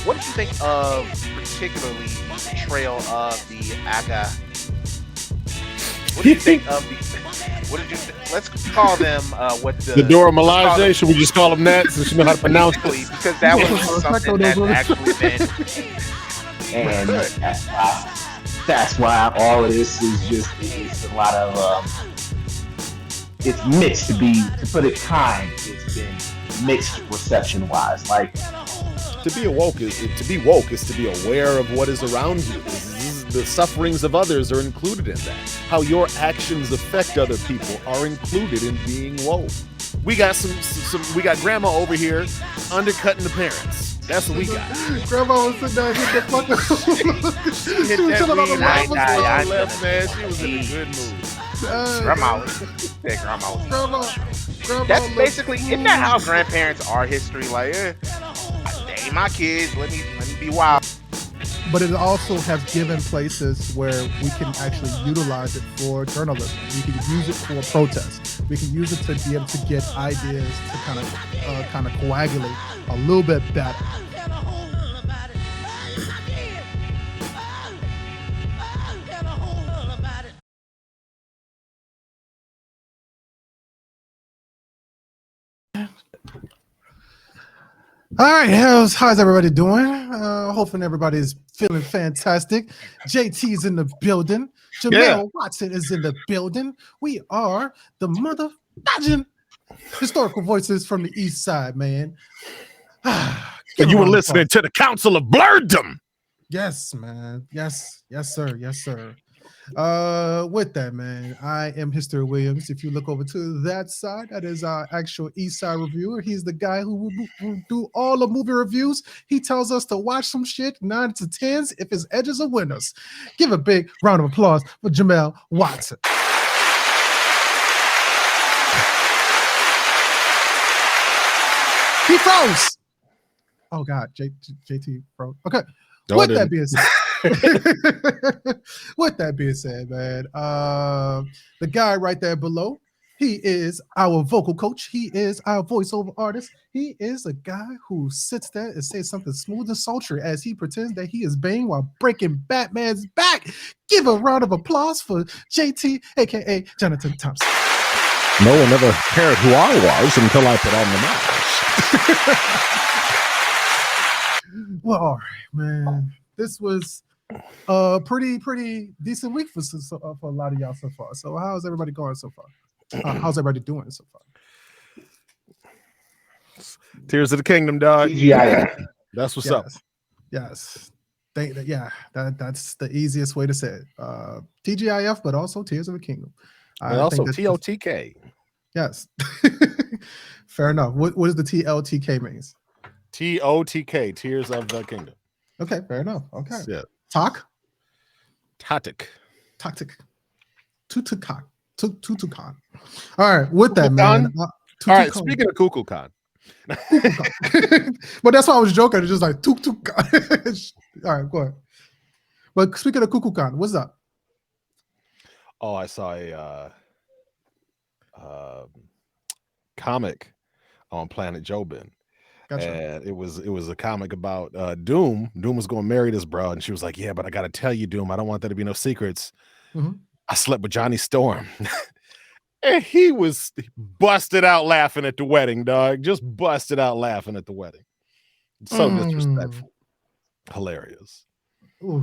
What did you think of particularly the portrayal of the Aga? What did you think of the? What did you? Let's call them what The the. Dora Let's call them Milaje, should we just call them that since you know how to pronounce basically it? because You that gonna was put some respect something on those that's words? actually been And good. that's why all of this is just it's a lot of it's mixed to put it kind. It's been mixed reception wise. Like To be woke is to be aware of what is around you. The sufferings of others are included in that. How your actions affect other people are included in being woke. We got we got grandma over here undercutting the parents. That's what we got. Grandma was sitting there hitting the fucking. Hit she was that chilling on the weed lava right I now. floor. Left, man. She was in a good mood. Grandma was. Yeah, grandma was. Grandma That's looked basically cool. isn't that how grandparents are history? Like, they ain't my kids. Let me be wild. But it also has given places where we can actually utilize it for journalism. We can use it for protest. We can use it to be able to get ideas to kind of coagulate a little bit better. All right, how's everybody doing? Hoping everybody's feeling fantastic. JT's in the building. Jamel Watson is in the building. We are the mother historical voices from the East Side, man. And you were listening to the Council of Blurredom. Yes, man. Yes, sir. With that, man, I am HisStory Williams. If you look over to that side, that is our actual East Side reviewer. He's the guy who will do all the movie reviews. He tells us to watch some shit 9 to 10s if his edges are winners. Give a big round of applause for Jamel Watson. He froze. Oh God, JT froze. Okay. With that being said, man, the guy right there below, he is our vocal coach. He is our voiceover artist. He is a guy who sits there and says something smooth and sultry as he pretends that he is Bane while breaking Batman's back. Give a round of applause for JT, aka Jonathan Thompson. No one ever cared who I was until I put on the mask. Well, all right, man. This was a pretty decent week for a lot of y'all so far. So how's everybody going so far? How's everybody doing so far? Tears of the Kingdom, dog. TGIF. That's what's up. Yes. That's the easiest way to say it. TGIF, but also Tears of the Kingdom. And also TOTK. Yes. Fair enough. What does the TLTK means? TOTK, Tears of the Kingdom. Okay, fair enough. Okay. Yeah. Talk. Tactic. Tutukan. Tutukan. All right, with that, man. All right, speaking of Kukulkan. But that's why I was joking. It's just like Tutukan. All right, go ahead. But speaking of Kukulkan, what's up? Oh, I saw a comic on Planet Jobin. Gotcha. And it was a comic about Doom. Doom was going to marry this bro, and she was like, "Yeah, but I got to tell you, Doom, I don't want there to be no secrets. Mm-hmm. I slept with Johnny Storm." And he was busted out laughing at the wedding, dog. Just busted out laughing at the wedding. So disrespectful. Hilarious. But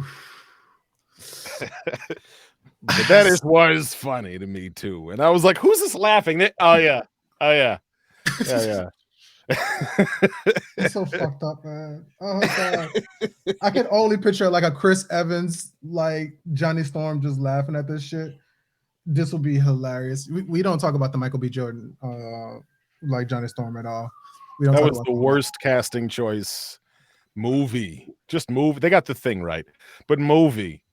that was funny to me too. And I was like, "Who's this laughing?" Oh yeah. It's so fucked up, man. Oh God. I can only picture like a Chris Evans, like Johnny Storm just laughing at this shit. This will be hilarious. We don't talk about the Michael B. Jordan like Johnny Storm at all. That was the worst casting choice. Movie. Just movie. They got the thing right. But movie.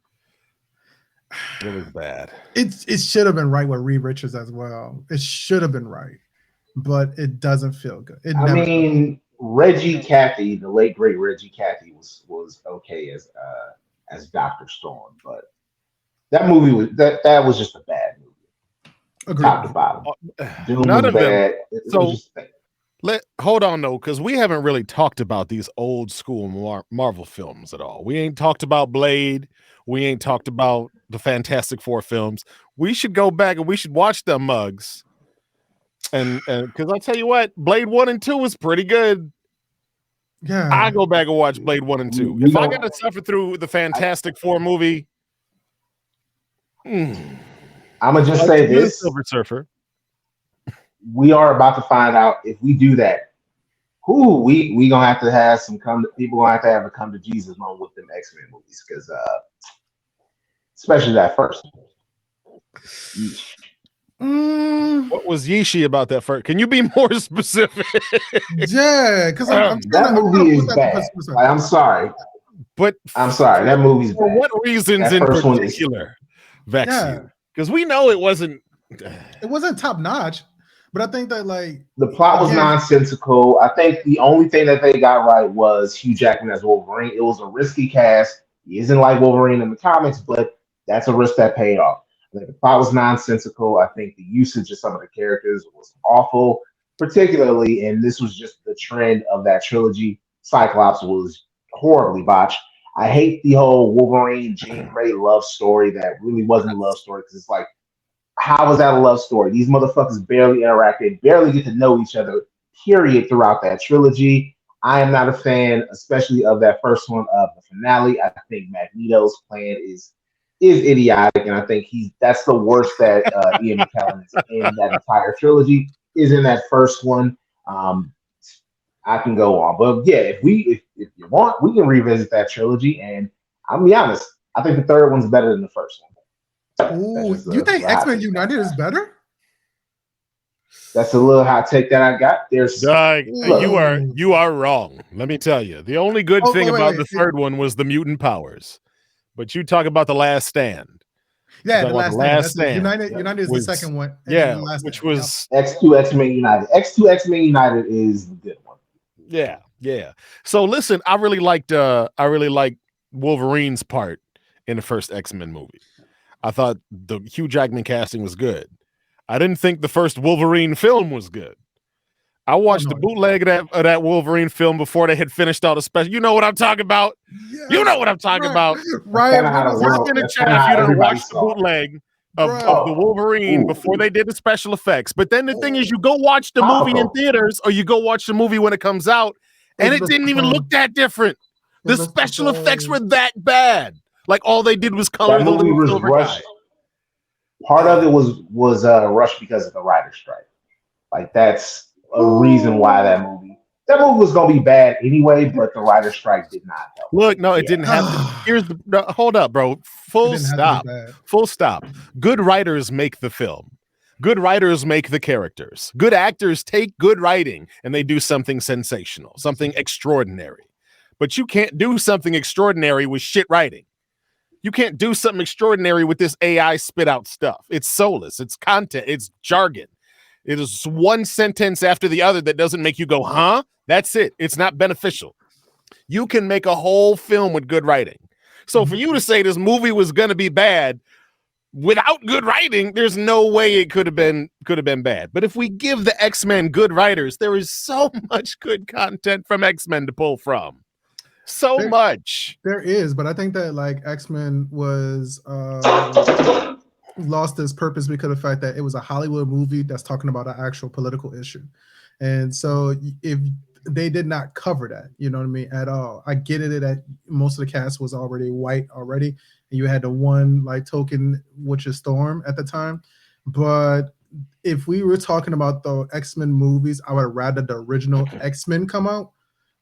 It was bad. It should have been right with Reed Richards as well. It should have been right. But it doesn't feel good. I mean, Reggie Cathy, the late great Reggie Cathy, was okay as Dr. Storm, but that movie was was just a bad movie. Agreed. Top to bottom. Doom None was of bad. them. So Hold on though, because we haven't really talked about these old school Marvel films at all. We ain't talked about Blade. We ain't talked about the Fantastic Four films. We should go back and we should watch them mugs. And because I'll tell you what, Blade 1 and 2 was pretty good. Yeah, I go back and watch Blade 1 and 2. If I got to suffer through the Fantastic Four movie, I'm gonna just say this: Silver Surfer. We are about to find out if we do that. We gonna have to have people gonna have a come to Jesus moment with them X-Men movies, because especially that first one. What was Yeeshi about that first? Can you be more specific? Yeah, because that movie is bad. Like, I'm sorry, but I'm sorry. That movie's bad. For what reasons in particular? Vaccine, because we know it wasn't top notch. But I think that the plot was nonsensical. I think the only thing that they got right was Hugh Jackman as Wolverine. It was a risky cast. He isn't like Wolverine in the comics, but that's a risk that paid off. I think the plot was nonsensical. I think the usage of some of the characters was awful, particularly, and this was just the trend of that trilogy. Cyclops was horribly botched. I hate the whole Wolverine Jean Grey love story that really wasn't a love story, because it's like, how was that a love story? These motherfuckers barely interacted, barely get to know each other, period, throughout that trilogy. I am not a fan, especially of that first one, of the finale. I think Magneto's plan is idiotic, and I think that's the worst that Ian McKellen is in that entire trilogy, is in that first one. I can go on, but yeah, if you want, we can revisit that trilogy, and I'll be honest, I think the third one's better than the first one. Ooh, you think X-Men United is better? That's a little hot take that I got. You are wrong. Let me tell you. The only good thing about the third one was the mutant powers. But you talk about The Last Stand. Yeah, The Last Stand. United is the second one. Yeah, which was X2 X-Men United. X2 X-Men United is the good one. Yeah, yeah. So listen, I really liked Wolverine's part in the first X-Men movie. I thought the Hugh Jackman casting was good. I didn't think the first Wolverine film was good. I watched the bootleg of that Wolverine film before they had finished all the special. You know what I'm talking about? Yes, you know what I'm talking about. Right. Work in the chat if you didn't watch the bootleg of the Wolverine before they did the special effects. But then the thing is, you go watch the movie in theaters, or you go watch the movie when it comes out, and it didn't even look that different. The special effects were that bad. Like, all they did was color the little silver guy. Part of it was rushed because of the writer's strike. Like, that's a reason why that movie was gonna be bad anyway, but the writer's strike did not help. Look, no, it didn't have to. Hold up, bro. Full stop. Good writers make the film. Good writers make the characters. Good actors take good writing and they do something sensational, something extraordinary. But you can't do something extraordinary with shit writing. You can't do something extraordinary with this AI spit out stuff. It's soulless. It's content. It's jargon. It is one sentence after the other that doesn't make you go, huh? That's it. It's not beneficial. You can make a whole film with good writing. So for you to say this movie was going to be bad without good writing, there's no way it could have been bad. But if we give the X-Men good writers, there is so much good content from X-Men to pull from. So much. There is, but I think that like X-Men was lost its purpose because of the fact that it was a Hollywood movie that's talking about an actual political issue. And so if they did not cover that, you know what I mean, at all. I get it that most of the cast was already white already, and you had the one like token, which is Storm at the time. But if we were talking about the X-Men movies, I would rather the original X-Men come out,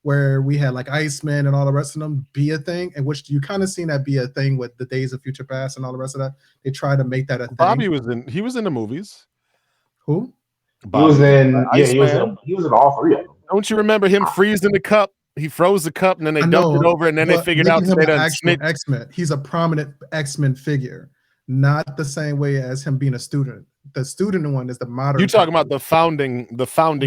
where we had like Iceman and all the rest of them be a thing, and which you kind of seen that be a thing with the Days of Future Past and all the rest of that. They tried to make that a thing. Bobby was in the movies. Who? Bobby. He was in all three of them. Don't you remember him freezing the cup? He froze the cup and then they dumped it over, and then they figured out him an actual X-Men. He's a prominent X-Men figure, not the same way as him being a student. The student one is the modern. You're talking about the founding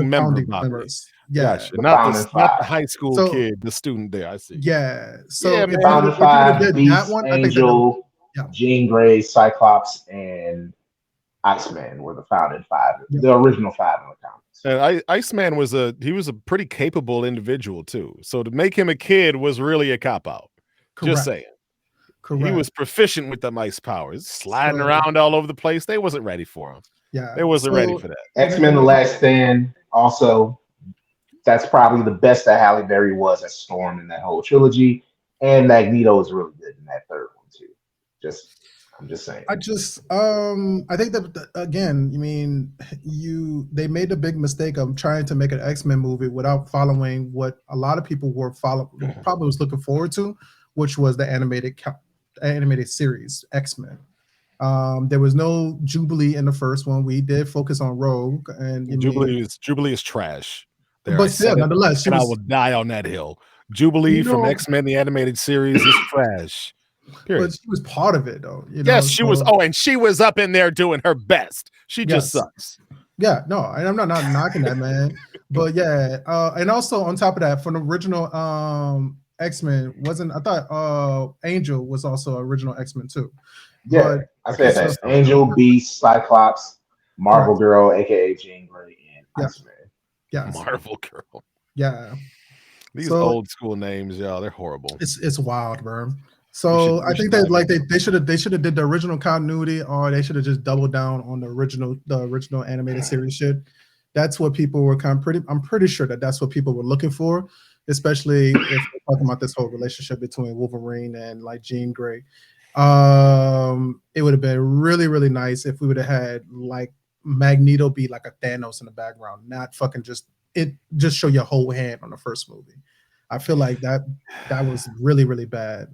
members. Yeah, gotcha. Not the high school kid, the student there. I see. Yeah. So if Founding Five, Beast, Angel, Jean Grey, Cyclops, and Iceman were the founding five, the original five in the comics. And Iceman was a pretty capable individual too. So to make him a kid was really a cop out. Just saying. Correct. He was proficient with them ice powers, sliding around all over the place. They wasn't ready for him. Yeah, they wasn't ready for that. X-Men: The Last Stand also. That's probably the best that Halle Berry was as Storm in that whole trilogy, and Magneto is really good in that third one too. I'm just saying. I think that again, I mean, they made the big mistake of trying to make an X-Men movie without following what a lot of people probably was looking forward to, which was the animated series X-Men. There was no Jubilee in the first one. We did focus on Rogue, and Jubilee is trash. But still, nonetheless, I will die on that hill. Jubilee from X-Men the animated series is trash. Period. But she was part of it, though. Yes, she was. Oh, and she was up in there doing her best. She just sucks. Yeah, no, and I'm not knocking that, man. But yeah, and also on top of that, from the original X-Men, I thought Angel was also original X-Men too. Yeah, I said that. Angel, Beast, Cyclops, Marvel Girl, aka Jean Grey, and Iceman. Yeah, Marvel Girl. Yeah, these old school names, y'all, they're horrible. It's wild, bro. So I think that they should have did the original continuity, or they should have just doubled down on the original animated series shit. That's what people were I'm pretty sure that's what people were looking for, especially if we're talking about this whole relationship between Wolverine and like Jean Grey. It would have been really, really nice if we would have had like Magneto be like a Thanos in the background, not fucking just show your whole hand on the first movie. I feel like that was really, really bad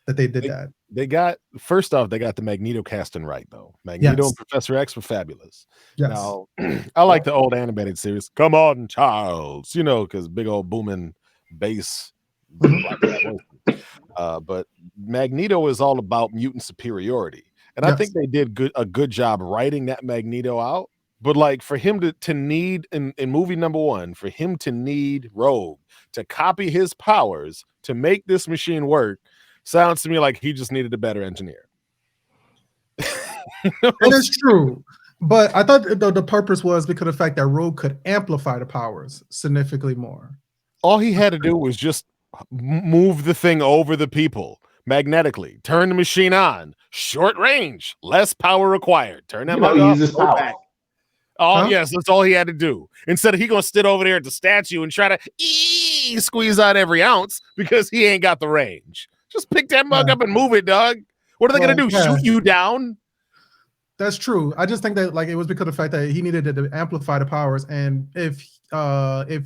that they did that. They got the Magneto casting right though. Magneto and Professor X were fabulous. Yes. Now I like the old animated series. Come on, Charles, because big old booming bass. But Magneto is all about mutant superiority, and I think they did a good job writing that Magneto out. But like for him to need in movie number one, for him to need Rogue to copy his powers to make this machine work, sounds to me like he just needed a better engineer. And it's true. But I thought the purpose was because of the fact that Rogue could amplify the powers significantly more. All he had to do was just move the thing over the people magnetically, turn the machine on, short range, less power required. Turn that mug off, uses power. Back. Oh, yes, that's all he had to do. Instead of he gonna sit over there at the statue and try to squeeze out every ounce because he ain't got the range. Just pick that mug up and move it, dog. What are they gonna do? Shoot you down? That's true. I just think that like it was because of the fact that he needed to amplify the powers, and if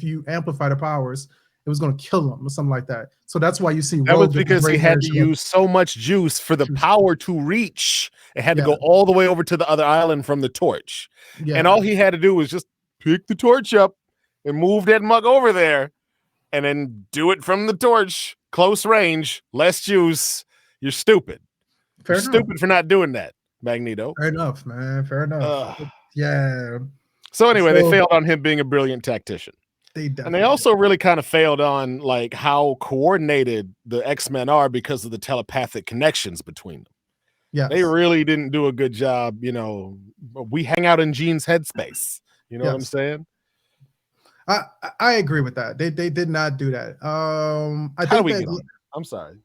you amplify the powers, it was going to kill him or something like that. So that's why you see that was because he had to use so much juice for the power to reach. It had to go all the way over to the other island from the torch. Yeah. And all he had to do was just pick the torch up and move that mug over there and then do it from the torch, close range, less juice. You're stupid. You're stupid for not doing that, Magneto. Fair enough, man. Fair enough. Yeah. So anyway, they failed on him being a brilliant tactician. And they also really kind of failed on like how coordinated the X-Men are because of the telepathic connections between them. Yeah, they really didn't do a good job. We hang out in Jean's headspace. You know what I'm saying? I agree with that. They did not do that. I think get on it? I'm sorry.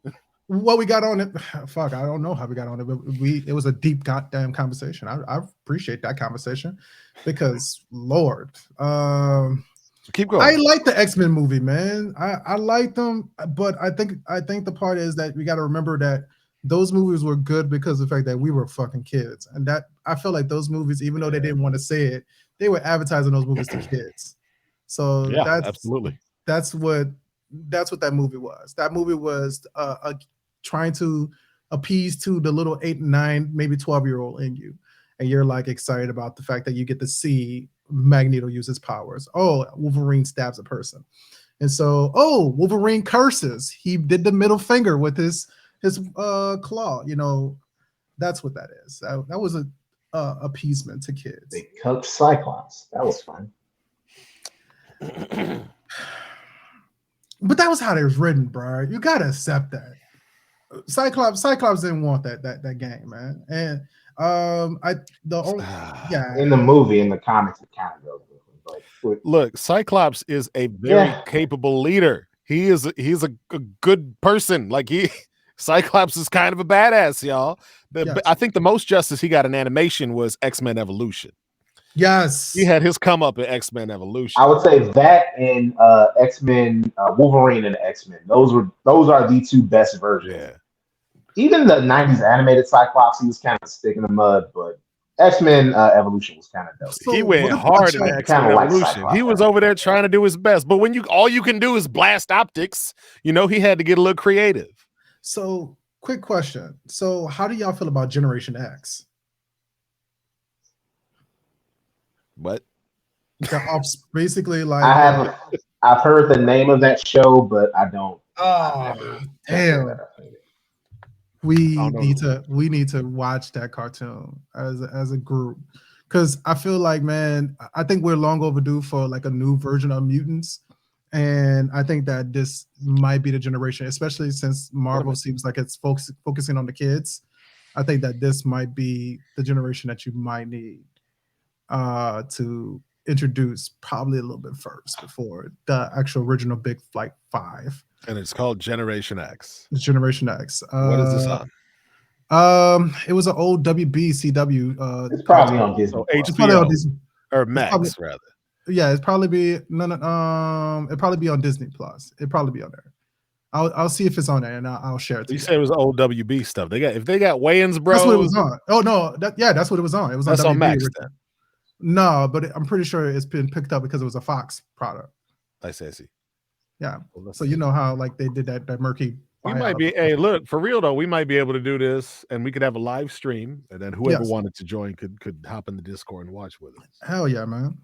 Well, we got on it. Fuck, I don't know how we got on it, but it was a deep goddamn conversation. I appreciate that conversation because Lord. Keep going. I like the X-Men movie, man. I like them, but I think the part is that we got to remember that those movies were good because of the fact that we were fucking kids, and that I feel like those movies, even though they didn't want to say it, they were advertising those movies to kids. So absolutely. That's what that movie was. That movie was trying to appease to the little 8, 9, maybe 12-year-old in you, and you're like excited about the fact that you get to see Magneto uses powers. Oh, Wolverine stabs a person. And so, Wolverine curses. He did the middle finger with his claw. That's what that is. That was a appeasement to kids. They cooked Cyclops. That was fun. But that was how it was written, bro. You gotta accept that. Cyclops didn't want that game, man. And The only yeah. In the movie, in the comics, it kind of goes different. But Look, Cyclops is a very capable leader. He's a good person. Like Cyclops is kind of a badass, y'all. I think the most justice he got in animation was X-Men Evolution. Yes, he had his come up in X-Men Evolution. I would say that and X-Men Wolverine and X-Men. Those are the two best versions. Yeah. Even the 90s animated Cyclops, he was kind of stick in the mud, but X-Men Evolution was kind of dope. So he went hard in X-Men Evolution. He was over there trying to do his best, but when all you can do is blast optics, he had to get a little creative. So, quick question. So, how do y'all feel about Generation X? What? Basically, like I've heard the name of that show, but I don't. Oh, damn! We need to watch that cartoon as a group, because I feel like, man, I think we're long overdue for like a new version of mutants, and I think that this might be the generation, especially since Marvel seems like it's focusing on the kids. I think that this might be the generation that you might need to introduce probably a little bit first before the actual original big like 5. And it's called Generation X. It's Generation X. What is this on? It was an old WB CW. It's probably on Disney. HBO or Max, rather. Yeah, it's probably be it'd probably be on Disney Plus. It'd probably be on there. I'll see if it's on there and I'll share it. You said it was old WB stuff. If they got Wayans Bros. That's what it was on. Oh no, that's what it was on. It was on WB. On Max. No, but I'm pretty sure it's been picked up because it was a Fox product. I see. Yeah. So you know how like they did that murky. We might be. Hey, look, for real though, we might be able to do this, and we could have a live stream, and then whoever wanted to join could hop in the Discord and watch with us. Hell yeah, man!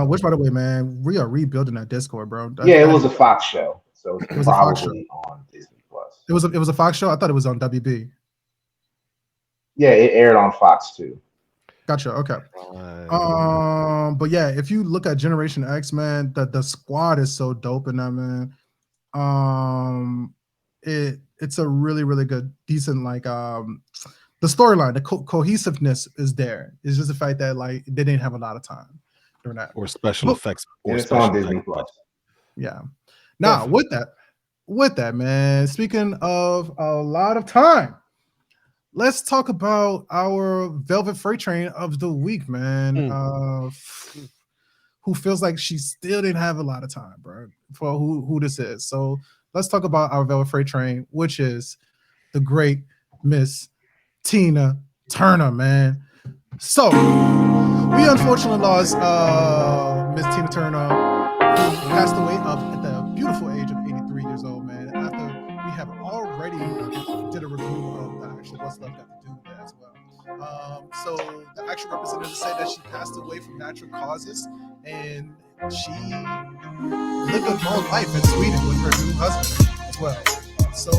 Which, by the way, man, we are rebuilding that Discord, bro. It was a Fox show, so it was probably on Disney Plus. It was a Fox show. I thought it was on WB. Yeah, it aired on Fox too. Gotcha. Okay. But yeah, if you look at Generation X, man, the squad is so dope in that, man. It's a really, really good, decent, like the storyline, the cohesiveness is there. It's just the fact that like they didn't have a lot of time during that. Or special effects. Or it's on Disney Plus. Yeah. Now with that, man, speaking of a lot of time, let's talk about our Velvet Freight Train of the week, man. Who feels like she still didn't have a lot of time, bro, for who this is. So let's talk about our Velvet Freight Train, which is the great Miss Tina Turner, man. So we unfortunately lost Miss Tina Turner, who passed away at the beautiful age of 83 years old, man. After we have already did a review of the actual What's Love Got to Do with that as well. So the actual representative said that she passed away from natural causes, and she lived a long life in Sweden with her new husband as well. So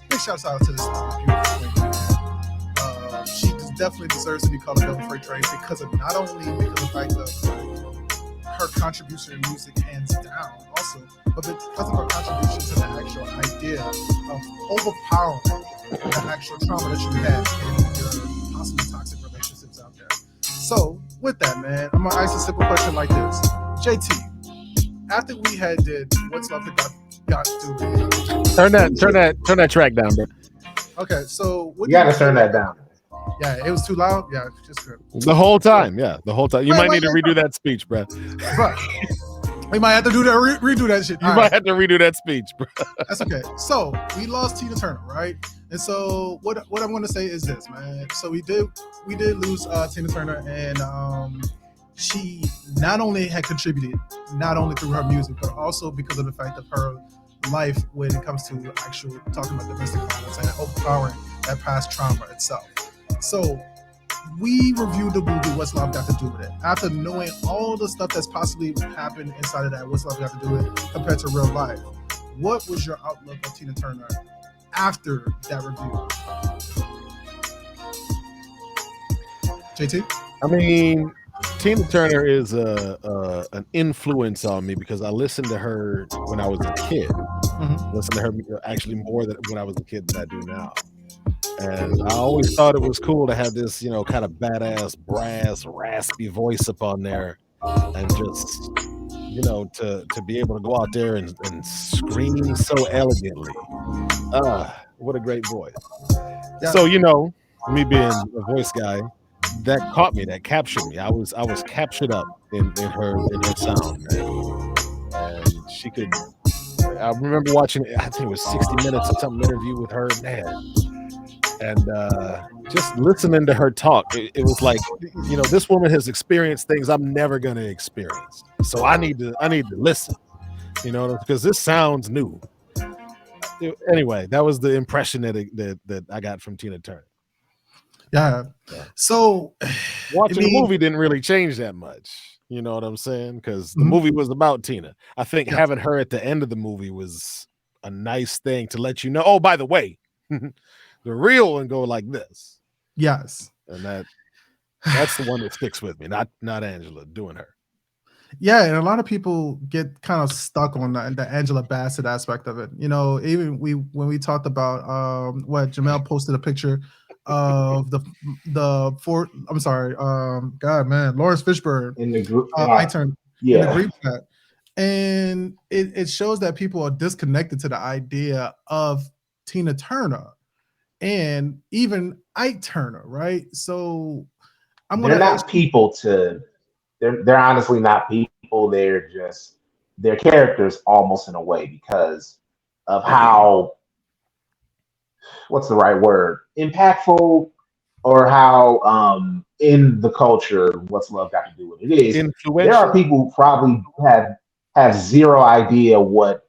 big shouts out to this beautiful woman. She definitely deserves to be called a Velvet Freight Train because of not only because of the fact of her contribution in music hands down, also, but because of her contribution to the actual idea of overpowering the actual trauma that you had in your possibly toxic relationships out there. So with that, man, I'm gonna ask a simple question like this. JT, after we had did What's Love Got to Do with, turn that track down, bro. Okay, so you gotta turn that down. Yeah, it was too loud. Yeah, just good. The whole time. Yeah, the whole time. You might need to redo that speech, bro. Right. We might have to do that, redo that shit. You might have to redo that speech, bro. That's okay. So we lost Tina Turner, right? And so what I'm going to say is this, man. So we did lose Tina Turner, and she not only had contributed, not only through her music, but also because of the fact of her life when it comes to actual talking about domestic violence and overpowering that past trauma itself. So we reviewed the movie What's Love Got to Do with It after knowing all the stuff that's possibly happened inside of that What's Love Got to Do with It compared to real life. What was your outlook of Tina Turner after that review? JT? I mean, Tina Turner is an influence on me because I listened to her when I was a kid. Listened to her actually more than when I was a kid than I do now. And I always thought it was cool to have this, kind of badass, brass, raspy voice up on there, and just, to be able to go out there and scream so elegantly. What a great voice. Yeah. So, me being a voice guy, that caught me, that captured me. I was captured up in her sound, man. And she could. I remember watching, I think it was 60 Minutes or something interview with her, man. And just listening to her talk, it was like, this woman has experienced things I'm never gonna experience. So I need to listen, because this sounds new. Anyway, that was the impression that I got from Tina Turner. Yeah. So watching the movie didn't really change that much. You know what I'm saying? Because the movie was about Tina. I think having her at the end of the movie was a nice thing to let you know, oh, by the way, the real one go like this. Yes. And that's the one that sticks with me, not Angela doing her. Yeah, and a lot of people get kind of stuck on the Angela Bassett aspect of it. Even when we talked about what Jamel posted a picture of Lawrence Fishburne in the group. in the group chat, and it shows that people are disconnected to the idea of Tina Turner and even Ike Turner, right? So they're honestly not people. They're just their characters almost in a way because of how, what's the right word, impactful, or how in the culture What's Love Got to Do with It is. There are people who probably have zero idea what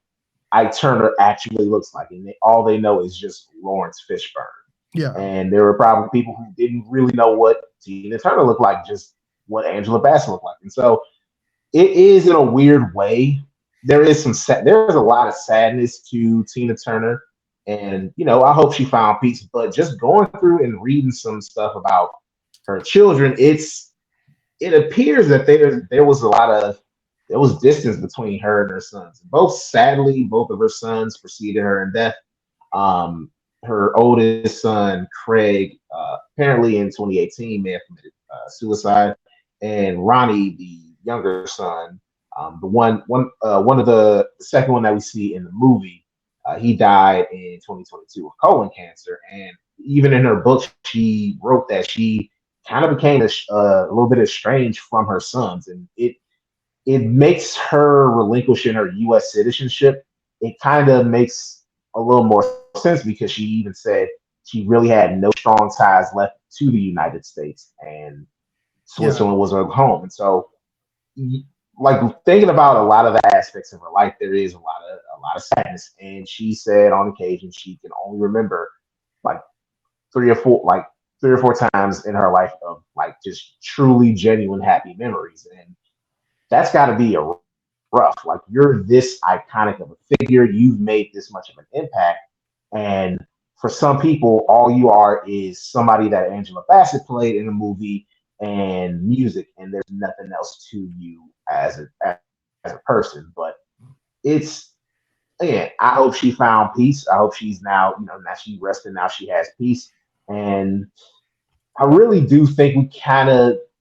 Ike Turner actually looks like, and all they know is just Lawrence Fishburne. Yeah. And there were probably people who didn't really know what Tina Turner looked like, just what Angela Bassett looked like. And so it is, in a weird way, there's a lot of sadness to Tina Turner. And, I hope she found peace. But just going through and reading some stuff about her children, it appears that there was distance between her and her sons. Sadly, both of her sons preceded her in death. Her oldest son, Craig, apparently in 2018 may have committed suicide, and Ronnie, the younger son, one of the second one that we see in the movie, he died in 2022 of colon cancer. And even in her book, she wrote that she kind of became a little bit estranged from her sons, and it makes her relinquishing her U.S. citizenship. It kind of makes a little more sense because she even said she really had no strong ties left to the United States, and Switzerland was her home. And so, like, thinking about a lot of the aspects of her life, there is a lot of sadness. And she said on occasion she can only remember like three or four times in her life of like just truly genuine happy memories. And that's got to be a rough. Like, you're this iconic of a figure, you've made this much of an impact, and for some people, all you are is somebody that Angela Bassett played in a movie and music, and there's nothing else to you as a person. But I hope she found peace. I hope she's now she's resting, now she has peace, and I really do think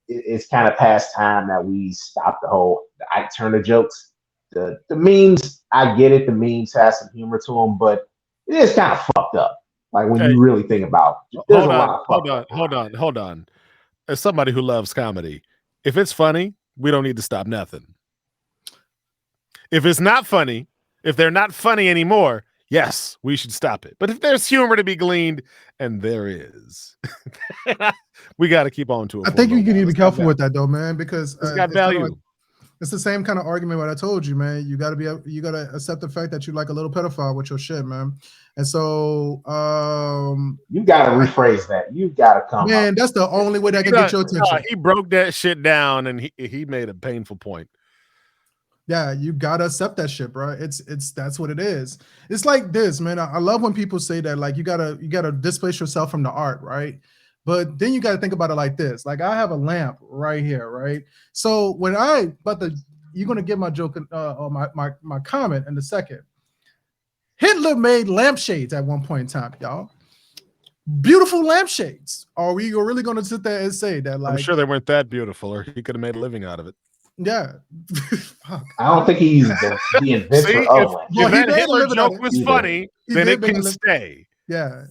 it's kind of past time that we stop the Ike Turner jokes. The memes, I get it. The memes have some humor to them, but it is kind of fucked up. Like, when you really think about it, there's hold on. As somebody who loves comedy, if it's funny, we don't need to stop nothing. If it's not funny, if they're not funny anymore, yes, we should stop it. But if there's humor to be gleaned, and there is, we got to keep on to it. I think you need to be careful with that, though, man, because it's got value. It's the same kind of argument what I told you, man. You gotta accept the fact that you like a little pedophile with your shit, man. And so you gotta rephrase that. You gotta come. Man, that's the only way that can get your attention. He broke that shit down, and he made a painful point. Yeah, you gotta accept that shit, bro. That's what it is. It's like this, man. I love when people say that, like, you gotta displace yourself from the art, right? But then you got to think about it like this. Like, I have a lamp right here, right? So when you're going to get my joke or my comment in a second. Hitler made lampshades at one point in time, y'all. beautiful lampshades. Are we really going to sit there and say that? Like, I'm sure they weren't that beautiful, or he could have made a living out of it. yeah. Fuck. I don't think he's the inventor See, of if, it. Well, if he that made a Hitler living out joke of was it. funny, He then did it make a can living. stay. Yeah,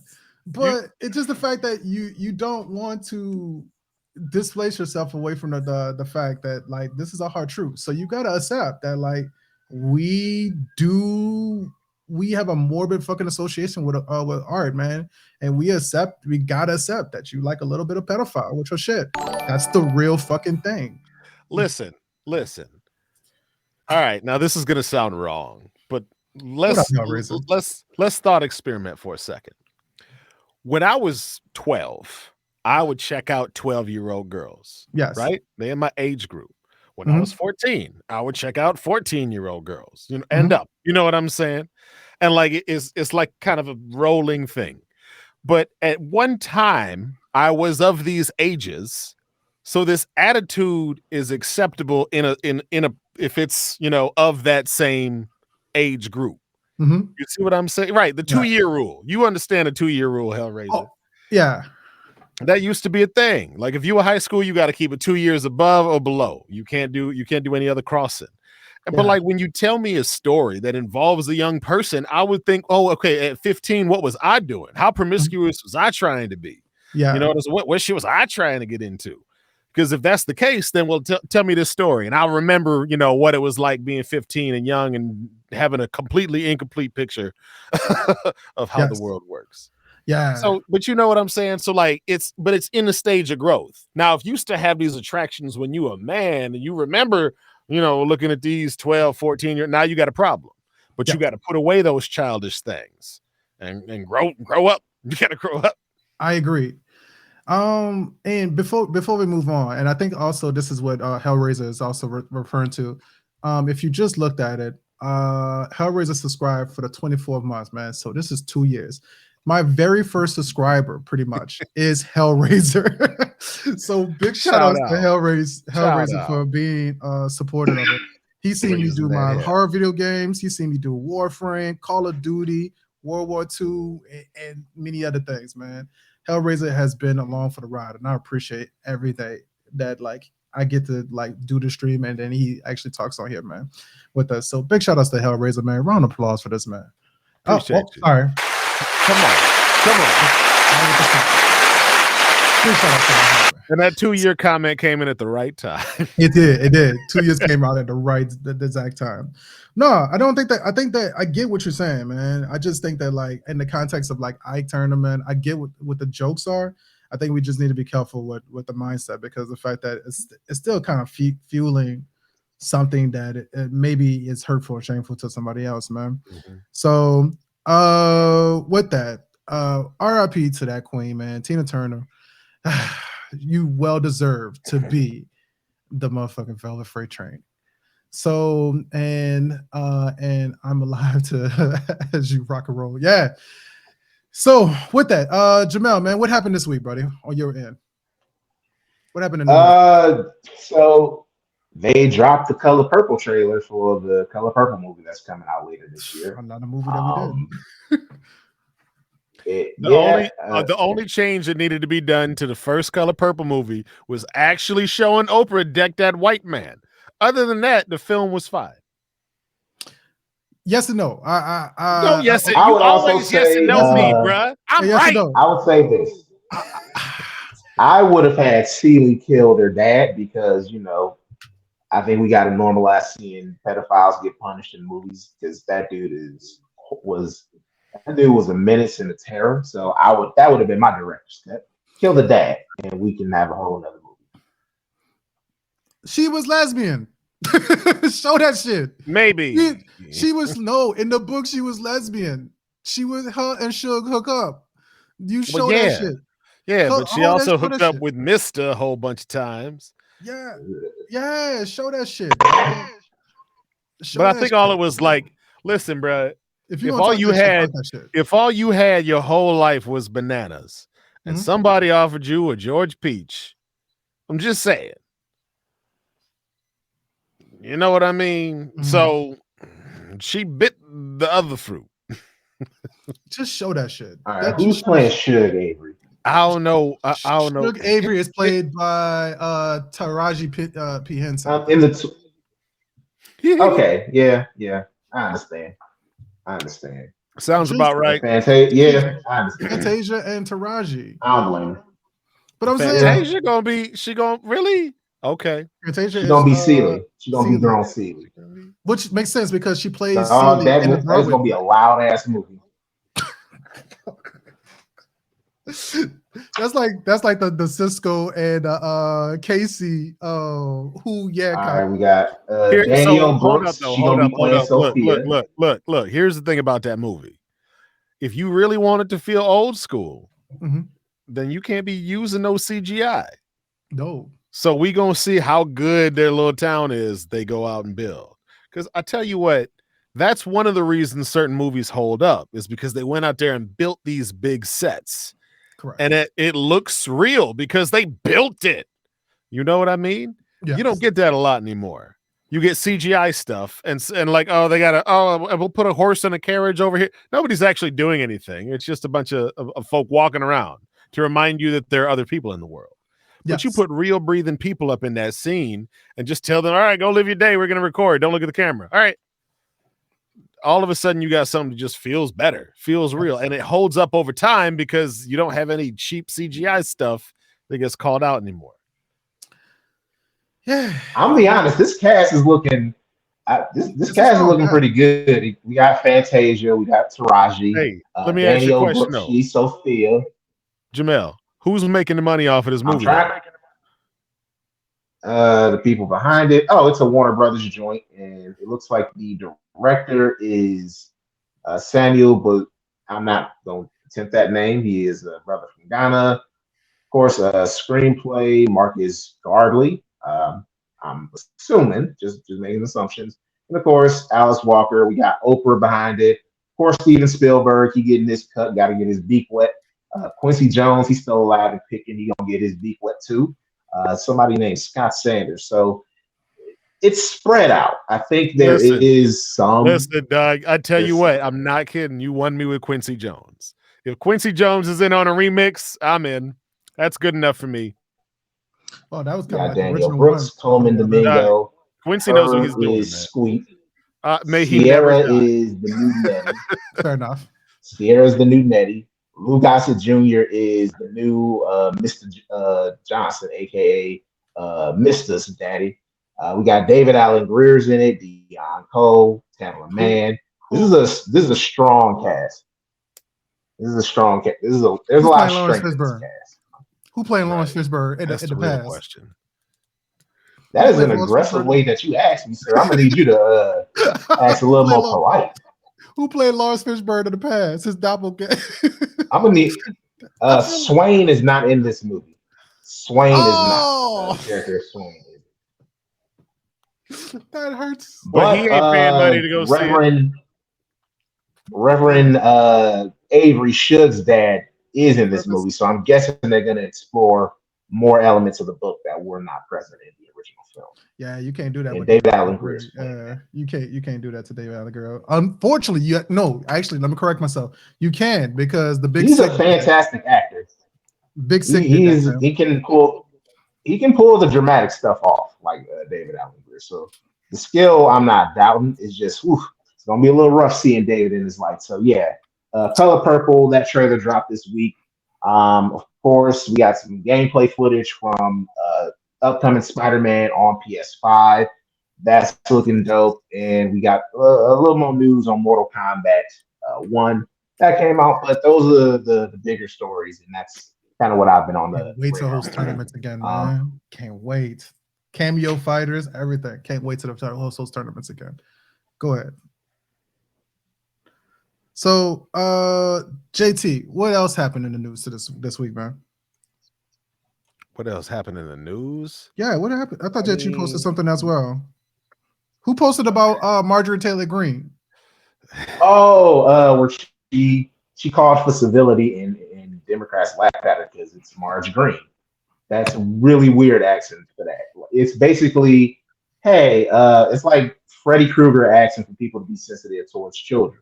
but it's just the fact that you don't want to displace yourself away from the fact that like this is a hard truth. So you gotta accept that like we have a morbid fucking association with art, man, and we gotta accept that you like a little bit of pedophile with your shit. That's the real fucking thing. Listen. All right, now this is gonna sound wrong, but What up, Hellraiser? let's thought experiment for a second. When I was 12, I would check out 12-year-old girls. Yes. Right? They in my age group. When I was 14, I would check out 14-year-old girls, end up. You know what I'm saying? And like it's like kind of a rolling thing. But at one time, I was of these ages. So this attitude is acceptable in a if it's, of that same age group. Mm-hmm. You see what I'm saying? Right. The 2-year rule. You understand the 2-year rule, Hellraiser. Oh, yeah. That used to be a thing. Like if you were high school, you got to keep it 2 years above or below. You can't do any other crossing. But like when you tell me a story that involves a young person, I would think, oh, okay, at 15, what was I doing? How promiscuous was I trying to be? Yeah. What shit was I trying to get into? Because if that's the case, then tell me this story. And I'll remember, what it was like being 15 and young and having a completely incomplete picture of how the world works. Yeah. So, but you know what I'm saying? So like it's in the stage of growth. Now, if you used to have these attractions when you were a man and you remember, looking at these 12, 14 years, now you got a problem. But you got to put away those childish things and grow up. You got to grow up. I agree. And before we move on, and I think also this is what Hellraiser is also referring to. If you just looked at it, Hellraiser subscribed for the 24 months, man. So this is 2 years. My very first subscriber, pretty much, is Hellraiser. So big shout outs to Hellraiser for being supportive of it. He's seen me do my horror video games. He's seen me do Warframe, Call of Duty, World War II, and many other things, man. Hellraiser has been along for the ride, and I appreciate every day that like I get to like do the stream, and then he actually talks on here, man, with us. So big shout outs to Hellraiser, man. Round of applause for this, man. Appreciate you. Sorry. Come on. And that 2-year comment came in at the right time. It did. 2 years came out at the exact time. No, I don't think that. I think that I get what you're saying, man. I just think that like in the context of like Ike Tournament, I get what the jokes are. I think we just need to be careful with the mindset, because the fact that it's still kind of fueling something that it maybe is hurtful or shameful to somebody else, man. Mm-hmm. So with that, RIP to that queen, man, Tina Turner. You well deserve to be the motherfucking Velvet Freight Train. So and I'm alive to as you rock and roll. Yeah. So with that, Jamel, man, what happened this week, buddy, on your end? What happened in the so they dropped the Color Purple trailer for the Color Purple movie that's coming out later this year. Another movie that we did. The only change that needed to be done to the first Color Purple movie was actually showing Oprah deck that white man. Other than that, the film was fine. Yes and no. You always yes and no me, bruh. I'm yes right. No. I would say this. I would have had Celie kill their dad, because I think we got to normalize seeing pedophiles get punished in movies, because that dude was a menace and a terror. So that would have been my director step. Kill the dad, and we can have a whole other movie. She was lesbian. Show that shit. Maybe she was in the book she was lesbian. She was her and Suge hook up. You show that shit. Yeah, but she also hooked up with Mr. a whole bunch of times. Yeah, show that shit. But I think all it was like, listen, bro. If all you had your whole life was bananas, and somebody offered you a George Peach, I'm just saying. You know what I mean? Mm-hmm. So she bit the other fruit. Just show that shit. All right, who's playing Suge Avery? I don't know. I don't know. Suge Avery is played by Taraji P. Henson. In the okay, yeah, I understand. Sounds about right. Fantasia, yeah, I understand. Fantasia and Taraji. I don't blame her. But I'm saying Fantasia gonna be. She gonna really okay. Fantasia She's gonna be is, Celie. She's gonna be Celie. her own Celie. Which makes sense because she plays Celie that's in the Broadway. gonna be a loud ass movie. That's like the Cisco and Casey. Who? Yeah. All right, we got Danielle Brooks. She's gonna be playing Sophia. Look. Here's the thing about that movie. If you really wanted to feel old school, then you can't be using no CGI. No. So we gonna see how good their little town is. They go out and build. Because I tell you what, that's one of the reasons certain movies hold up is because they went out there and built these big sets. Correct. And it looks real because they built it. You know what I mean? Yes. You don't get that a lot anymore. You get CGI stuff and like, oh, they got we'll put a horse in a carriage over here. Nobody's actually doing anything. It's just a bunch of folk walking around to remind you that there are other people in the world. But you put real breathing people up in that scene and just tell them, all right, go live your day. We're going to record. Don't look at the camera. All right. All of a sudden you got something that just feels better, feels real. And it holds up over time because you don't have any cheap CGI stuff that gets called out anymore. Yeah. I'm gonna be honest. This cast is looking, this cast is looking pretty good. We got Fantasia. We got Taraji. Hey, let me ask you a question though. She's Sophia. Jamel, who's making the money off of this movie? The people behind it. Oh, it's a Warner Brothers joint, and it looks like the director is Samuel, but I'm not going to attempt that name. He is a brother from Ghana. Of course, screenplay, Marcus Gardley. I'm assuming, just making assumptions. And of course, Alice Walker. We got Oprah behind it. Of course, Steven Spielberg. He getting this cut. Got to get his beak wet. Quincy Jones. He's still alive and kicking. He gonna get his beak wet too. Somebody named Scott Sanders. So it's spread out. I think there is some. Listen, Doug, I tell you what, I'm not kidding. You won me with Quincy Jones. If Quincy Jones is in on a remix, I'm in. That's good enough for me. Oh, that was kind of like Daniel Brooks, Coleman Domingo. Quincy knows what he's doing. Squeak. May he Sierra is the new Nettie. Fair enough. Sierra's the new Nettie. Lou Gossett Jr. is the new Mr. Johnson, aka Mister's daddy. We got David Allen Greer's in it, Dion Cole, Tamela Mann. This is a strong cast. There's a lot of strength in this cast. Who playing Lawrence Fishburne in the past? Question. That is an aggressive way that you asked me, sir. I'm gonna need you to ask a little more polite. Who played Lawrence Fishburne in the past? His doppelganger. I'm gonna need. Swain is not in this movie. Swain is not. Character Swain. That hurts. But he ain't paying money to go see it. Reverend Avery Suge's dad is in this movie, so I'm guessing they're gonna explore more elements of the book that were not present in the original film. Yeah, you can't do that with David Allen Greer. You can't do that to David Allen Greer. Unfortunately, actually, let me correct myself. You can because he's a fantastic actor. Big Sick. He can pull the dramatic stuff off like David Allen Greer. So the skill I'm not doubting. Is just it's gonna be a little rough seeing David in his light. So yeah, Color Purple. That trailer dropped this week. Of course, we got some gameplay footage from upcoming Spider-Man on PS5. That's looking dope. And we got a little more news on Mortal Kombat 1 that came out. But those are the bigger stories, and that's kind of what I've been on the. Wait to host tournaments again, man. Can't wait. Cameo fighters, everything. Can't wait to host those tournaments again. Go ahead. So, JT, what else happened in the news this week, man? What else happened in the news? Yeah, what happened? I thought JT posted something as well. Who posted about Marjorie Taylor Greene? Oh, where she called for civility and Democrats laughed at her because it's Marge Green. That's really weird accent for that. It's basically, hey, it's like Freddy Krueger asking for people to be sensitive towards children.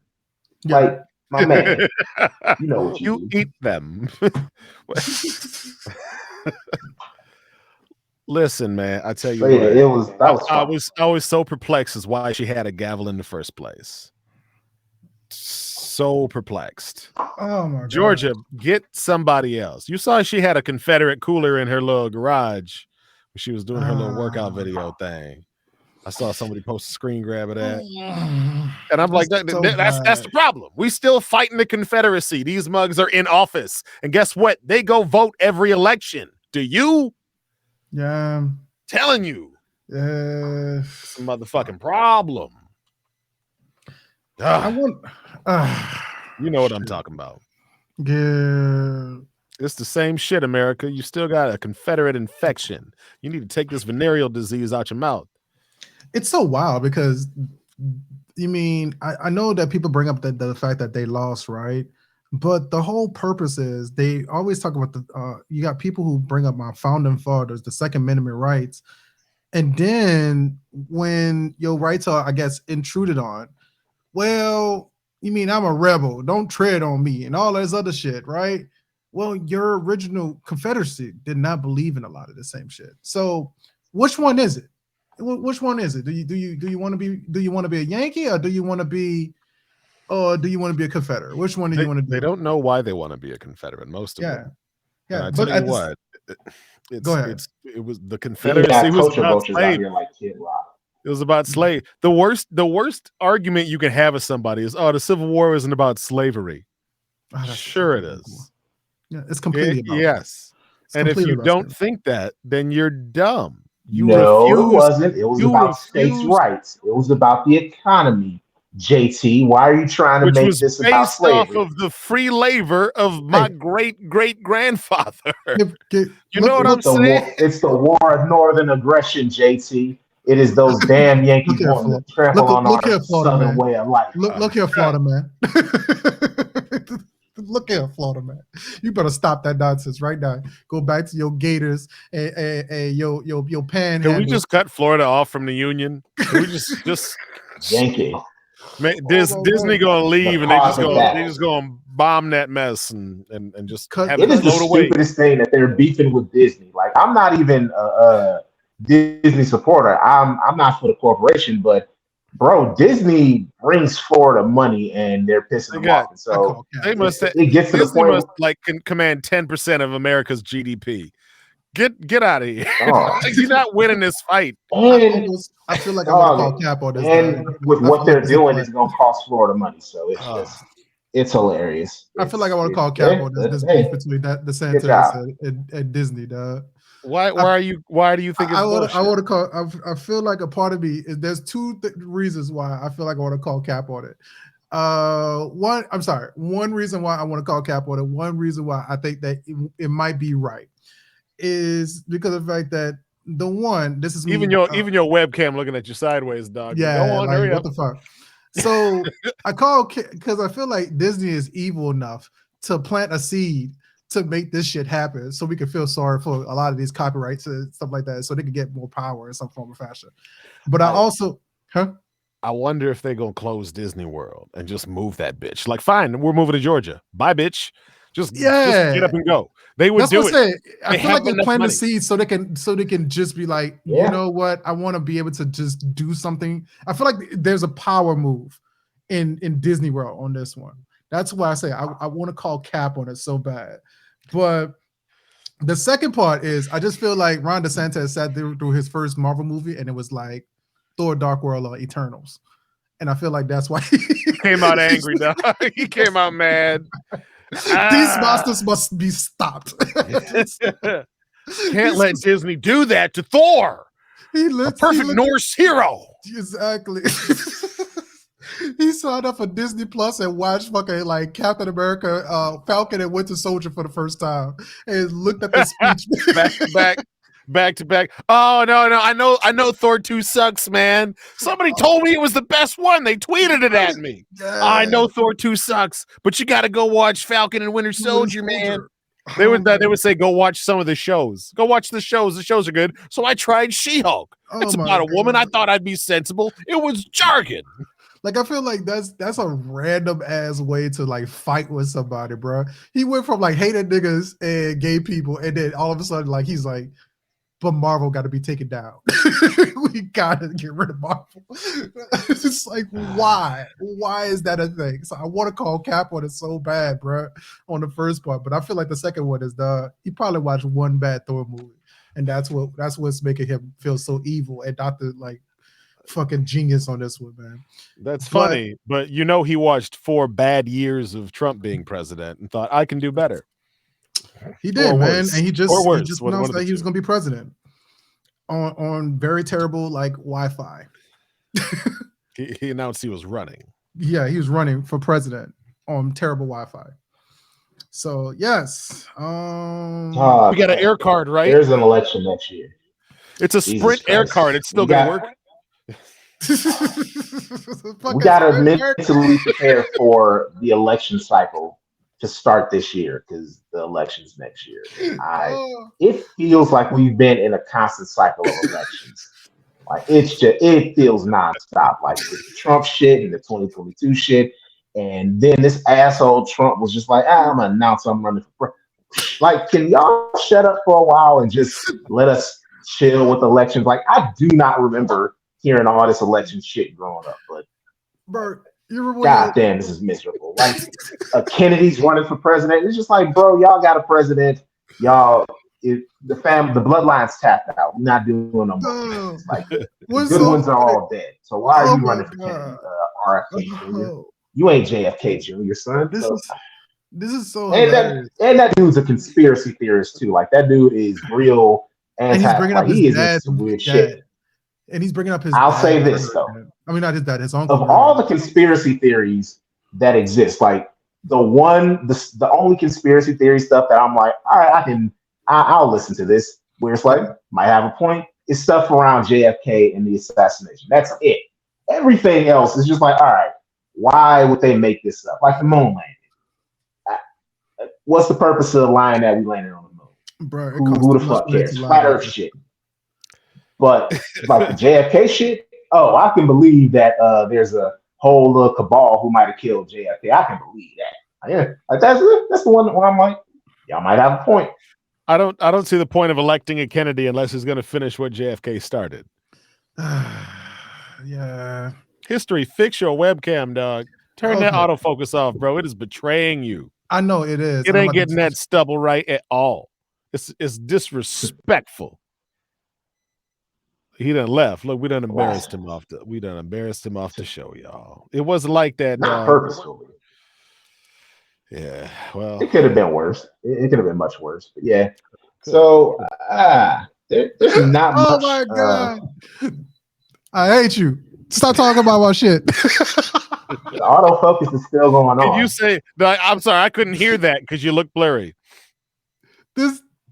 Yeah. Like My man, you know what you do. eat them. Listen, man, I tell you But yeah, what, that was fun. I was so perplexed as why she had a gavel in the first place. So perplexed. Oh my god. Georgia, get somebody else. You saw she had a Confederate cooler in her little garage when she was doing her little workout video thing. I saw somebody post a screen grab of that. And I'm like, that's the problem. We still fighting the Confederacy. These mugs are in office. And guess what? They go vote every election. Do you? Yeah. Telling you. It's a motherfucking problem. I want you know what I'm talking about. Yeah. It's the same shit, America. You still got a Confederate infection. You need to take this venereal disease out your mouth. It's so wild because I know that people bring up the fact that they lost, right? But the whole purpose is they always talk about you got people who bring up my founding fathers, the Second Amendment rights. And then when your rights are, I guess, intruded on, well, you mean I'm a rebel, don't tread on me and all this other shit, right? Well, your original Confederacy did not believe in a lot of the same shit. So which one is it? Which one is it? Do you want to be a Yankee or do you want to be a Confederate? Which one do you want to be? They don't know why they want to be a Confederate, most of them. Yeah. And I tell you what, go ahead. It was the Confederacy was about slavery. Like Kid Rock. It was about slave. The worst argument you can have with somebody is, the Civil War isn't about slavery. Sure it is. Yeah, it's completely about yes. And if you don't think that, then you're dumb. It wasn't. It was about states' rights. It was about the economy. JT, why are you trying to make this about slavery? Off of the free labor of my great grandfather. You know what I'm saying? It's the war of northern aggression, JT. It is those damn Yankees wanting to trample on our southern way of life. Look here, Florida man. Look here, Florida man. You better stop that nonsense right now. Go back to your Gators and your panhandle. Can we just cut Florida off from the Union? Can we just Yankee? Man, Disney gonna leave and they just gonna bomb that mess and just have it is the away. Stupidest thing that they're beefing with Disney. Like, I'm not even a Disney supporter. I'm not for the corporation, but bro, Disney brings Florida money and they're pissing them off. And so they must. It gets to Disney the point must can command 10% of America's GDP. Get out of here! You're not winning this fight. I feel like I want to call cap on this. And with what they're doing, it's going to cost Florida money. So it's it's hilarious. I feel like I want to call cap on this beef between the DeSantis and Disney, dog. Why do you think it's bullshit? I want to call. I feel like a part of me is there's two reasons why I feel like I want to call cap on it. One reason why I want to call cap on it. One reason why I think that it might be right is because of the fact that this is even your webcam looking at you sideways, dog. Yeah, go on, like, hurry what up. the fuck. So I call because I feel like Disney is evil enough to plant a seed to make this shit happen, so we can feel sorry for a lot of these copyrights and stuff like that, so they can get more power in some form or fashion. But I wonder if they're gonna close Disney World and just move that bitch. Like, fine, we're moving to Georgia. Bye, bitch. Just get up and go. They would do it. I feel like they plant the seeds so they can just be like, you know what? I want to be able to just do something. I feel like there's a power move in Disney World on this one. That's why I say I want to call cap on it so bad. But the second part is I just feel like Ron DeSantis sat through his first Marvel movie and it was like Thor: Dark World or Eternals. And I feel like that's why he came out angry, dog. He came out mad. These monsters must be stopped. Can't let Disney do that to Thor. A perfect Norse hero. Exactly. He signed up for Disney Plus and watched fucking like Captain America, Falcon and Winter Soldier for the first time, and looked at the speech back to back. Oh no, I know Thor 2 sucks, man. Somebody told me it was the best one. They tweeted it at me. Yeah. I know Thor 2 sucks, but you got to go watch Falcon and Winter Soldier, man. They would say go watch some of the shows. Go watch the shows. The shows are good. So I tried She-Hulk. It's about a woman. I thought I'd be sensible. It was jargon. Like I feel like that's a random ass way to like fight with somebody, bro. He went from like hating niggas and gay people, and then all of a sudden, like he's like, but Marvel got to be taken down. We gotta get rid of Marvel. It's just like, why? Why is that a thing? So I want to call Cap on it so bad, bro, on the first part, but I feel like the second one is he probably watched one bad Thor movie, and that's what's making him feel so evil and not the like fucking genius on this one, man. That's funny, but you know he watched 4 bad years of Trump being president and thought I can do better. He did, man, and he just One announced of that the he was two. going to be president on very terrible like Wi-Fi. He announced he was running. Yeah, he was running for president on terrible Wi-Fi. So yes, we got an air card, right? There's an election next year. It's a Sprint air card. It's still gonna work. We gotta mentally prepare for the election cycle to start this year because the election's next year. It feels like we've been in a constant cycle of elections. Like it feels nonstop. Like the Trump shit and the 2022 shit, and then this asshole Trump was just like, I'm gonna announce I'm running for president. Like, can y'all shut up for a while and just let us chill with elections? Like, I do not remember hearing all this election shit growing up, but Bert, you remember God damn, this is miserable. Like, Kennedy's running for president. It's just like, bro, y'all got a president. Y'all, the bloodline's tapped out. We're not doing no more. Like, the good ones are all dead. So why are you running for Kennedy, RFK Jr.? You ain't JFK Jr., son. This is so and that dude's a conspiracy theorist too. Like, that dude is real anti. And he's bringing up his dad's weird shit. And he's bringing up his. I'll say this though. I mean, not his dad, his uncle. Of all the conspiracy theories that exist, like the only conspiracy theory stuff that I'm like, all right, I'll listen to this. Where it's like, might have a point. Is stuff around JFK and the assassination. That's it. Everything else is just like, all right, why would they make this up? Like the moon landing. What's the purpose of the line that we landed on the moon? Bro, who the fuck cares? Flat Earth shit. But like the JFK shit, I can believe that there's a whole little cabal who might have killed JFK. I can believe that. Yeah, like that's the one where I'm like, y'all might have a point. I don't see the point of electing a Kennedy unless he's going to finish what JFK started. Yeah. HisStory, fix your webcam, dog. Turn that autofocus off, bro. It is betraying you. I know it is. It ain't getting that stubble right at all. It's disrespectful. He done left. Look, we done embarrassed him off the show, y'all. It wasn't like that. Not purposefully. Yeah, well, it could have been worse. It could have been much worse. But yeah. So there's not much. Oh my god! I hate you. Stop talking about my shit. The autofocus is still going on. Did you say? I'm sorry, I couldn't hear that because you look blurry.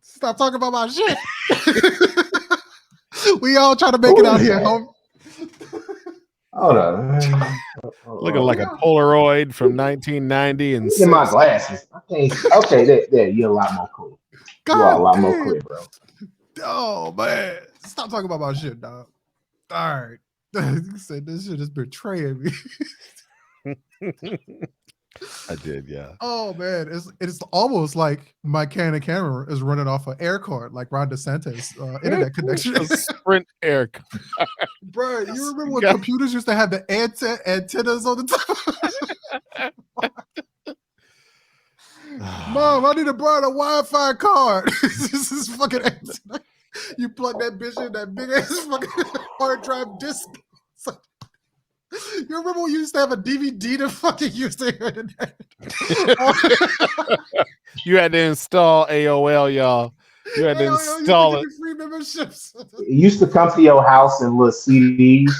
Stop talking about my shit. We all try to make it out here, home. Hold on. Looking like a Polaroid from 1990 and in my glasses. Okay, there, you're a lot more cool. You're a lot more clear, bro. Oh man, stop talking about my shit, dog. All right, you said this shit is betraying me. I did, yeah. Oh man, it's almost like my Canon camera is running off an air card, like Ron DeSantis internet connection. A Sprint air card. Bro, you remember when computers used to have the antennas on the top? Mom, I need to borrow the Wi-Fi card. This is fucking antenna. You plug that bitch in that big ass fucking hard drive disc. You remember when you used to have a DVD to fucking use the internet? You had to install AOL, y'all. You had to install it. Free memberships. It used to come to your house in little CDs.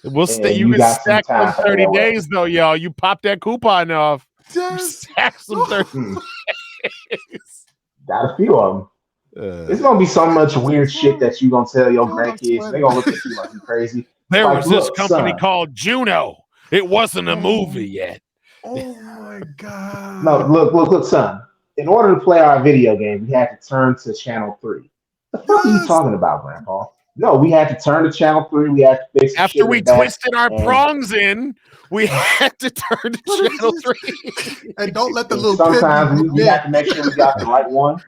You can stack them 30 days though, y'all. You pop that coupon off. Yes. Stack some 30 days. Got a few of them. It's gonna be so much weird shit that you gonna tell your grandkids. They gonna look at you like you crazy. There was this company called Juno. It wasn't a movie yet. Oh my god! No, look, son. In order to play our video game, we had to turn to channel 3. The fuck are you talking about, Grandpa? No, we had to turn to channel 3. We had to fix the After shit we in the back, twisted our and prongs in, we had to turn to channel 3. And don't let the little pin sometimes be we dead. have to make sure we got the right one.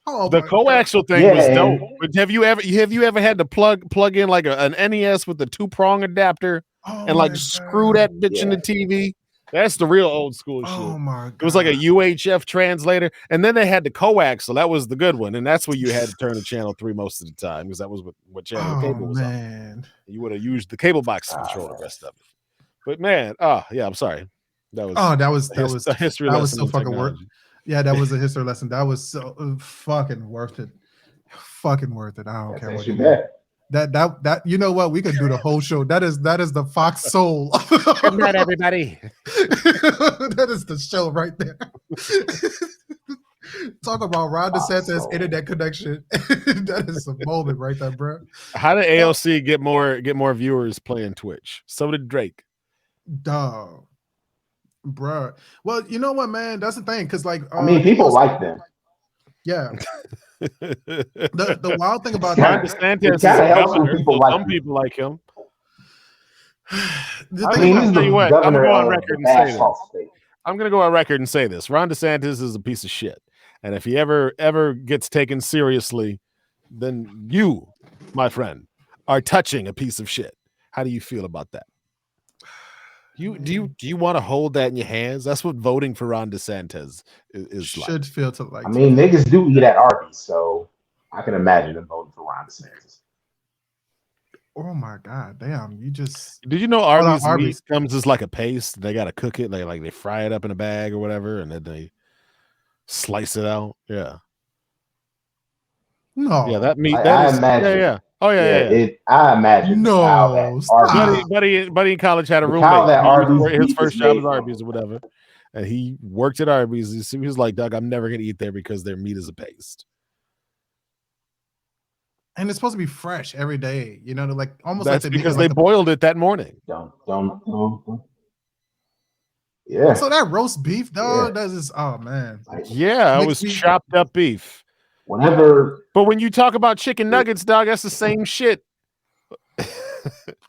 Oh The my God. coaxial thing Yeah, was dope. and- But have you ever had to plug in like an NES with a 2-prong adapter Oh and like my screw God. that bitch in the TV? That's the real old school shit. Oh my God. It was like a UHF translator, and then they had the coaxial. That was the good one, and that's where you had to turn to channel 3 most of the time because that was what channel the cable was on. Man. You would have used the cable box to control the rest of it. But man, yeah, I'm sorry. That was a history that was lesson so on fucking worth. technology. Yeah, that was a history lesson. That was so fucking worth it. Fucking worth it. I don't care what you bet. That you know what? We could do the whole show. That is the Fox Soul. Good night, everybody. That is the show right there. Talk about Ron DeSantis' internet connection. That is a moment right there, bro. How did AOC get more viewers playing Twitch? So did Drake. Dog, bro. Well, you know what, man? That's the thing, because like I mean, people like them. Yeah. The wild thing about Ron that, DeSantis is kinda a helps when governor, people so like some him. people like him. the I thing mean, about I'll tell you what, I'm governor gonna go on of record the and say this. asphalt state. I'm gonna go on record and say this. Ron DeSantis is a piece of shit. And if he ever gets taken seriously, then you, my friend, are touching a piece of shit. How do you feel about that? Do you want to hold that in your hands? That's what voting for Ron DeSantis is should like. feel to like. I mean, niggas do eat at Arby's, so I can imagine them voting for Ron DeSantis. Oh my God, damn! You just Did you know on, Arby's meat Arby's. comes as like a paste? They gotta cook it. They fry it up in a bag or whatever, and then they slice it out. Yeah. No. Yeah, that meat. I imagine. Yeah. Oh yeah. I imagine the cow No, that stop. Arby's. Buddy in college had a The roommate. cow that Arby's His beef first is job made was from. Arby's or whatever, and he worked at Arby's. He was like, "Doug, I'm never gonna eat there because their meat is a paste." And it's supposed to be fresh every day. You know, like almost That's like because they boiled it that morning. Don't. Yeah. So that roast beef, dog, that's just man. Yeah, it was chopped up beef. Whenever, but when you talk about chicken nuggets, dog, that's the same shit.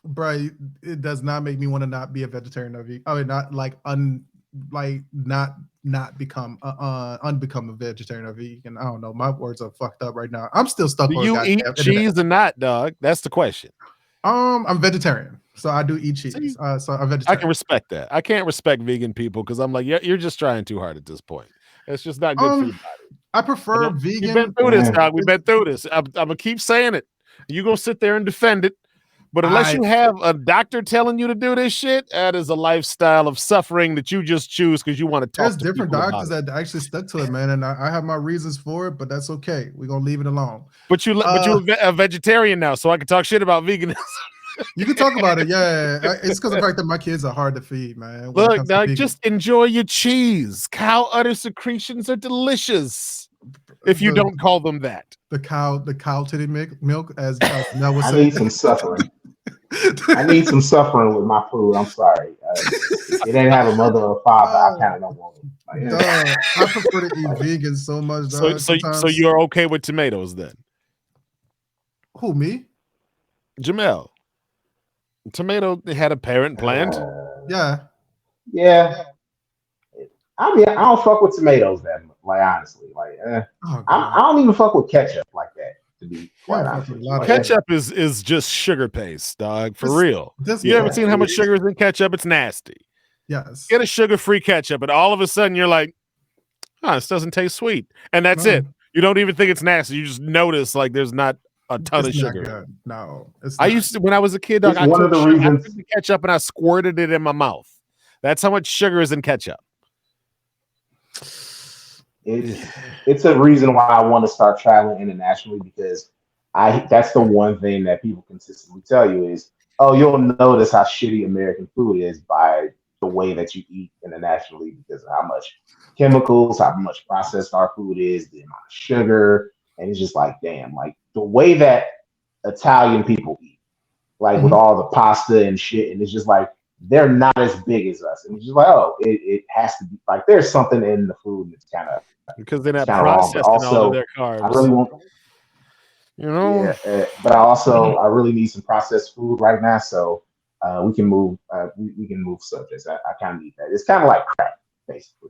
Bro, it does not make me want to not be a vegetarian or vegan. I mean, not become unbecome a vegetarian or vegan. I don't know. My words are fucked up right now. I'm still stuck. Do you eat cheese or not, dog? That's the question. I'm vegetarian, so I do eat cheese. So I'm vegetarian. I can respect that. I can't respect vegan people because I'm like, you're just trying too hard at this point. It's just not good for your body. I prefer vegan. We've been through this, dog. We've been through this. I'm gonna keep saying it. You gonna sit there and defend it, but unless you have a doctor telling you to do this shit, that is a lifestyle of suffering that you just choose because you want to talk. There's different doctors that actually stuck to it, man, and I have my reasons for it, but that's okay. We're gonna leave it alone. But you're a vegetarian now, so I can talk shit about veganism. You can talk about it, yeah. It's because of the fact that my kids are hard to feed, man. Look, now just enjoy your cheese. Cow udder secretions are delicious. If you don't call them that, the cow titty milk, as Mel was I saying. need some suffering. I need some suffering with my food. I'm sorry. It didn't have a mother or father. I kind of don't want it. I prefer to eat vegan so much. Dog, so you're okay with tomatoes then? Who, me? Jamel. Tomato had a parent plant. Yeah. I mean, I don't fuck with tomatoes that much. Like honestly, I don't even fuck with ketchup like that. To be quite honest, ketchup is just sugar paste, dog. For real. You ever seen how much sugar is in ketchup? It's nasty. Yes. Get a sugar-free ketchup, and all of a sudden you're like, this doesn't taste sweet, and that's it. You don't even think it's nasty. You just notice like there's not a ton of sugar. No, I used to when I was a kid, dog. I took the ketchup and I squirted it in my mouth. That's how much sugar is in ketchup. It's a reason why I want to start traveling internationally because that's the one thing that people consistently tell you is, oh, you'll notice how shitty American food is by the way that you eat internationally because of how much chemicals, how much processed our food is, the amount of sugar, and it's just like, damn, like the way that Italian people eat, like with all the pasta and shit, and it's just like they're not as big as us, and it's just like, oh, it has to be like there's something in the food that's kind of because they're not processing all of their carbs. I really want. You know. Yeah, but I really need some processed food right now, so we can move. We can move subjects. I kind of need that. It's kind of like crack, basically.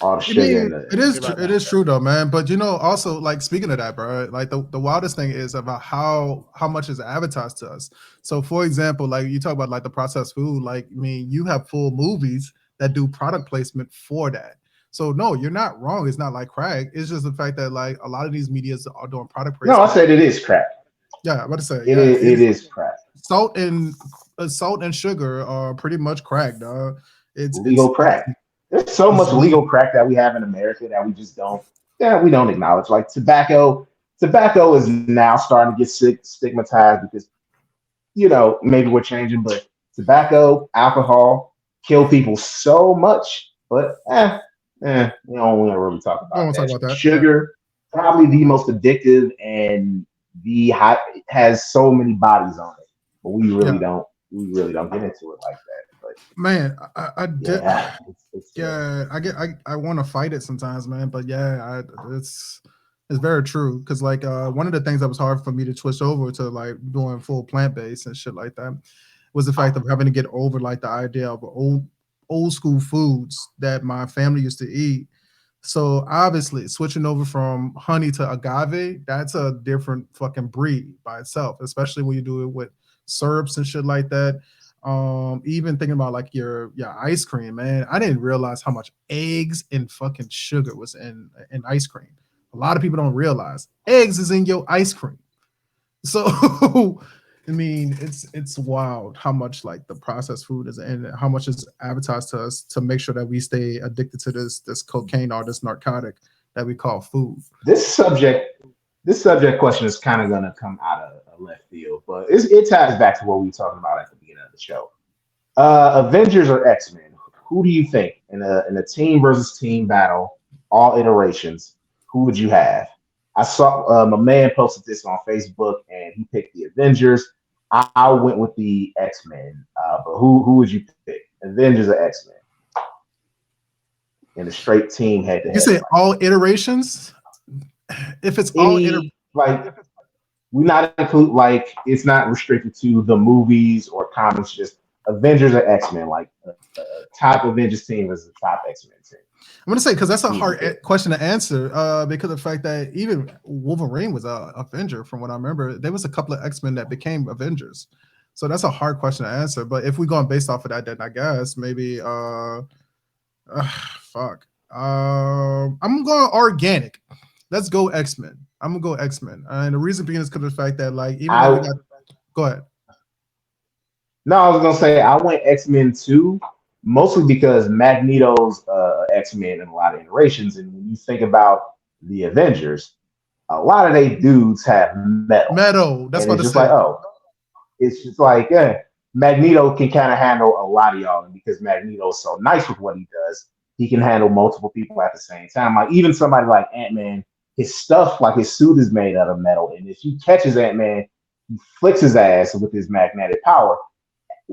All the I sugar mean, and the it is it is true though, man. But also like speaking of that, bro, like the wildest thing is about how much is advertised to us. So for example, like you talk about like the processed food, like I mean, you have full movies that do product placement for that. So no, you're not wrong. It's not like crack. It's just the fact that like a lot of these medias are doing product No, I placement. said it is crack. Yeah, I'm about to say It is crack. Salt and sugar are pretty much crack, dog. Legal crack. There's so much legal crack that we have in America that we just don't. Yeah, we don't acknowledge. Like tobacco. Tobacco is now starting to get stigmatized because maybe we're changing, but tobacco, alcohol kill people so much. But we don't want to really talk about that. Sugar, probably the most addictive and has so many bodies on it, but we really don't get into it like that. But man, I want to fight it sometimes, man. But it's very true because like one of the things that was hard for me to switch over to like doing full plant-based and shit like that was the fact of having to get over like the idea of old school foods that my family used to eat. So obviously switching over from honey to agave, that's a different fucking breed by itself, especially when you do it with syrups and shit like that. Even thinking about like your ice cream, man. I didn't realize how much eggs and fucking sugar was in ice cream. A lot of people don't realize eggs is in your ice cream. So I mean, it's wild how much like the processed food is and how much is advertised to us to make sure that we stay addicted to this cocaine or this narcotic that we call food. This subject question is kind of going to come out of left field, but it ties back to what we were talking about at the beginning of the show. Avengers or X-Men? Who do you think in a team versus team battle, all iterations? Who would you have? I saw my man posted this on Facebook, and he picked the Avengers. I went with the X-Men, but who would you pick? Avengers or X-Men? In a straight team head-to-head. You say all iterations? If it's all we not include like it's not restricted to the movies or comics, just Avengers or X-Men, like top Avengers team versus the top X-Men team. I'm gonna say because that's a hard question to answer because of the fact that even Wolverine was a Avenger from what I remember. There was a couple of X-Men that became Avengers, so that's a hard question to answer. But if we're going based off of that, then I guess maybe fuck. I'm going organic. Let's go X-Men. I'm gonna go X-Men, and the reason being is because of the fact that like even go ahead. No, I was gonna say I went X-Men too, mostly because Magneto's X-Men in a lot of iterations, and when you think about the Avengers, a lot of they dudes have metal. That's what it's just say. It's just like Magneto can kind of handle a lot of y'all, and because Magneto's so nice with what he does, he can handle multiple people at the same time. Like even somebody like Ant-Man, his stuff, like his suit is made out of metal, and if he catches Ant-Man, he flicks his ass with his magnetic power.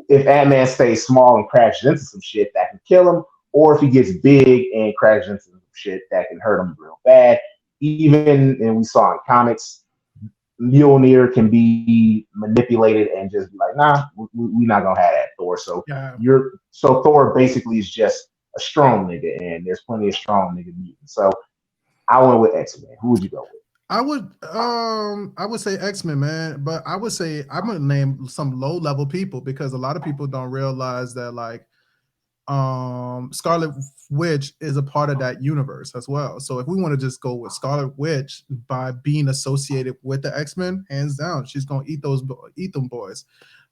If Ant-Man stays small and crashes into some shit, that can kill him, or if he gets big and crashes into some shit, that can hurt him real bad. And we saw in comics, Mjolnir can be manipulated and just be like, nah, we're not gonna have that, Thor. So so Thor basically is just a strong nigga, and there's plenty of strong nigga mutants. So I went with X-Men. Who would you go with? I would say X-Men, man, but I would say I'm gonna name some low-level people because a lot of people don't realize that like Scarlet Witch is a part of that universe as well. So if we want to just go with Scarlet Witch by being associated with the X-Men, hands down, she's gonna eat them boys.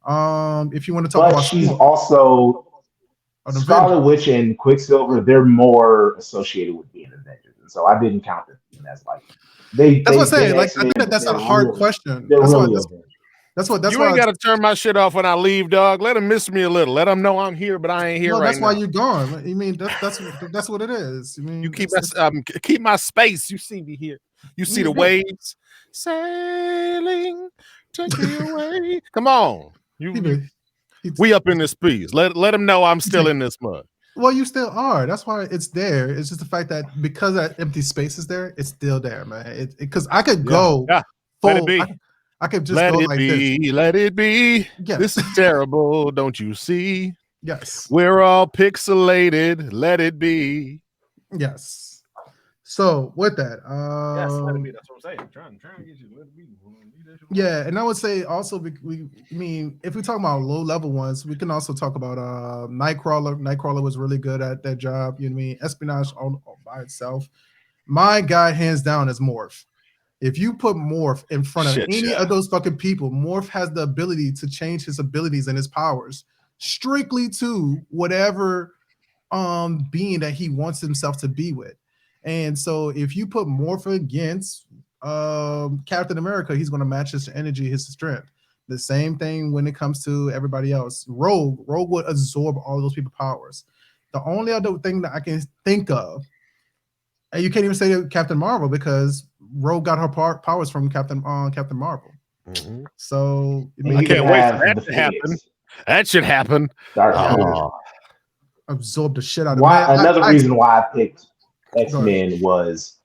If you want to talk about, she's also Scarlet Witch and Quicksilver. They're more associated with being Avengers, and so I didn't count them as like they. That's what I'm saying. Like I think that's a hard question. That's why you ain't got to turn my shit off when I leave, dog. Let them miss me a little. Let them know I'm here, but I ain't here right now. That's why you're gone. You mean that's what it is. I mean, you keep my space. You see me here. You see the waves sailing, take me away. Come on, we up in this piece. Let them know I'm still in this mud. Well, you still are. That's why it's there. It's just the fact that because that empty space is there, it's still there, man. Because I could go Let it be. I could just Let go it like be. this. Let it be. Yes. This is terrible. Don't you see? Yes. We're all pixelated. Let it be. Yes. So with that, Yes, let it be. That's what I'm saying. I'm trying to get you to let it be. Yeah, and I would say also I mean, if we talk about low level ones, we can also talk about Nightcrawler. Nightcrawler was really good at that job. You know what I mean? Espionage all by itself. My guy, hands down, is Morph. If you put Morph in front of any of those fucking people, Morph has the ability to change his abilities and his powers strictly to whatever being that he wants himself to be with. And so if you put Morph against Captain America, he's going to match his energy, his strength. The same thing when it comes to everybody else. Rogue would absorb all those people's powers. The only other thing that I can think of, and you can't even say Captain Marvel because Rogue got her powers from Captain Marvel. Mm-hmm. So I mean, I can't wait for that to happen. That should happen. Absorb the shit out of it. Another reason why I picked X-Men was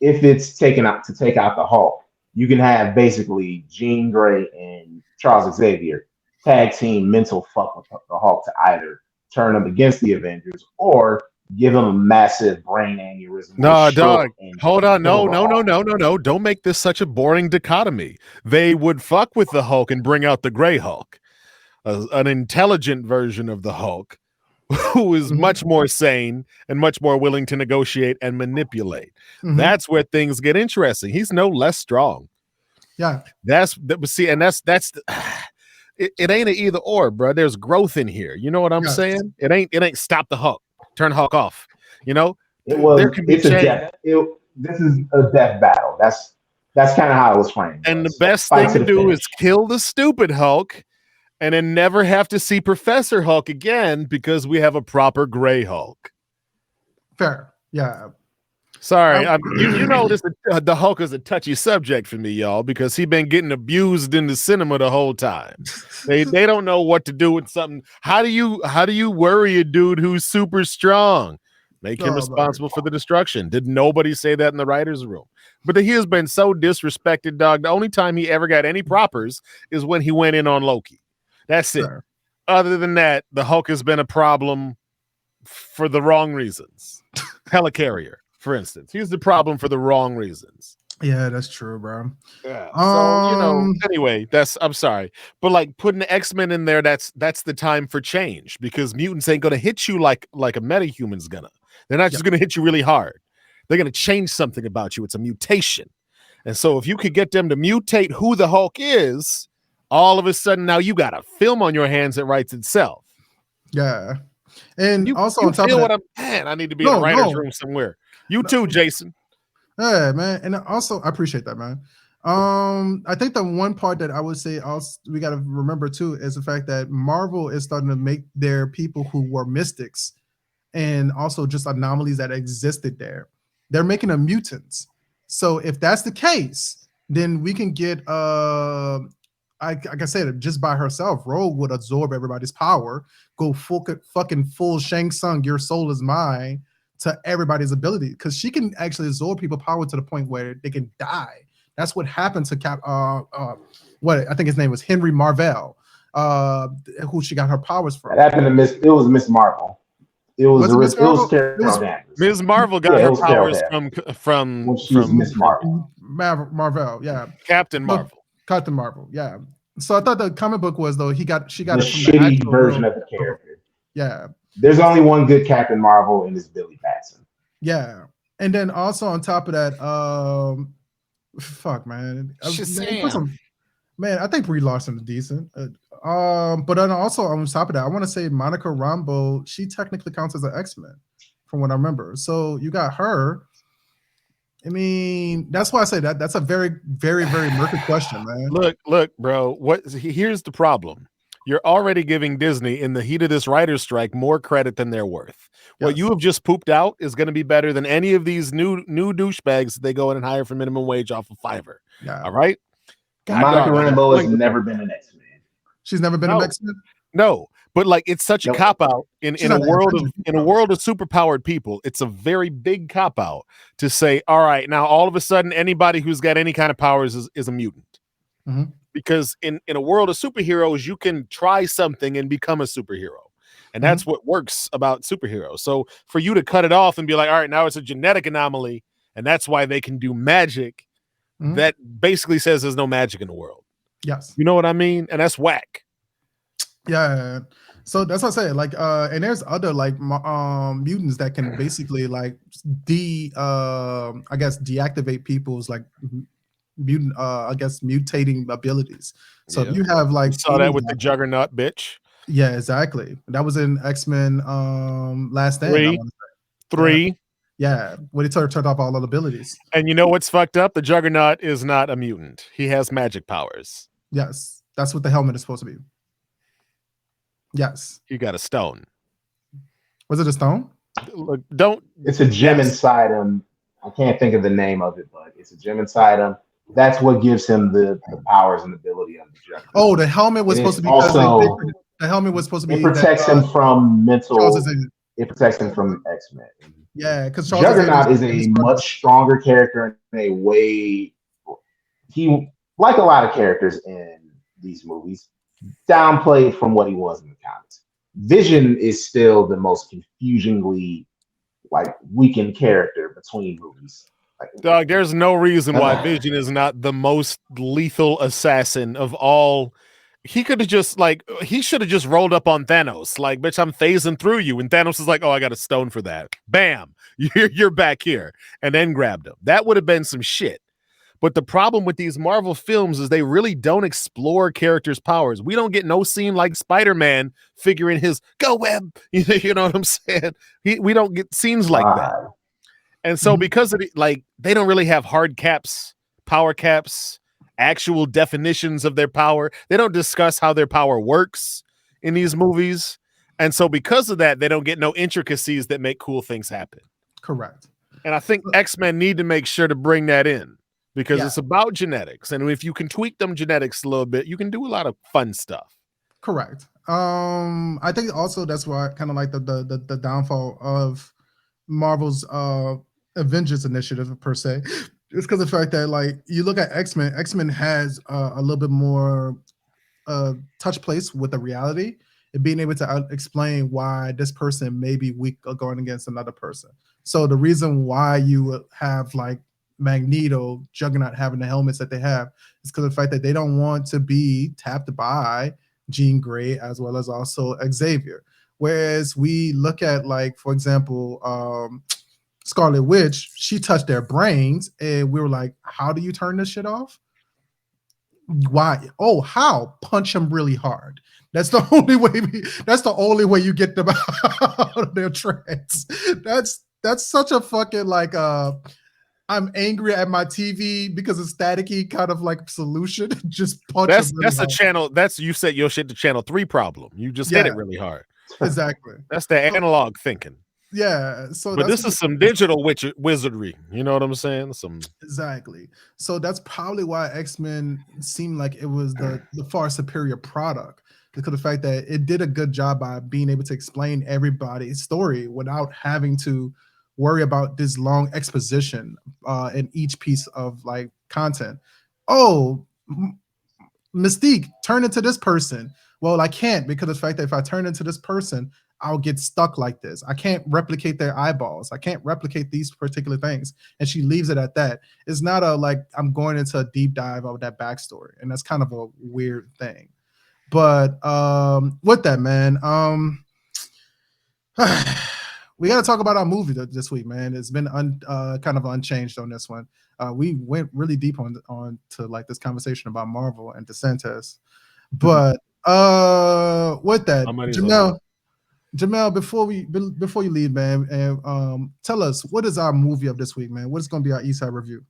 if it's taken out to take out the Hulk, you can have basically Jean Grey and Charles Xavier tag team mental fuck with the Hulk to either turn them against the Avengers or give them a massive brain aneurysm. No, dog. Hold on. No. Don't make this such a boring dichotomy. They would fuck with the Hulk and bring out the Gray Hulk, an intelligent version of the Hulk who is much more sane and much more willing to negotiate and manipulate. That's where things get interesting. He's no less strong. Yeah. That's it ain't an either or, bro. There's growth in here. You know what I'm saying? It ain't stop the Hulk, turn Hulk off. You know, this is a death battle. That's kind of how it was framed. And the best thing to do is kill the stupid Hulk and then never have to see Professor Hulk again because we have a proper Gray Hulk. Fair. Yeah. Sorry, you know this. The Hulk is a touchy subject for me, y'all, because he been getting abused in the cinema the whole time. They don't know what to do with something. How do you worry a dude who's super strong? Make him responsible for the destruction. Did nobody say that in the writers' room? But he has been so disrespected, dog. The only time he ever got any propers is when he went in on Loki. That's it. Sure. Other than that, the Hulk has been a problem for the wrong reasons. Helicarrier, for instance. He's the problem for the wrong reasons. Yeah, that's true, bro. Yeah. So, anyway, I'm sorry. But like putting the X-Men in there, that's the time for change because mutants ain't gonna hit you like a metahuman's gonna. They're not just gonna hit you really hard. They're gonna change something about you. It's a mutation. And so if you could get them to mutate who the Hulk is, all of a sudden now you got a film on your hands that writes itself. Yeah. And you also on top of that, I need to be in a writer's room somewhere. You too, Jason. Yeah, man. And also, I appreciate that, man. I think the one part that I would say also we got to remember too is the fact that Marvel is starting to make their people who were mystics and also just anomalies that existed there. They're making them mutants. So if that's the case, then we can get like I said, just by herself, Rogue would absorb everybody's power, go fucking full Shang Tsung, your soul is mine, to everybody's ability, because she can actually absorb people's power to the point where they can die. That's what happened to what I think his name was Henry Marvell, who she got her powers from. That happened to it was Miss Marvel. It was Ms. Marvel got her powers from Miss Marvel. Marvel, yeah. Captain Marvel. Captain Marvel, yeah. So I thought the comic book was though she got it from the shitty version of the character. Yeah. There's only one good Captain Marvel, and it's Billy Batson. Yeah, and then also on top of that, fuck, man. Man, I think Brie Larson is decent. But then also on top of that, I want to say Monica Rambeau. She technically counts as an X-Men, from what I remember. So you got her. I mean, that's why I say that's a very, very, very murky question, man. Look, bro. Here's the problem. You're already giving Disney, in the heat of this writer's strike, more credit than they're worth. Yes. What you have just pooped out is going to be better than any of these new douchebags that they go in and hire for minimum wage off of Fiverr. Yeah. All right? Monica Rambeau has never been an X-Men. She's never been an X-Men? No, But like, it's such a Nope. cop out in She's a not the world of Avengers. superpowered people. It's a very big cop out to say, all right, now all of a sudden anybody who's got any kind of powers is a mutant. Mhm. Because in a world of superheroes, you can try something and become a superhero. And that's what works about superheroes. So for you to cut it off and be like, all right, now it's a genetic anomaly, and that's why they can do magic, that basically says there's no magic in the world. Yes. You know what I mean? And that's whack. Yeah. So that's what I say. Like, and there's other like mutants that can basically like I guess deactivate people's like mutant I guess mutating abilities. So if you have like you saw that with the Juggernaut bitch. Yeah, exactly. That was in X-Men Last Stand. I want to say. 3. Yeah, when he turned off all the abilities. And you know what's fucked up? The Juggernaut is not a mutant. He has magic powers. Yes, that's what the helmet is supposed to be. Yes. He got a stone. Was it a stone? Look, It's a gem inside him. I can't think of the name of it, but it's a gem inside him. That's what gives him the powers and ability of the Juggernaut. Oh, the helmet was supposed to be also the helmet was supposed to be. It protects him from mental. It protects him from X-Men. Yeah, because Juggernaut is a much stronger character in a way. He, like a lot of characters in these movies, downplayed from what he was in the comics. Vision is still the most confusingly like weakened character between movies. Like, dog, there's no reason why Vision is not the most lethal assassin of all. He could have just he should have just rolled up on Thanos. Like, bitch, I'm phasing through you. And Thanos is like, oh, I got a stone for that. Bam, you're back here. And then grabbed him. That would have been some shit. But the problem with these Marvel films is they really don't explore characters' powers. We don't get no scene like Spider-Man figuring his go web. You know what I'm saying? We don't get scenes like that. And so because of it, like, they don't really have hard caps, power caps, actual definitions of their power. They don't discuss how their power works in these movies. And so because of that, they don't get no intricacies that make cool things happen. Correct. And I think X-Men need to make sure to bring that in because it's about genetics. And if you can tweak them genetics a little bit, you can do a lot of fun stuff. Correct. I think also that's why kind of like the downfall of Marvel's Avengers initiative per se. It's because of the fact that like you look at X-Men has a little bit more touch place with the reality and being able to explain why this person may be weak going against another person. So the reason why you have like Magneto, Juggernaut having the helmets that they have is because of the fact that they don't want to be tapped by Jean Grey as well as also Xavier. Whereas we look at like, for example, Scarlet Witch, she touched their brains and we were like, how do you turn this shit off? Why? Oh, how? Punch them really hard. That's the only way you get them out of their trance. That's such a fucking like I'm angry at my TV because it's staticky kind of like solution. Just punch them really that's hard. a channel. That's you set your shit to channel 3 problem. You just hit it really hard. Exactly. That's the analog thinking. Yeah. So but this is some digital wizardry. You know what I'm saying? Exactly. So that's probably why X-Men seemed like it was the far superior product, because of the fact that it did a good job by being able to explain everybody's story without having to worry about this long exposition in each piece of like content. Oh, Mystique, turn into this person. Well, I can't because of the fact that if I turn into this person, I'll get stuck like this. I can't replicate their eyeballs. I can't replicate these particular things. And she leaves it at that. It's not a like I'm going into a deep dive of that backstory. And that's kind of a weird thing. But with that, man, we got to talk about our movie this week, man. It's been kind of unchanged on this one. We went really deep on to like this conversation about Marvel and DeSantis. But with that, Jamel, before you leave, man, and tell us, what is our movie of this week, man? What is going to be our Eastside review?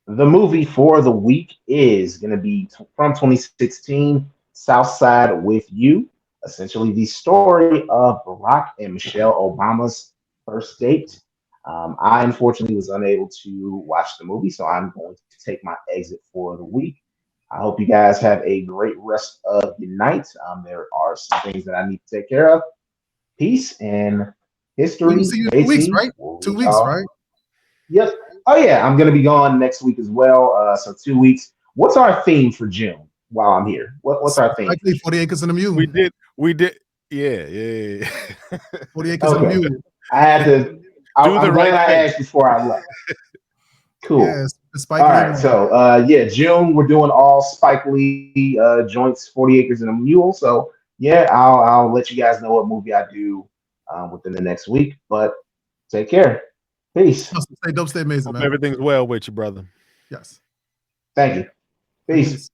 The movie for the week is going to be from 2016, Southside with You. Essentially the story of Barack and Michelle Obama's first date. I unfortunately was unable to watch the movie, so I'm going to take my exit for the week. I hope you guys have a great rest of your night. There are some things that I need to take care of. Peace and We will history. see you in 2 weeks, JT right? will 2 reach weeks, y'all. right? Yep. Oh yeah, I'm gonna be gone next week as well. So 2 weeks. What's our theme for June while I'm here? What's our theme? Likely 40 acres and a mule. We did. Yeah. 40 acres and a Okay. mule. I had to. Do the I'm right glad I thing. asked before I left. Cool. Yes, the Spike All Lee right. one. So yeah, June we're doing all Spike Lee joints, 40 Acres and a Mule. So yeah, I'll let you guys know what movie I do within the next week. But take care. Peace. Stay dope, stay amazing, Hope man. everything's well with you, brother. Yes. Thank you. Peace.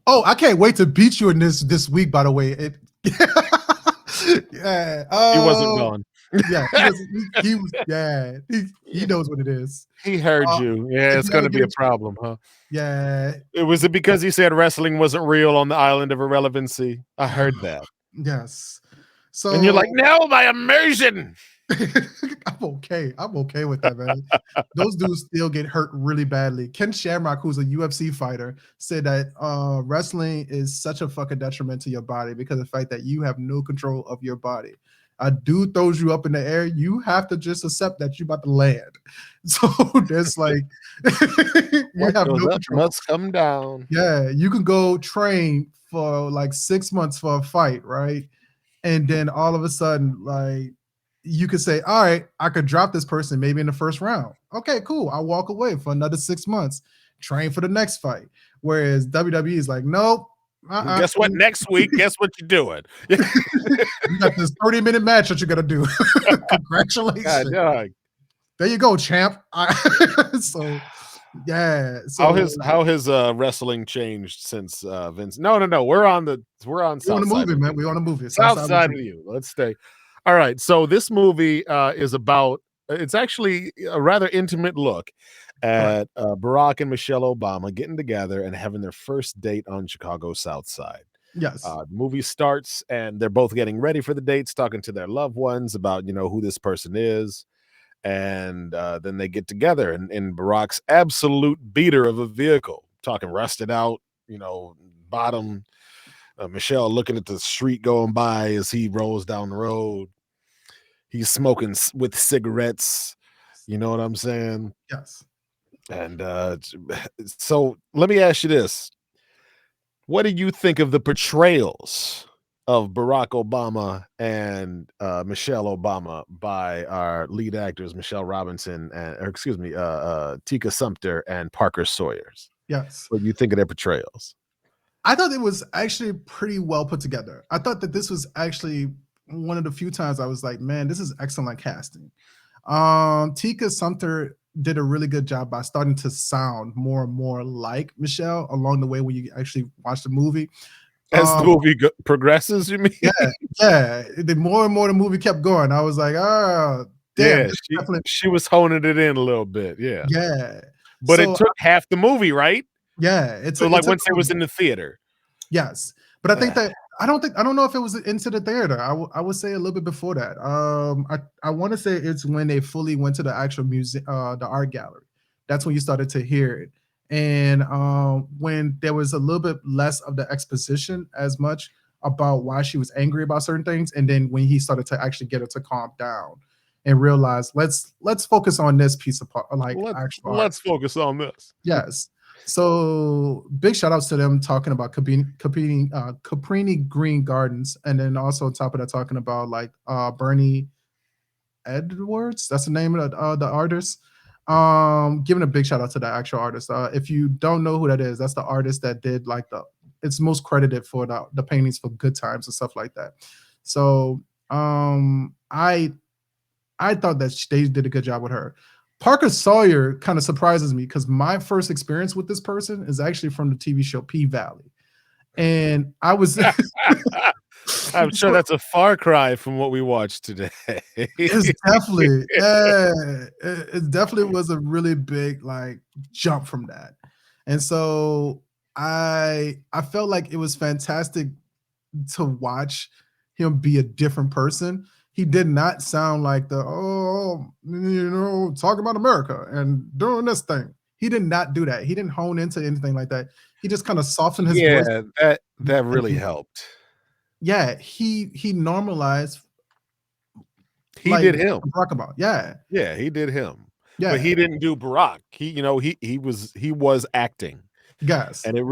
Oh, I can't wait to beat you in this week, by the way. Yeah. He wasn't gone. Yeah, he was yeah. He knows what it is. He heard you. Yeah, it's gonna be a problem, huh? Yeah. Was it because he said wrestling wasn't real on the island of irrelevancy? I heard that. Yes. So And you're like, no, my immersion. I'm okay with that, man. Those dudes still get hurt really badly. Ken Shamrock, who's a UFC fighter, said that wrestling is such a fucking detriment to your body because of the fact that you have no control of your body. A dude throws you up in the air, you have to just accept that you're about to land. So there's like you have no control. Must come down. Yeah, you can go train for like 6 months for a fight, right? And then all of a sudden, like you could say, all right, I could drop this person maybe in the first round. Okay, cool. I'll walk away for another 6 months, train for the next fight. Whereas WWE is like, nope. Guess what? Next week, guess what you're doing? You got this 30-minute match that you got to do. Congratulations. God. There you go, champ. So, yeah. So how his wrestling changed since Vince? No. We're on Southside. On the movie, man. We're on the movie. Southside with you. Let's stay. All right. So this movie is about. It's actually a rather intimate look at Barack and Michelle Obama getting together and having their first date on Chicago's Southside. Yes. The movie starts and they're both getting ready for the dates, talking to their loved ones about who this person is. And then they get together in Barack's absolute beater of a vehicle, talking rusted out, bottom. Michelle looking at the street going by as he rolls down the road. He's smoking with cigarettes. You know what I'm saying? Yes. And so let me ask you this. What do you think of the portrayals of Barack Obama and Michelle Obama by our lead actors, Michelle Robinson Tika Sumpter and Parker Sawyers? Yes. What do you think of their portrayals? I thought it was actually pretty well put together. I thought that this was actually one of the few times I was like, man, this is excellent casting. Tika Sumpter did a really good job by starting to sound more and more like Michelle along the way when you actually watch the movie. As the movie progresses, you mean? Yeah. The more and more the movie kept going, I was like, oh, damn. Yeah, she was honing it in a little bit. Yeah. Yeah. But it took half the movie, right? Yeah. Once it was in the theater. Yes. But I think that I don't know if it was into the theater. I would say a little bit before that. I want to say it's when they fully went to the actual museum, the art gallery. That's when you started to hear it. And when there was a little bit less of the exposition as much about why she was angry about certain things, and then when he started to actually get her to calm down and realize let's focus on this piece of part, let's focus on this. Yes. So big shout outs to them talking about Caprini Green Gardens, and then also on top of that talking about like Bernie Edwards. That's the name of the artist. Giving a big shout out to the actual artist. If you don't know who that is, that's the artist that did like it's most credited for the paintings for Good Times and stuff like that. So I thought that they did a good job with her. Parker Sawyer kind of surprises me because my first experience with this person is actually from the TV show P-Valley. And I was I'm sure that's a far cry from what we watched today. It's definitely, it definitely was a really big like jump from that. And so I felt like it was fantastic to watch him be a different person. He did not sound like talking about America and doing this thing. He did not do that. He didn't hone into anything like that. He just kind of softened his voice. Yeah, that really helped. Yeah, he normalized. He Like did him. Barack Obama. Yeah, Yeah, he did him. yeah. But he didn't do Barack. He was acting. Yes. And he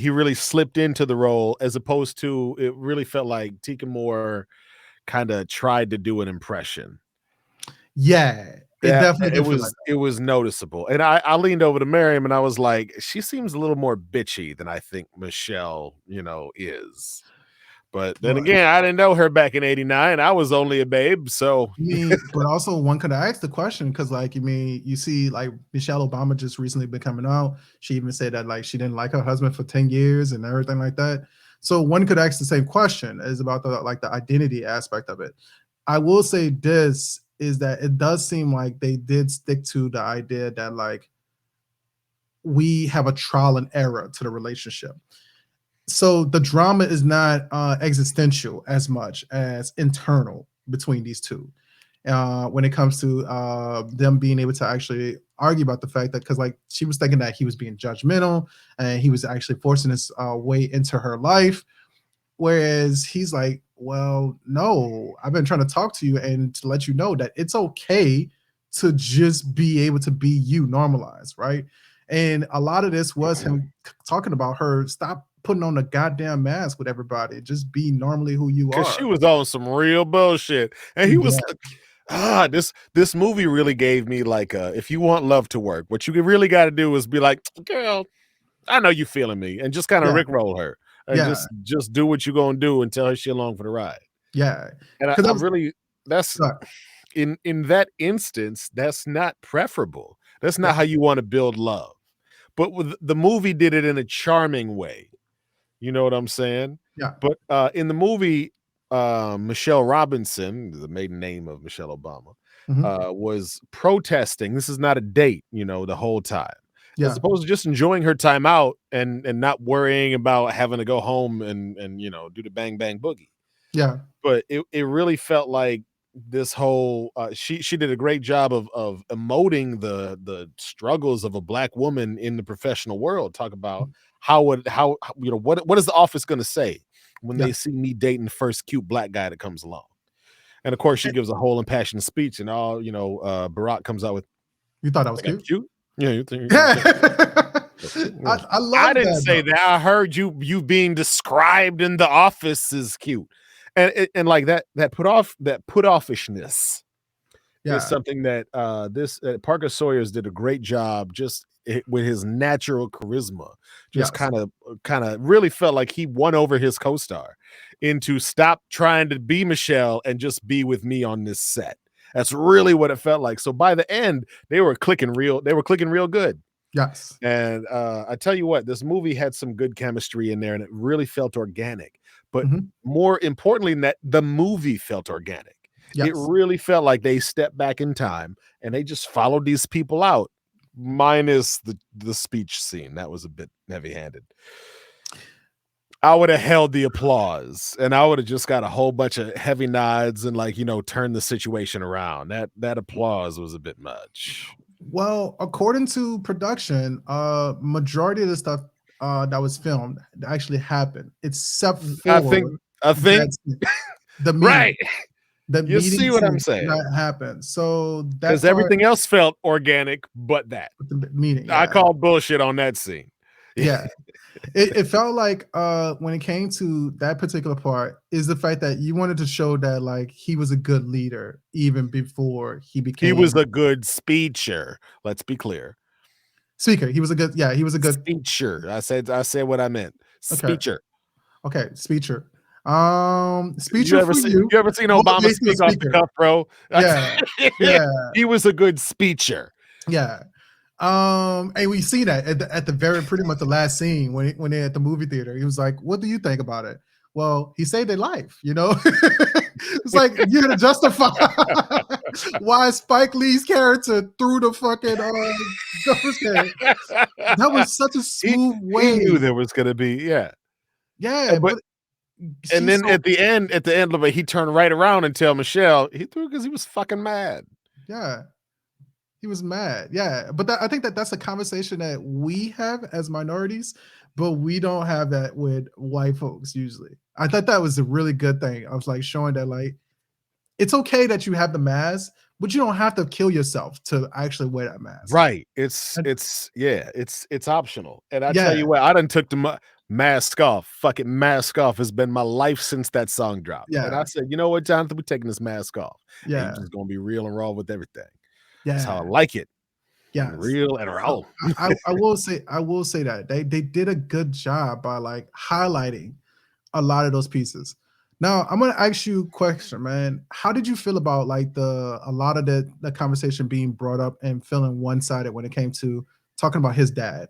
really slipped into the role, as opposed to, it really felt like Tika more kind of tried to do an impression. Yeah, it definitely did feel like that. It was noticeable. And I leaned over to Miriam and I was like, she seems a little more bitchy than I think Michelle, is. But then again, I didn't know her back in '89. I was only a babe, so. But also one could ask the question, because you see like Michelle Obama just recently been coming out. She even said that like she didn't like her husband for 10 years and everything like that. So one could ask the same question, is about the identity aspect of it. I will say this is that it does seem like they did stick to the idea that like we have a trial and error to the relationship. So the drama is not existential as much as internal between these two. When it comes to them being able to actually argue about the fact that, because like she was thinking that he was being judgmental and he was actually forcing his way into her life, whereas he's like, well, no, I've been trying to talk to you and to let you know that it's okay to just be able to be you, normalized, right? And a lot of this was him talking about her, stop putting on a goddamn mask with everybody, just be normally who you are. Because she was on some real bullshit. And he was like, this movie really gave me like, if you want love to work, what you really got to do is be like, girl, I know you feeling me, and just kind of rickroll her, and just do what you're gonna do and tell her she along for the ride. Yeah, and I really, that's in that instance, that's not preferable. That's not how you want to build love. But with the movie, did it in a charming way. You know what I'm saying? Yeah. But in the movie, Michelle Robinson, the maiden name of Michelle Obama, was protesting. This is not a date, the whole time. As opposed to just enjoying her time out and not worrying about having to go home and do the bang bang boogie. Yeah. But it really felt like this whole she did a great job of emoting the struggles of a Black woman in the professional world. Talk about what is the office going to say when they see me dating the first cute Black guy that comes along. And of course she gives a whole impassioned speech, and all Barack comes out with, you thought that was cute? Yeah, you think? I love. I didn't say that. I heard you being described in the office as cute, and like that put offishness is something that Parker Sawyers did a great job just with his natural charisma. Just kind of really felt like he won over his co-star into stop trying to be Michelle and just be with me on this set. That's really what it felt like. So by the end, they were clicking real good. Yes. And I tell you what, this movie had some good chemistry in there, and it really felt organic. But more importantly than that, the movie felt organic. Yes. It really felt like they stepped back in time and they just followed these people out, minus the speech scene. That was a bit heavy-handed. I would have held the applause, and I would have just got a whole bunch of heavy nods and turned the situation around. That applause was a bit much. Well, according to production, majority of the stuff that was filmed actually happened, except for I think the meeting. Right. The you see what I'm saying? That happened. So because everything else felt organic, but that the meeting. I called bullshit on that scene. Yeah. It felt like when it came to that particular part is the fact that you wanted to show that like he was a good leader even before he became. He was a good speaker. Let's be clear. Speaker. He was a good speaker. I said what I meant. Speaker. Okay, speaker. You ever seen Obama speak off the cuff, bro? Yeah. Yeah. He was a good speaker. Yeah. And we see that at the very pretty much the last scene when they're at the movie theater. He was like, "What do you think about it?" Well, he saved their life, It's like you're gonna justify why Spike Lee's character threw the fucking that was such a smooth way. He knew there was gonna be, yeah. And then at the end of it, he turned right around and tell Michelle he threw because he was fucking mad. Yeah. He was mad. Yeah. But I think that's a conversation that we have as minorities, but we don't have that with white folks usually. I thought that was a really good thing. I was like showing that like it's okay that you have the mask, but you don't have to kill yourself to actually wear that mask. Right. It's optional. And I tell Yeah. you what, I done took the mask off. Fucking mask off has been my life since that song dropped. And I Yeah. said, you know what, Jonathan, we're taking this mask off. And Yeah. you're just gonna be real and raw with everything. That's how I Yeah. like it. Yes. Real and raw. I will say that they did a good job by like highlighting a lot of those pieces. Now I'm gonna ask you a question, man. How did you feel about like a lot of the conversation being brought up and feeling one-sided when it came to talking about his dad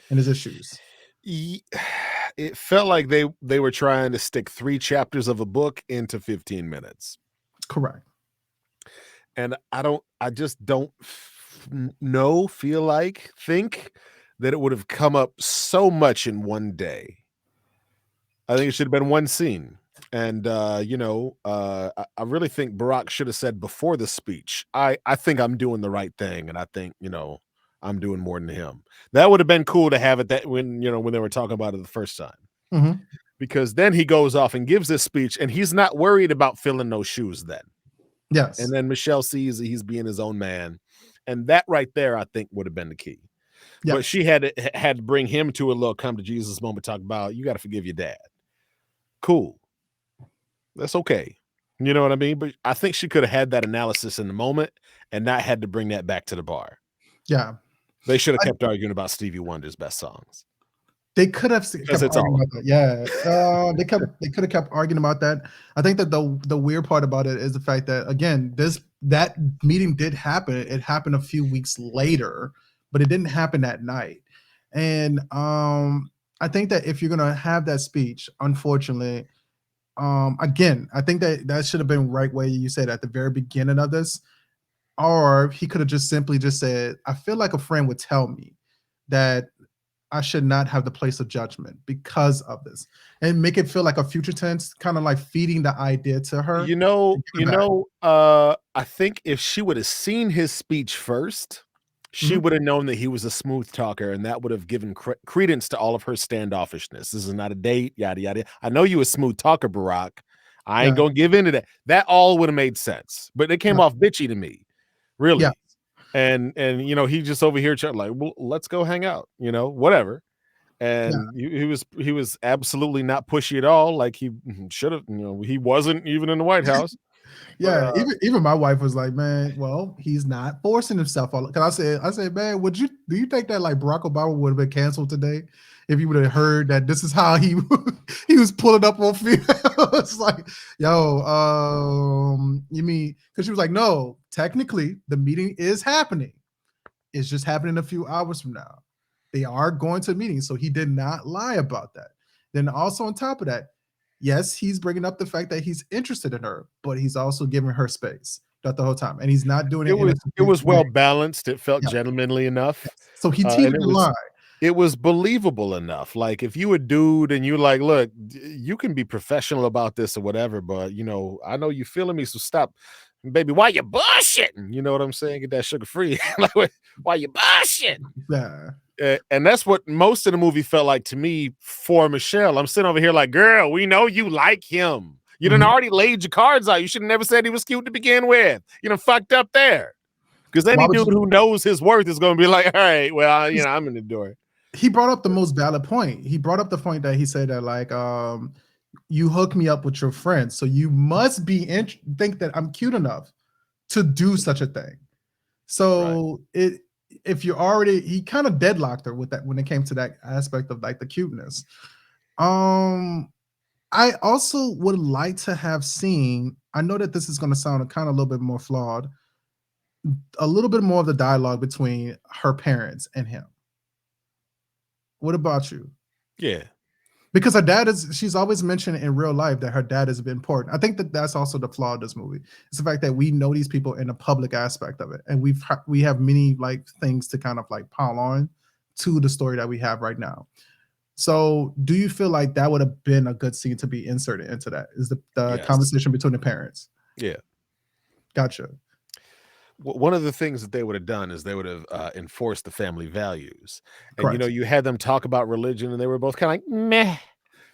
and his issues? It felt like they were trying to stick 3 chapters of a book into 15 minutes. Correct. And I just don't think that it would have come up so much in one day. I think it should have been one scene. And I really think Barack should have said before the speech, I think I'm doing the right thing, and I think, I'm doing more than him. That would have been cool to have it that when they were talking about it the first time. Mm-hmm. Because then he goes off and gives this speech, and he's not worried about filling those shoes then. Yes. And then Michelle sees that he's being his own man. And that right there, I think, would have been the key. Yes. But she had to bring him to a little come to Jesus moment, talk about, you got to forgive your dad. Cool. That's okay. You know what I mean? But I think she could have had that analysis in the moment and not had to bring that back to the bar. Yeah. They should have kept arguing about Stevie Wonder's best songs. They could have kept arguing about that. Yeah. They could have kept arguing about that. I think that the weird part about it is the fact that, again, that meeting did happen. It happened a few weeks later, but it didn't happen that night. And I think that if you're gonna have that speech, unfortunately, again, I think that should have been right where you said at the very beginning of this, or he could have just simply just said, I feel like a friend would tell me that I should not have the place of judgment because of this, and make it feel like a future tense, kind of like feeding the idea to her. I think if she would have seen his speech first, she would have known that he was a smooth talker, and that would have given credence to all of her standoffishness. This is not a date, yada, yada. I know you a smooth talker, Barack. I ain't going to give into that. That all would have made sense, but it came off bitchy to me, really. Yeah. And he just over here like, well, let's go hang out, whatever. And he was absolutely not pushy at all. Like he should have, he wasn't even in the White House. Yeah, even my wife was like, man, well, he's not forcing himself on. Because I said, man, do you think that like Barack Obama would have been canceled today if he would have heard that this is how he was pulling up on females? It's like, yo, you mean, because she was like, no, technically the meeting is happening. It's just happening a few hours from now. They are going to a meeting, so he did not lie about that. Then also on top of that, yes, he's bringing up the fact that he's interested in her, but he's also giving her space the whole time, and he's not doing it. It was well balanced. It felt gentlemanly enough. Yes. So he teetered the line. It was believable enough. Like if you a dude and you like, look, you can be professional about this or whatever, but I know you feeling me, so stop, baby. Why you bullshitting? You know what I'm saying? Get that sugar free. Like, why you bullshitting? Yeah. And that's what most of the movie felt like to me for Michelle. I'm sitting over here like, girl, we know you like him. You done already laid your cards out. You should have never said he was cute to begin with. You done fucked up there. Because any dude who knows his worth is going to be like, all right, well, I'm in the door. He brought up the most valid point. He brought up the point that he said that like, you hook me up with your friends, so you must think that I'm cute enough to do such a thing. So if you're already, he kind of deadlocked her with that when it came to that aspect of like the cuteness. I also would like to have seen, I know that this is going to sound kind of a little bit more flawed, a little bit more of the dialogue between her parents and him. What about you? Yeah. Because her dad she's always mentioned in real life that her dad is important. I think that that's also the flaw of this movie. It's the fact that we know these people in the public aspect of it. And we have many like things to kind of like pile on to the story that we have right now. So do you feel like that would have been a good scene to be inserted into that? Is the conversation between the parents? Yeah. Gotcha. one of the things that they would have done is they would have enforced the family values. And, Correct. you had them talk about religion and they were both kind of like, meh.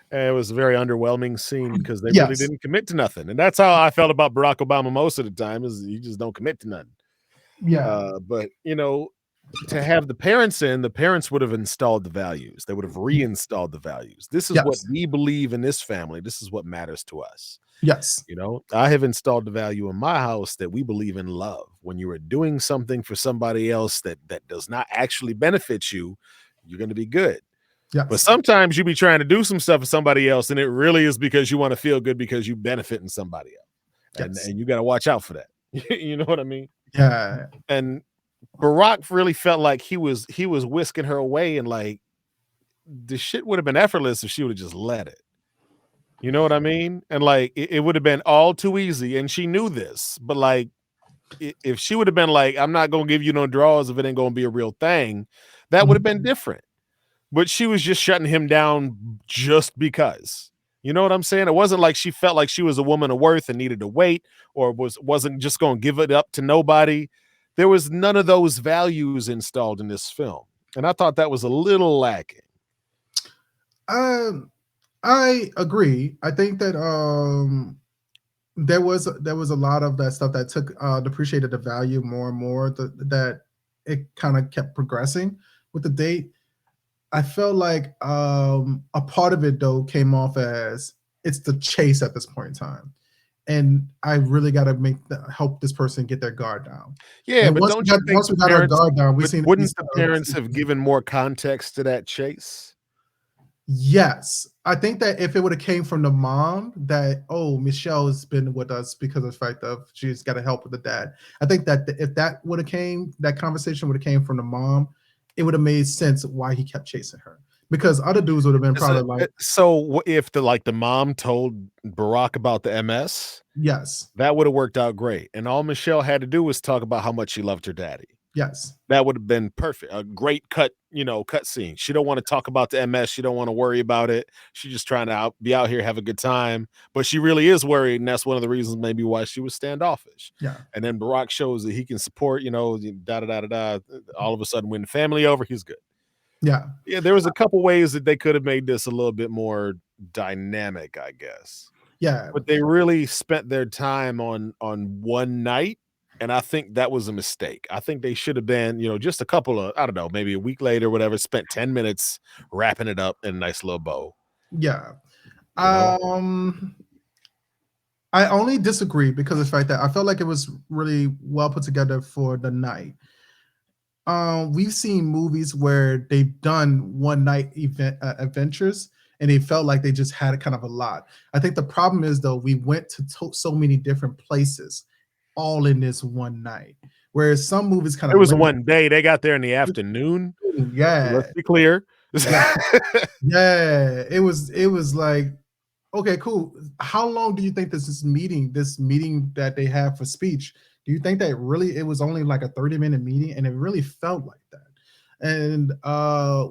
And it was a very underwhelming scene because they really Yes. didn't commit to nothing. And that's how I felt about Barack Obama most of the time is you just don't commit to nothing. Yeah. But, to have the parents would have installed the values. They would have reinstalled the values. This is what Yes. we believe in this family. This is what matters to us. Yes. I have installed the value in my house that we believe in love. When you are doing something for somebody else that does not actually benefit you, you're going to be good. Yes. But sometimes you be trying to do some stuff for somebody else, and it really is because you want to feel good because you benefit in somebody else. Yes. And you got to watch out for that. You know what I mean? Yeah. And Barack really felt like he was whisking her away, and like the shit would have been effortless if she would have just let it. You know what I mean? And like it would have been all too easy, and she knew this. But like, if she would have been like, "I'm not gonna give you no draws if it ain't gonna be a real thing," that would have been different. But she was just shutting him down just because. You know what I'm saying? It wasn't like she felt like she was a woman of worth and needed to wait, or wasn't just gonna give it up to nobody. There was none of those values installed in this film, and I thought that was a little lacking. I agree. I think that there was a lot of that stuff that took depreciated the value more and more. That it kind of kept progressing with the date. I felt like a part of it though came off as it's the chase at this point in time, and I really got to help this person get their guard down. Yeah, And but once we got our guard down, wouldn't the parents have given more context to that chase? Yes, I think that if it would have came from the mom, that Michelle has been with us because of the fact of she's got to help with the dad. I think that if that would have that conversation would have came from the mom, it would have made sense why he kept chasing her. Because other dudes would have been probably like. So if the mom told Barack about the MS, yes, that would have worked out great, and all Michelle had to do was talk about how much she loved her daddy. Yes, that would have been perfect. A great cut scene. She don't want to talk about the MS. She don't want to worry about it. She's just trying to be out here, have a good time. But she really is worried, and that's one of the reasons maybe why she was standoffish. Yeah. And then Barack shows that he can support, da da da da da. All of a sudden, when the family over, he's good. Yeah. Yeah, there was a couple ways that they could have made this a little bit more dynamic, I guess. Yeah. But they really spent their time on one night. And I think that was a mistake. I think they should have been, just a couple of, I don't know, maybe a week later, whatever, spent 10 minutes wrapping it up in a nice little bow. Yeah. I only disagree because of the fact that I felt like it was really well put together for the night. We've seen movies where they've done one night adventures and they felt like they just had a kind of a lot. I think the problem is though, we went to so many different places all in this one night. Whereas some movies kind of it was one day. They got there in the afternoon. Yeah. Let's be clear. Yeah. It was like, okay, cool. How long do you think this meeting that they have for speech? Do you think that really it was only like a 30-minute meeting? And it really felt like that. And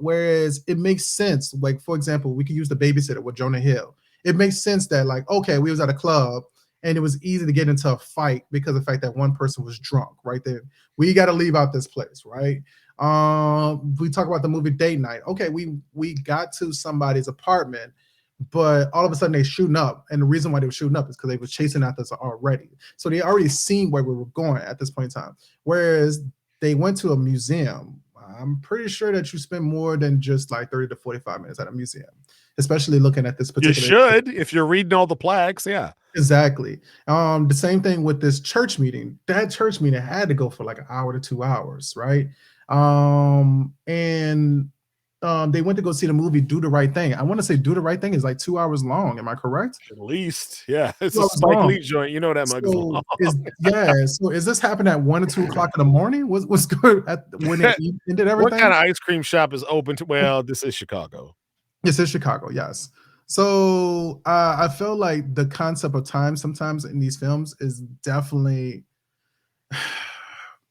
whereas it makes sense, like for example, we could use the babysitter with Jonah Hill. It makes sense that like, okay, we was at a club and it was easy to get into a fight because of the fact that one person was drunk right there. We got to leave out this place, right? We talk about the movie Date Night. Okay, we got to somebody's apartment, but all of a sudden they shooting up. And the reason why they were shooting up is because they were chasing after us already. So they already seen where we were going at this point in time. Whereas they went to a museum. I'm pretty sure that you spend more than just like 30 to 45 minutes at a museum, especially looking at this particular. You should, if you're reading all the plaques. Yeah. Exactly. The same thing with this church meeting. That church meeting had to go for like an hour to 2 hours, right? They went to go see the movie Do the Right Thing. I want to say Do the Right Thing is like 2 hours long. Am I correct? At least, yeah. It's a Spike Lee joint. You know that mug is long. So is this happening at 1 or 2 o'clock in the morning? What's good when they ended everything? What kind of ice cream shop is open to? Well, this is Chicago. This is Chicago, yes. So I feel like the concept of time sometimes in these films is definitely,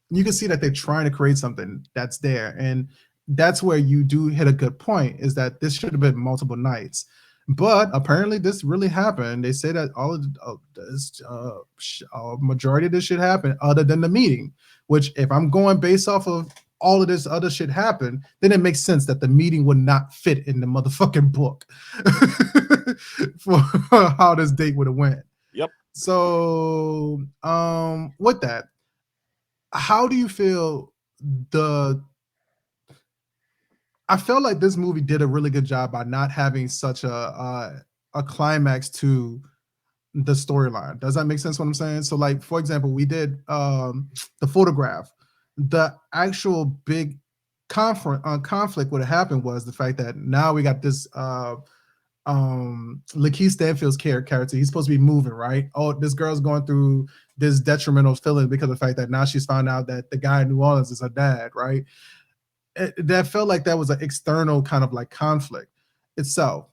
you can see that they're trying to create something that's there. And that's where you do hit a good point, is that this should have been multiple nights. But apparently, this really happened. They say that all of this, majority of this shit happened, other than the meeting. Which, if I'm going based off of all of this other shit happened, then it makes sense that the meeting would not fit in the motherfucking book for how this date would have went. Yep. So, with that, how do you feel I felt like this movie did a really good job by not having such a climax to the storyline. Does that make sense what I'm saying? So, like, for example, we did the photograph. The actual big conflict what happened was the fact that now we got this Lakeith Stanfield's character. He's supposed to be moving, right? Oh, this girl's going through this detrimental feeling because of the fact that now she's found out that the guy in New Orleans is her dad, right? That felt like that was an external kind of like conflict itself.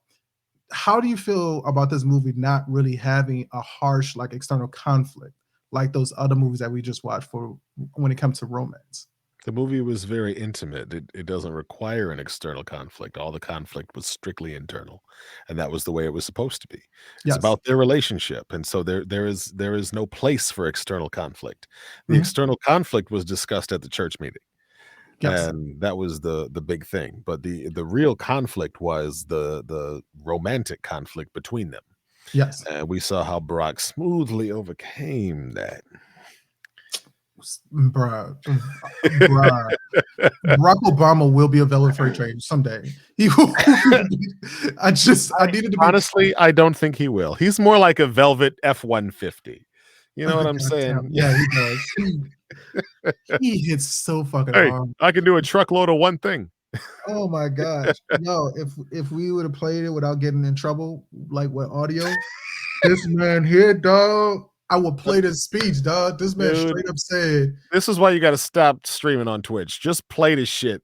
How do you feel about this movie not really having a harsh like external conflict like those other movies that we just watched for when it comes to romance? The movie was very intimate. It doesn't require an external conflict. All the conflict was strictly internal, and that was the way it was supposed to be. It's Yes. about their relationship, and so there is no place for external conflict. The Mhm. external conflict was discussed at the church meeting. Yes. And that was the big thing. But the real conflict was the romantic conflict between them. Yes. And we saw how Barack smoothly overcame that. Bruh. Barack Obama will be a velvet freight train someday. He will. I needed to be Honestly, I don't think he will. He's more like a velvet F-150. You know what I'm saying? Yeah, he does. He hits so fucking Hey, hard. I can do a truckload of one thing. Oh my gosh. No, if we would have played it without getting in trouble, like with audio, this man here, dog, I would play this speech, dog. This man Dude, straight up said, this is why you got to stop streaming on Twitch. Just play this shit.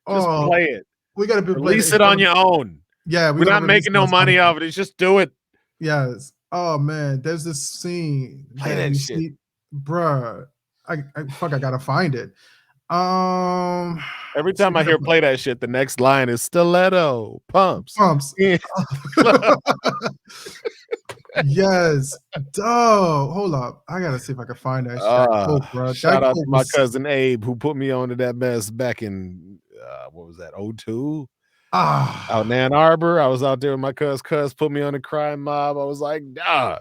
Just play it. We got to release it on your own. Yeah, we're not making no money off it. It's just do it. Yes. Oh man, there's this scene. Play that shit. See, bruh. I gotta find it. Every time I hear play that shit, the next line is stiletto pumps. Yeah. Yes. Duh. Hold up. I gotta see if I can find that shit. Bro. Shout out to my cousin Abe who put me onto that mess back in what was that, 02? Out in Ann Arbor. I was out there with my cuz put me on the crime mob. I was like, dog.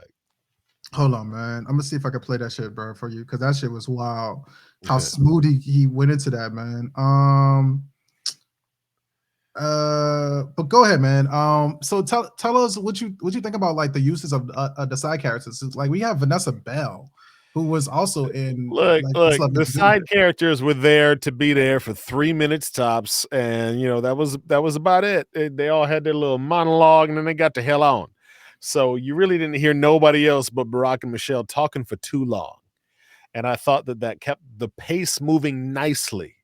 Hold on, man. I'm gonna see if I can play that shit, bro, for you, because that shit was wild. How smooth he went into that, man. But go ahead, man. So tell us what you think about like the uses of the side characters. Like we have Vanessa Bell, who was also in. Look, the side characters were there to be there for 3 minutes tops, and you know that was about it. They all had their little monologue, and then they got the hell on. So you really didn't hear nobody else but Barack and Michelle talking for too long. And I thought that kept the pace moving nicely.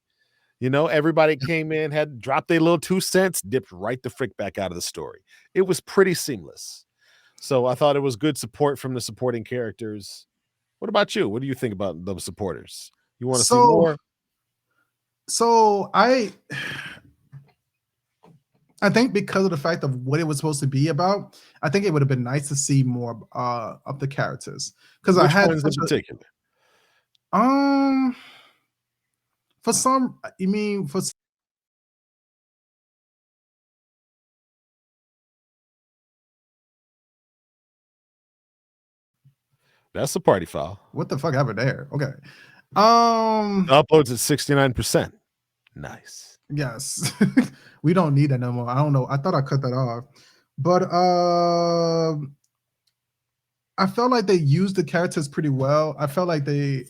You know, everybody came in, had dropped their little 2 cents, dipped right the frick back out of the story. It was pretty seamless. So I thought it was good support from the supporting characters. What about you? What do you think about the supporters? You want to see more? So I think because of the fact of what it was supposed to be about, I think it would have been nice to see more of the characters. Because I had ones in particular. For some, you mean for that's the party foul. What the fuck happened there? Okay. Uploads at 69%. Nice. Yes. We don't need that no more. I don't know. I thought I cut that off. But I felt like they used the characters pretty well. I felt like they,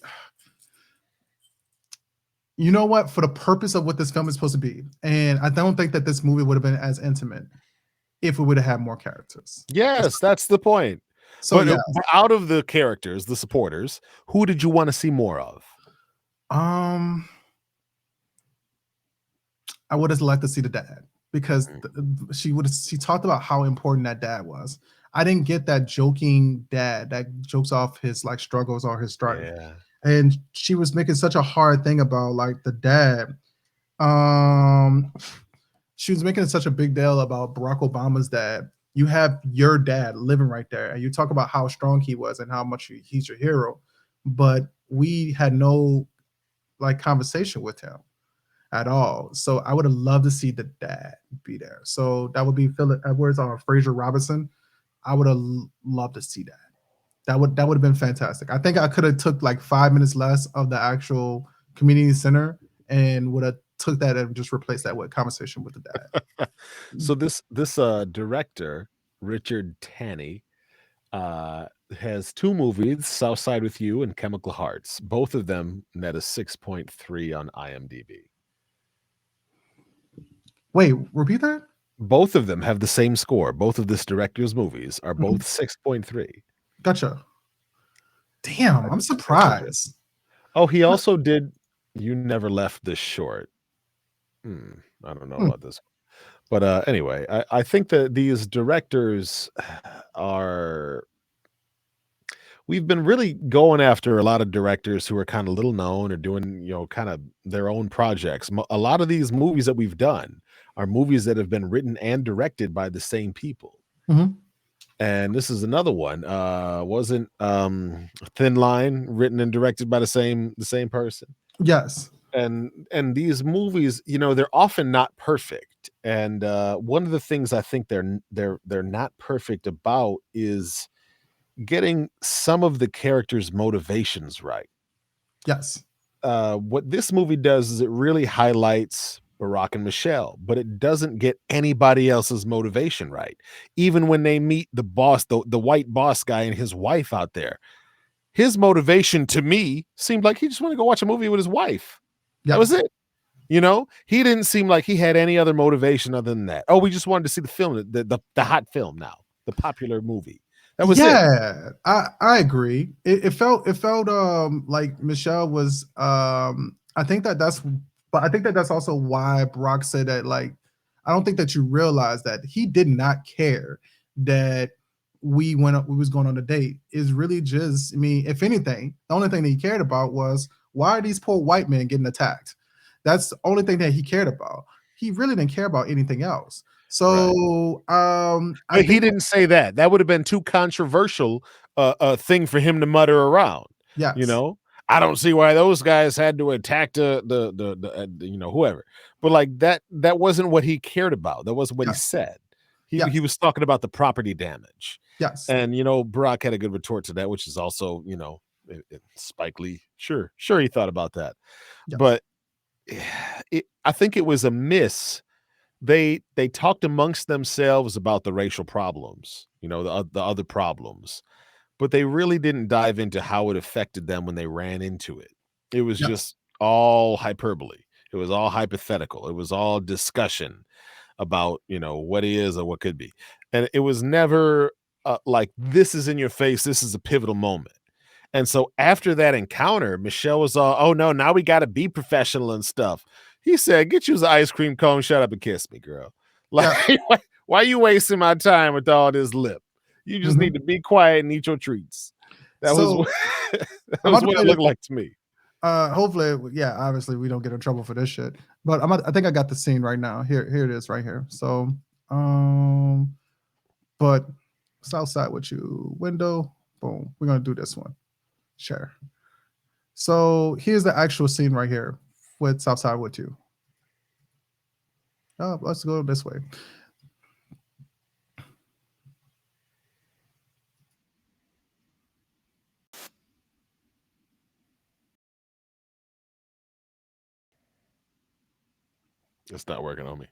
you know what, for the purpose of what this film is supposed to be. And I don't think that this movie would have been as intimate if we would have had more characters. Yes, that's the point. So but out of the characters, the supporters, who did you want to see more of? I would have liked to see the dad because she talked about how important that dad was. I didn't get that joking dad that jokes off his like struggles or his strife. Yeah. And she was making such a hard thing about like the dad. She was making such a big deal about Barack Obama's dad You have your dad living right there, and you talk about how strong he was and how much he's your hero, but we had no like conversation with him at all. So I would have loved to see the dad be there. So that would be Philip Edwards or Fraser Robinson. I would have loved to see that. That would have been fantastic. I think I could have took like 5 minutes less of the actual community center and would have took that and just replaced that with conversation with the dad. So this director, Richard Tanne, has 2 movies, Southside with You and Chemical Hearts. Both of them net a 6.3 on IMDb. Wait, repeat that? Both of them have the same score. Both of this director's movies are both 6.3. Gotcha. Damn, I'm surprised. Oh, he also did You Never Left This Short. I don't know about this. But anyway, I think that these directors are... We've been really going after a lot of directors who are kind of little known or doing, kind of their own projects. A lot of these movies that we've done are movies that have been written and directed by the same people. And this is another one. Wasn't Thin Line written and directed by the same person? Yes. And these movies, they're often not perfect. And one of the things I think they're not perfect about is getting some of the characters' motivations right. Yes. What this movie does is it really highlights Barack and Michelle, but it doesn't get anybody else's motivation right. Even when they meet the boss, the white boss guy and his wife out there, his motivation to me seemed like he just wanted to go watch a movie with his wife. That was it. He didn't seem like he had any other motivation other than that. Oh, we just wanted to see the film, the hot film now, the popular movie. That was it. I agree. It felt like Michelle was I think that's also why Brock said that, like, I don't think that you realize that he did not care that we was going on a date. Is really just, I mean, if anything, the only thing that he cared about was, why are these poor white men getting attacked? That's the only thing that he cared about. He really didn't care about anything else. So but he didn't say that. That would have been too controversial a thing for him to mutter around. Yes. I don't see why those guys had to attack the whoever. But like that wasn't what he cared about. That wasn't what he said. He was talking about the property damage. Yes. And Barack had a good retort to that, which is also, Spike Lee. Sure he thought about that. Yes. But I think it was a miss. They talked amongst themselves about the racial problems, the other problems, but they really didn't dive into how it affected them when they ran into it. It was just all hyperbole. It was all hypothetical. It was all discussion about, what is or what could be. And it was never like, this is in your face. This is a pivotal moment. And so after that encounter, Michelle was all, oh no, now we got to be professional and stuff. He said, get you an ice cream cone, shut up and kiss me, girl. Like, why are you wasting my time with all this lip? You just need to be quiet and eat your treats. That was what it looked like to me. Hopefully, obviously we don't get in trouble for this shit. But I think I got the scene right now. Here it is right here. So, but Southside with you, window, boom. We're going to do this one. Share. So here's the actual scene right here with Southside with you. Let's go this way. It's not working on me.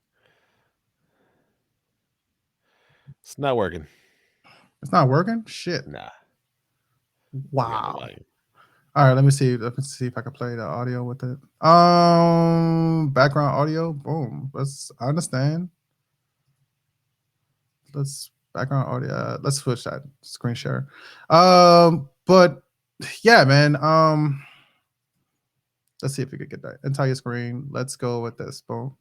It's not working. It's not working? Shit. Nah. Wow. All right, let me see if I can play the audio with it. Background audio. Boom. I understand. Background audio. Let's switch that screen share. But yeah, man. Let's see if we could get that entire screen. Let's go with this. Boom.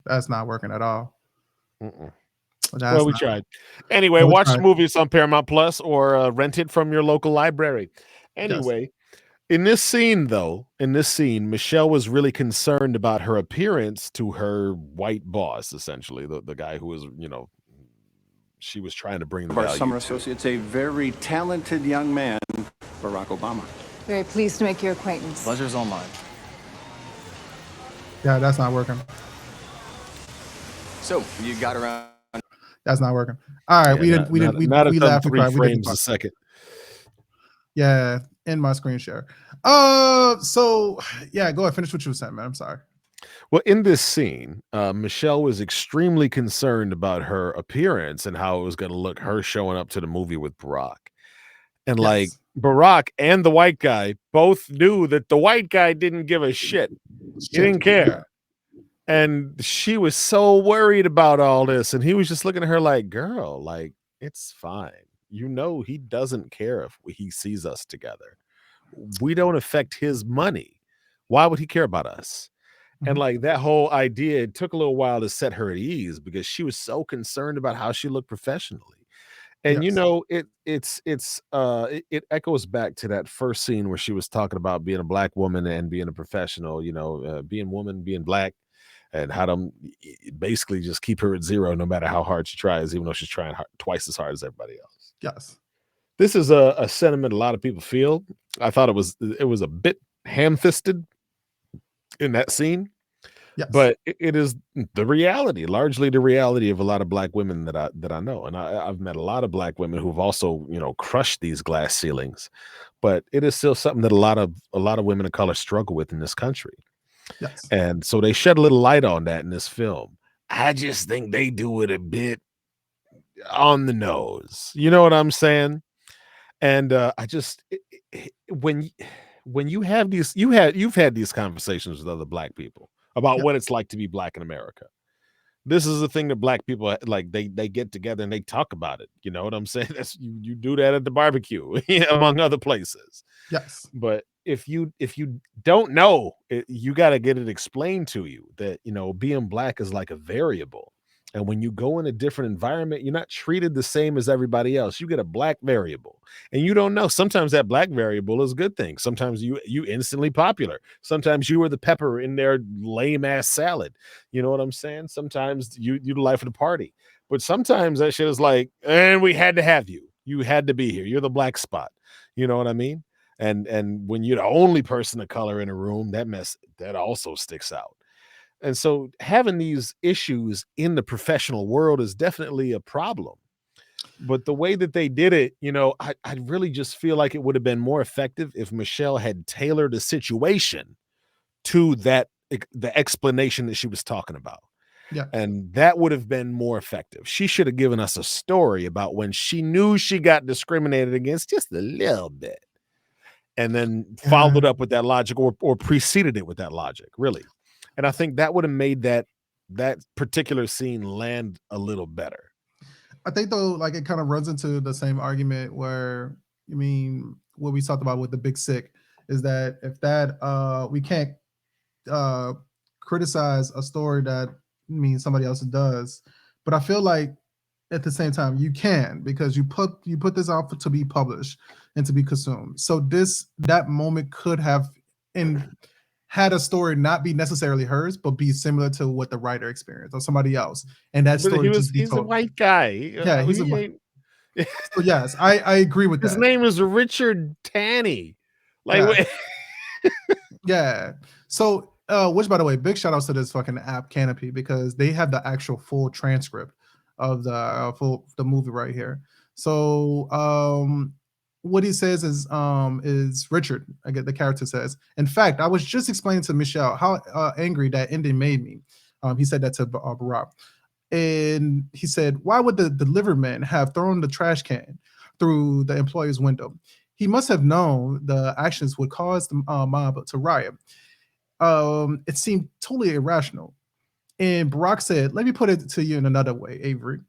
That's not working at all. Well, we tried. Anyway, watch the movies on Paramount Plus or rent it from your local library. Anyway, In this scene, Michelle was really concerned about her appearance to her white boss, essentially, the guy who was, she was trying to bring the Our value summer to. associates, a very talented young man, Barack Obama. Very pleased to make your acquaintance. Pleasure's all mine. Yeah, that's not working. So you got around. That's not working. All right, Yeah, we laughed, we three cried, we did frames the a second. Yeah, in my screen share. So yeah, go ahead, finish what you were saying, man. I'm sorry. Well, in this scene, Michelle was extremely concerned about her appearance and how it was going to look, her showing up to the movie with Barack. And like Barack and the white guy both knew that the white guy didn't give a shit. He didn't care. And she was so worried about all this. And he was just looking at her like, girl, like, it's fine. He doesn't care if he sees us together. We don't affect his money. Why would he care about us? And like that whole idea, it took a little while to set her at ease because she was so concerned about how she looked professionally. And it echoes back to that first scene where she was talking about being a black woman and being a professional, being woman, being black, and how to basically just keep her at zero no matter how hard she tries, even though she's trying twice as hard as everybody else. Yes. This is a sentiment a lot of people feel. I thought it was a bit ham-fisted in that scene. Yes. But it is the reality, largely the reality of a lot of black women that I know. And I've met a lot of black women who've also, crushed these glass ceilings. But it is still something that a lot of women of color struggle with in this country. Yes. And so they shed a little light on that in this film. I just think they do it a bit on the nose. You know what I'm saying? And when you have these, you've had these conversations with other black people about what it's like to be black in America. This is the thing that black people like. They get together and they talk about it. You know what I'm saying? That's you do that at the barbecue, among other places. Yes. But if you don't know, you got to get it explained to you that being black is like a variable. And when you go in a different environment, you're not treated the same as everybody else. You get a black variable and you don't know. Sometimes that black variable is a good thing. Sometimes you instantly popular. Sometimes you were the pepper in their lame ass salad. You know what I'm saying? Sometimes you the life of the party, but sometimes that shit is like, and we had to have you. You had to be here. You're the black spot. You know what I mean? And when you're the only person of color in a room, that also sticks out. And so having these issues in the professional world is definitely a problem. But the way that they did it, I really just feel like it would have been more effective if Michelle had tailored a situation to the explanation that she was talking about. Yeah. And that would have been more effective. She should have given us a story about when she knew she got discriminated against just a little bit. And then followed up with that logic or preceded it with that logic, really. And I think that would have made that particular scene land a little better. I think though, like it kind of runs into the same argument where, what we talked about with the Big Sick is that if that we can't criticize a story that somebody else does, but I feel like at the same time you can, because you put this out to be published and to be consumed. So that moment could have had a story not be necessarily hers, but be similar to what the writer experienced or somebody else. And that story he's a white guy. Yeah, he's a white. So yes, I agree with that. His name is Richard Tanne. Yeah. So which by the way, big shout outs to this fucking app Canopy, because they have the actual full transcript of the movie right here. So what he says is Richard, I get the character says, in fact, I was just explaining to Michelle how angry that ending made me. He said that to Barack. And he said, why would the delivery man have thrown the trash can through the employee's window? He must have known the actions would cause the mob to riot. It seemed totally irrational. And Barack said, let me put it to you in another way, Avery.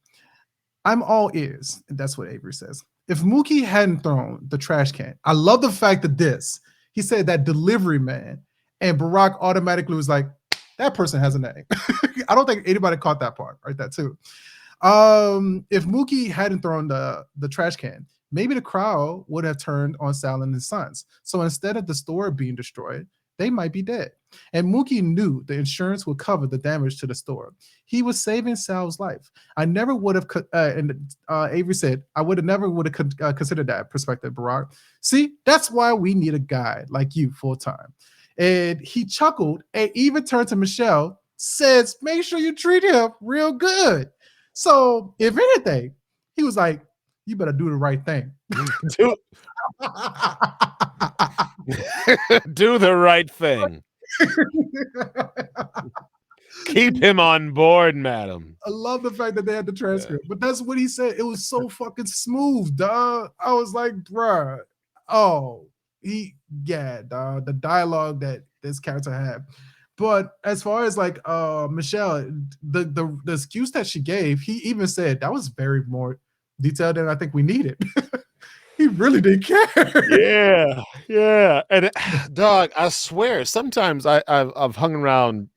I'm all ears. And that's what Avery says. If Mookie hadn't thrown the trash can, I love the fact that he said that delivery man, and Barack automatically was like, that person has a name. I don't think anybody caught that part, right? That too. If Mookie hadn't thrown the trash can, maybe the crowd would have turned on Sal and his sons. So instead of the store being destroyed, they might be dead. And Mookie knew the insurance would cover the damage to the store. He was saving Sal's life. I never would have, Avery said, I would have never considered that perspective, Barack. See, that's why we need a guy like you full time. And he chuckled and even turned to Michelle, says, make sure you treat him real good. So if anything, he was like, you better do the right thing. Do the right thing. Keep him on board, madam. I love the fact that they had the transcript, but that's what he said. It was so fucking smooth, dog. I was like, bruh, dog, the dialogue that this character had. But as far as like Michelle, the excuse that she gave, he even said that was very more detailed than I think we needed. He really didn't care. Yeah. And dog, I swear, sometimes I've hung around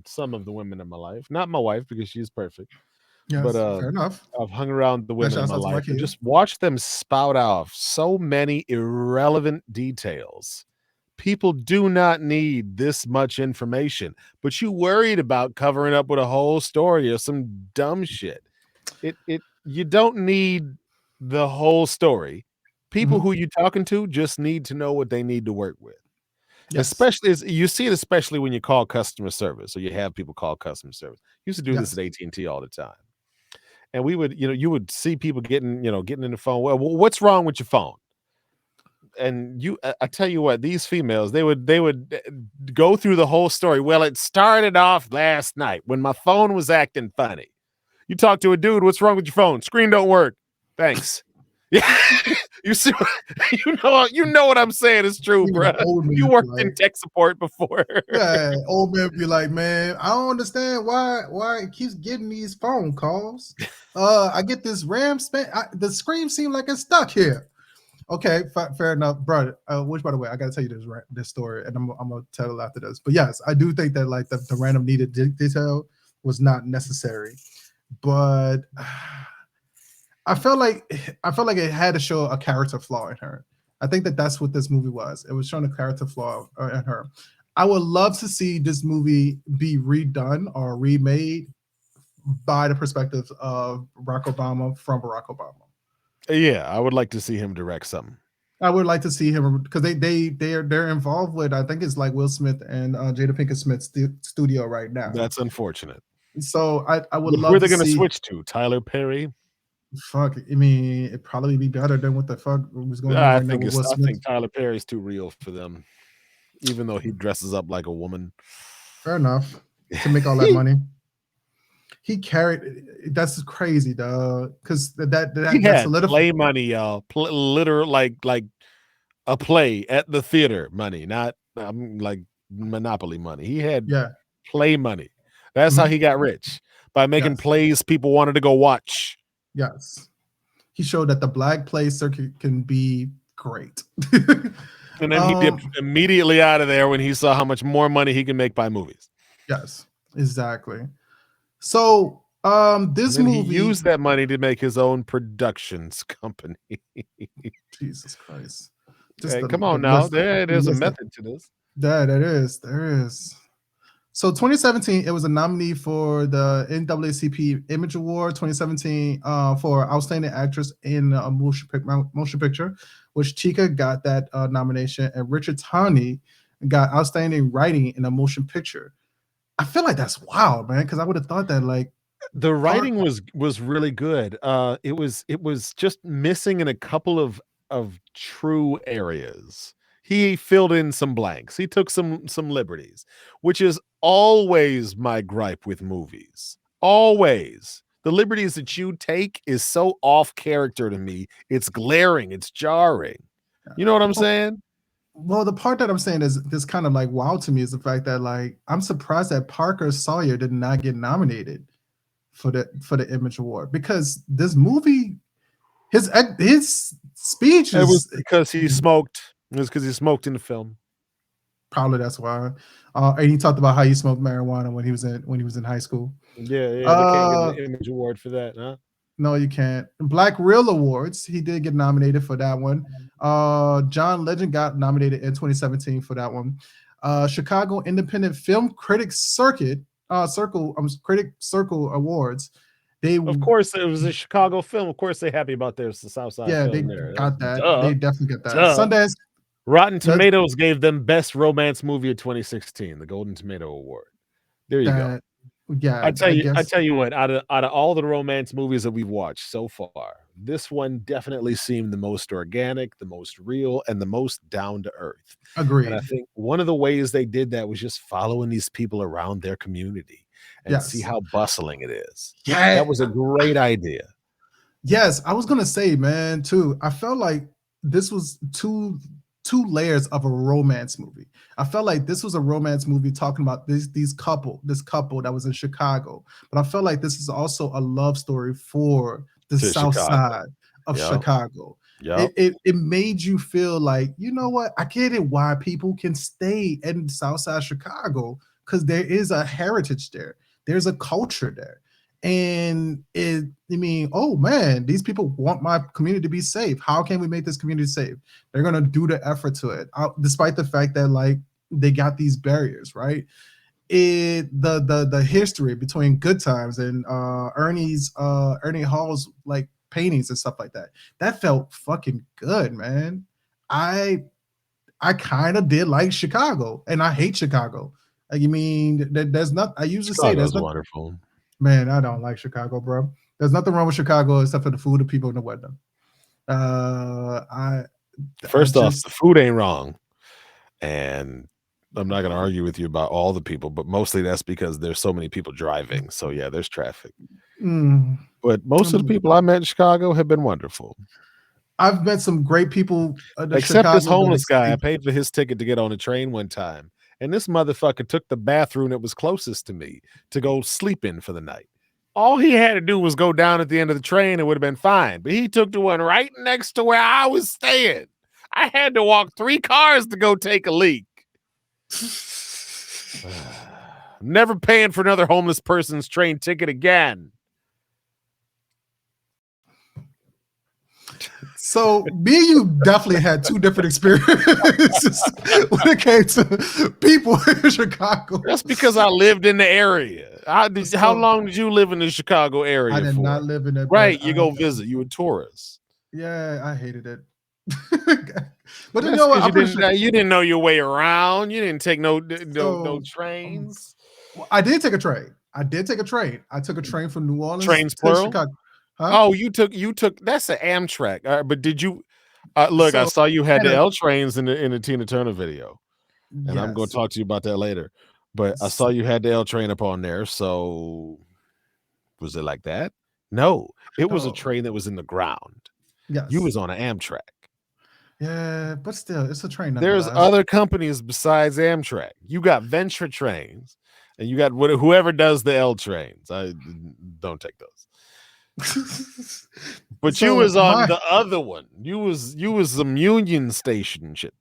some of the women in my life. Not my wife, because she's perfect. Yes, but fair enough. I've hung around the women in my life and kid. just watch them spout off so many irrelevant details. People do not need this much information, but you worried about covering up with a whole story or some dumb shit. You don't need the whole story. People who you're talking to just need to know what they need to work with. Yes. Especially as you see it, especially when you call customer service or you have people call customer service. Used to do this at AT&T all the time. And we would, you would see people getting in the phone. Well, what's wrong with your phone? And I tell you what, these females, they would go through the whole story. Well, it started off last night when my phone was acting funny. You talk to a dude, what's wrong with your phone? Screen don't work. Thanks. Yeah, you see, you know what I'm saying is true, bro. You worked in tech support before. Yeah, old man be like, man, I don't understand why it keeps getting these phone calls. I get this RAM spin. The screen seems like it's stuck here. Okay, fair enough, bro. Which, by the way, I gotta tell you this story, and I'm gonna tell it after this. But yes, I do think that like the random needed detail was not necessary, but I felt like it had to show a character flaw in her. I think that's what this movie was. It was showing a character flaw in her. I would love to see this movie be redone or remade by the perspective of Barack Obama from Barack Obama. Yeah, I would like to see him direct something. I would like to see him because they're involved with, I think it's like Will Smith and Jada Pinkett Smith's studio right now. That's unfortunate. So I would love. Who are they going to switch to? Tyler Perry? Fuck, I mean, it'd probably be better than what the fuck was going on. I think Tyler Perry's too real for them, even though he dresses up like a woman. Fair enough to make all that money. He carried. That's crazy, dog. Because that play money, y'all. Literal like a play at the theater money, not like Monopoly money. He had play money. That's how he got rich, by making plays people wanted to go watch. Yes, he showed that the black play circuit can be great. And then he dipped immediately out of there when he saw how much more money he can make by movies. Yes, exactly. So this movie, he used that money to make his own productions company. Jesus Christ. Hey, come on now. There's a method to this. There is. So 2017, it was a nominee for the NAACP Image Award 2017 for Outstanding Actress in a Motion Picture, which Tika got that nomination, and Richard Tanne got Outstanding Writing in a Motion Picture. I feel like that's wild, man, because I would have thought that like the writing was really good. It was just missing in a couple of true areas. He filled in some blanks. He took some liberties, which is always my gripe with movies. Always. The liberties that you take is so off character to me. It's glaring. It's jarring. You know what I'm saying? Well, the part that I'm saying is this kind of like wow to me is the fact that like I'm surprised that Parker Sawyer did not get nominated for the Image Award, because this movie, his speech was because he smoked. It was because he smoked in the film. Probably that's why. And he talked about how he smoked marijuana when he was in high school. Yeah, they can't get the Image Award for that, huh? No, you can't. Black Reel Awards, he did get nominated for that one. John Legend got nominated in 2017 for that one. Chicago Independent Film Critics Circle Awards. Of course, it was a Chicago film. Of course, they're happy about their Southside Yeah, film they there. got that. Duh. They definitely got that. Duh. Sundance. Rotten Tomatoes gave them Best Romance Movie of 2016, the Golden Tomato Award. There you go. Yeah, I tell you what, out of all the romance movies that we've watched so far, this one definitely seemed the most organic, the most real, and the most down to earth. Agreed. And I think one of the ways they did that was just following these people around their community and see how bustling it is. Yeah, that was a great idea. Yes, I was gonna say, man, too. I felt like this was two layers of a romance movie. I felt like this was a romance movie talking about this couple that was in Chicago. But I felt like this is also a love story for the South Side of Chicago. Yep. It made you feel like, you know what? I get it why people can stay in South Side Chicago, because there is a heritage there. There's a culture there. And oh man, these people want my community to be safe. How can we make this community safe? They're gonna do the effort to it, despite the fact that like they got these barriers, right? The history between Good Times and Ernie Hall's like paintings and stuff like that. That felt fucking good, man. I kind of did like Chicago, and I hate Chicago. There's not. I usually say there's wonderful. Man, I don't like Chicago, bro. There's nothing wrong with Chicago except for the food, the people, and the weather. First off, the food ain't wrong, and I'm not going to argue with you about all the people, but mostly that's because there's so many people driving. So yeah, there's traffic. But most of the people I met in Chicago have been wonderful. I've met some great people. Except this homeless guy. I paid for his ticket to get on a train one time. And this motherfucker took the bathroom that was closest to me to go sleep in for the night. All he had to do was go down at the end of the train. It would have been fine. But he took the one right next to where I was staying. I had to walk 3 cars to go take a leak. Never paying for another homeless person's train ticket again. So me and you definitely had 2 different experiences when it came to people in Chicago. That's because I lived in the area. How long did you live in the Chicago area? I did not live in it. Right, you go visit. You a tourist. Yeah, I hated it. But you know what? You didn't know your way around. You didn't take no trains. I did take a train. I took a train from New Orleans. Trains plural? Chicago. Huh? Oh, you took that's an Amtrak. But did you look? I saw you had the L trains in the Tina Turner video, and I'm going to talk to you about that later. But I saw you had the L train up on there. So was it like that? No, it was a train that was in the ground. Yes, you was on an Amtrak. Yeah, but still, it's a train. There's other companies besides Amtrak. You got Venture Trains, and you got whoever does the L trains. I don't take those. But you was on the other one. You was some Union Station shit.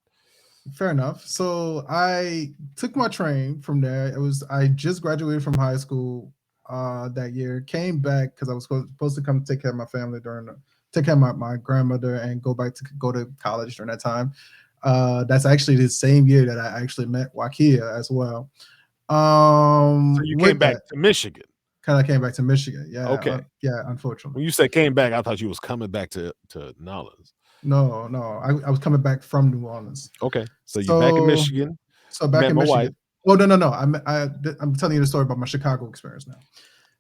Fair enough. So I took my train from there. I just graduated from high school that year. Came back because I was supposed to come take care of my family take care of my grandmother and go to college during that time. That's actually the same year that I actually met Wakia as well. So you came back to Michigan. Kind of came back to Michigan. Yeah. Okay. Yeah, unfortunately. When you said came back, I thought you was coming back to New Orleans. No. I was coming back from New Orleans. Okay. So you're back in Michigan. So back in Michigan. Oh, no. I'm telling you the story about my Chicago experience now.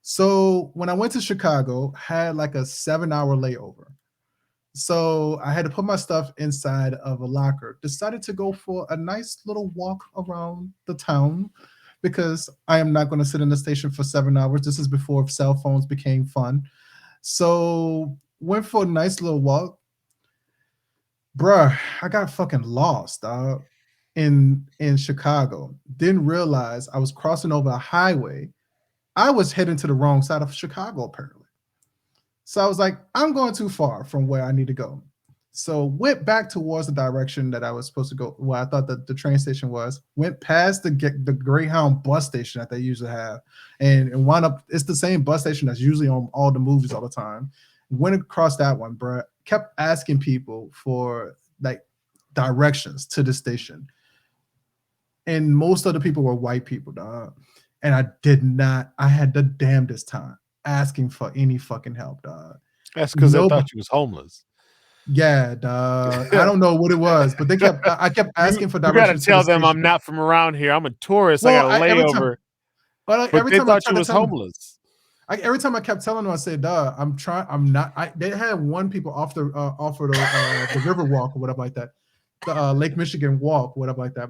So when I went to Chicago, had like a 7-hour layover. So I had to put my stuff inside of a locker. Decided to go for a nice little walk around the town, because I am not going to sit in the station for 7 hours. This is before cell phones became fun. So went for a nice little walk. Bruh, I got fucking lost in Chicago. Didn't realize I was crossing over a highway. I was heading to the wrong side of Chicago, apparently. So I was like, I'm going too far from where I need to go. So went back towards the direction that I was supposed to go, where I thought that the train station was. Went past the Greyhound bus station that they usually have, and wound up. It's the same bus station that's usually on all the movies all the time. Went across that one, bro. Kept asking people for like directions to the station. And most of the people were white people, dog. And I had the damnedest time asking for any fucking help, dog. That's because they thought you was homeless. Yeah, dog. I don't know what it was, but I kept asking for directions. You gotta tell them I'm not from around here. I'm a tourist. Well, I got a layover. But every time they thought you was homeless. Every time I kept telling them, I said, "Duh, I'm trying. I'm not." They had one people off the river walk or whatever like that, the Lake Michigan walk, whatever like that.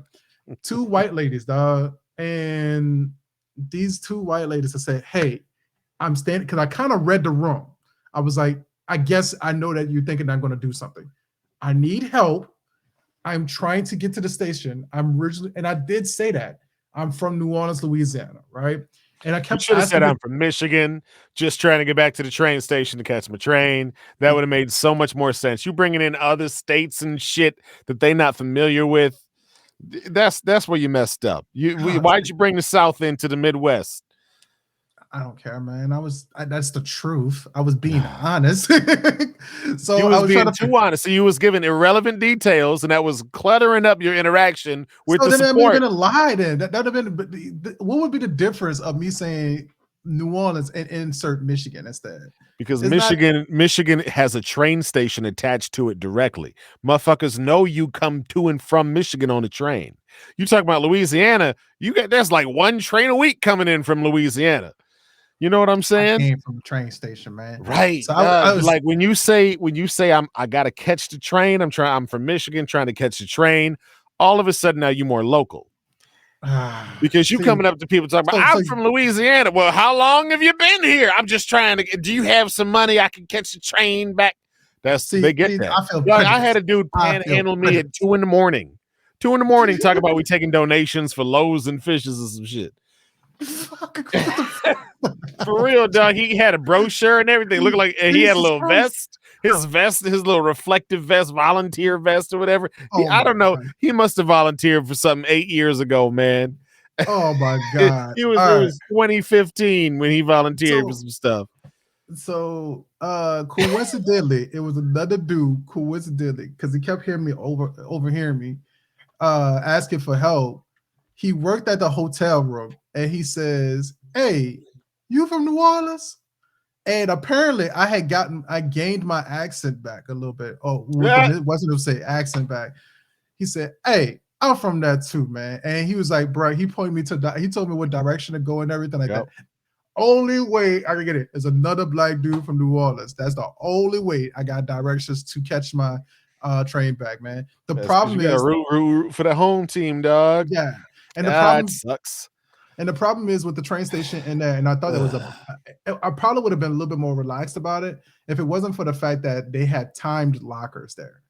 Two white ladies, dog, and these two white ladies, I said, "Hey, I'm standing," because I kind of read the room. I was like, "I guess I know that you're thinking I'm going to do something. I need help. I'm trying to get to the station. I'm originally," and I did say that I'm from New Orleans, Louisiana, right? And I kept should have said I'm from Michigan, just trying to get back to the train station to catch my train. That would have made so much more sense. You bringing in other states and shit that they not familiar with. That's where you messed up. Why'd you bring the South into the Midwest? I don't care, man. That's the truth. I was being honest. So you was I was being too honest. So you was giving irrelevant details, and that was cluttering up your interaction with the support. I'm gonna lie. Then that would have been. What would be the difference of me saying New Orleans and insert Michigan instead? Because Michigan has a train station attached to it directly. Motherfuckers know you come to and from Michigan on a train. You talk about Louisiana, there's like one train a week coming in from Louisiana. You know what I'm saying? I came from the train station, man. Right. So I was like, when you say I gotta catch the train, I'm from Michigan trying to catch the train. All of a sudden now you're more local. Because you coming up to people talking about I'm from Louisiana. Well, how long have you been here? I'm just trying to. Do you have some money I can catch the train back? They get that. I had a dude panhandle me at 2 a.m. 2 a.m. talking about we taking donations for loaves and fishes and some shit. For real, dog. He had a brochure and everything. Looked like he had a little vest. His little reflective vest, volunteer vest or whatever. I don't know. He must have volunteered for something 8 years ago, man. Oh my God. It was 2015 when he volunteered for some stuff. So coincidentally, it was another dude, coincidentally, because he kept hearing me overhearing me, asking for help. He worked at the hotel room and he says, "Hey, you from New Orleans?" And apparently I gained my accent back a little bit. Oh, it wasn't to say accent back. He said, "Hey, I'm from that too, man." And he was like, "Bro," he pointed me he told me what direction to go and everything like that. Only way I can get it is another black dude from New Orleans. That's the only way I got directions to catch my train back, man. The problem is root for the home team, dog. Yeah. And the problem sucks. And the problem is with the train station in there, and I thought I probably would have been a little bit more relaxed about it if it wasn't for the fact that they had timed lockers there.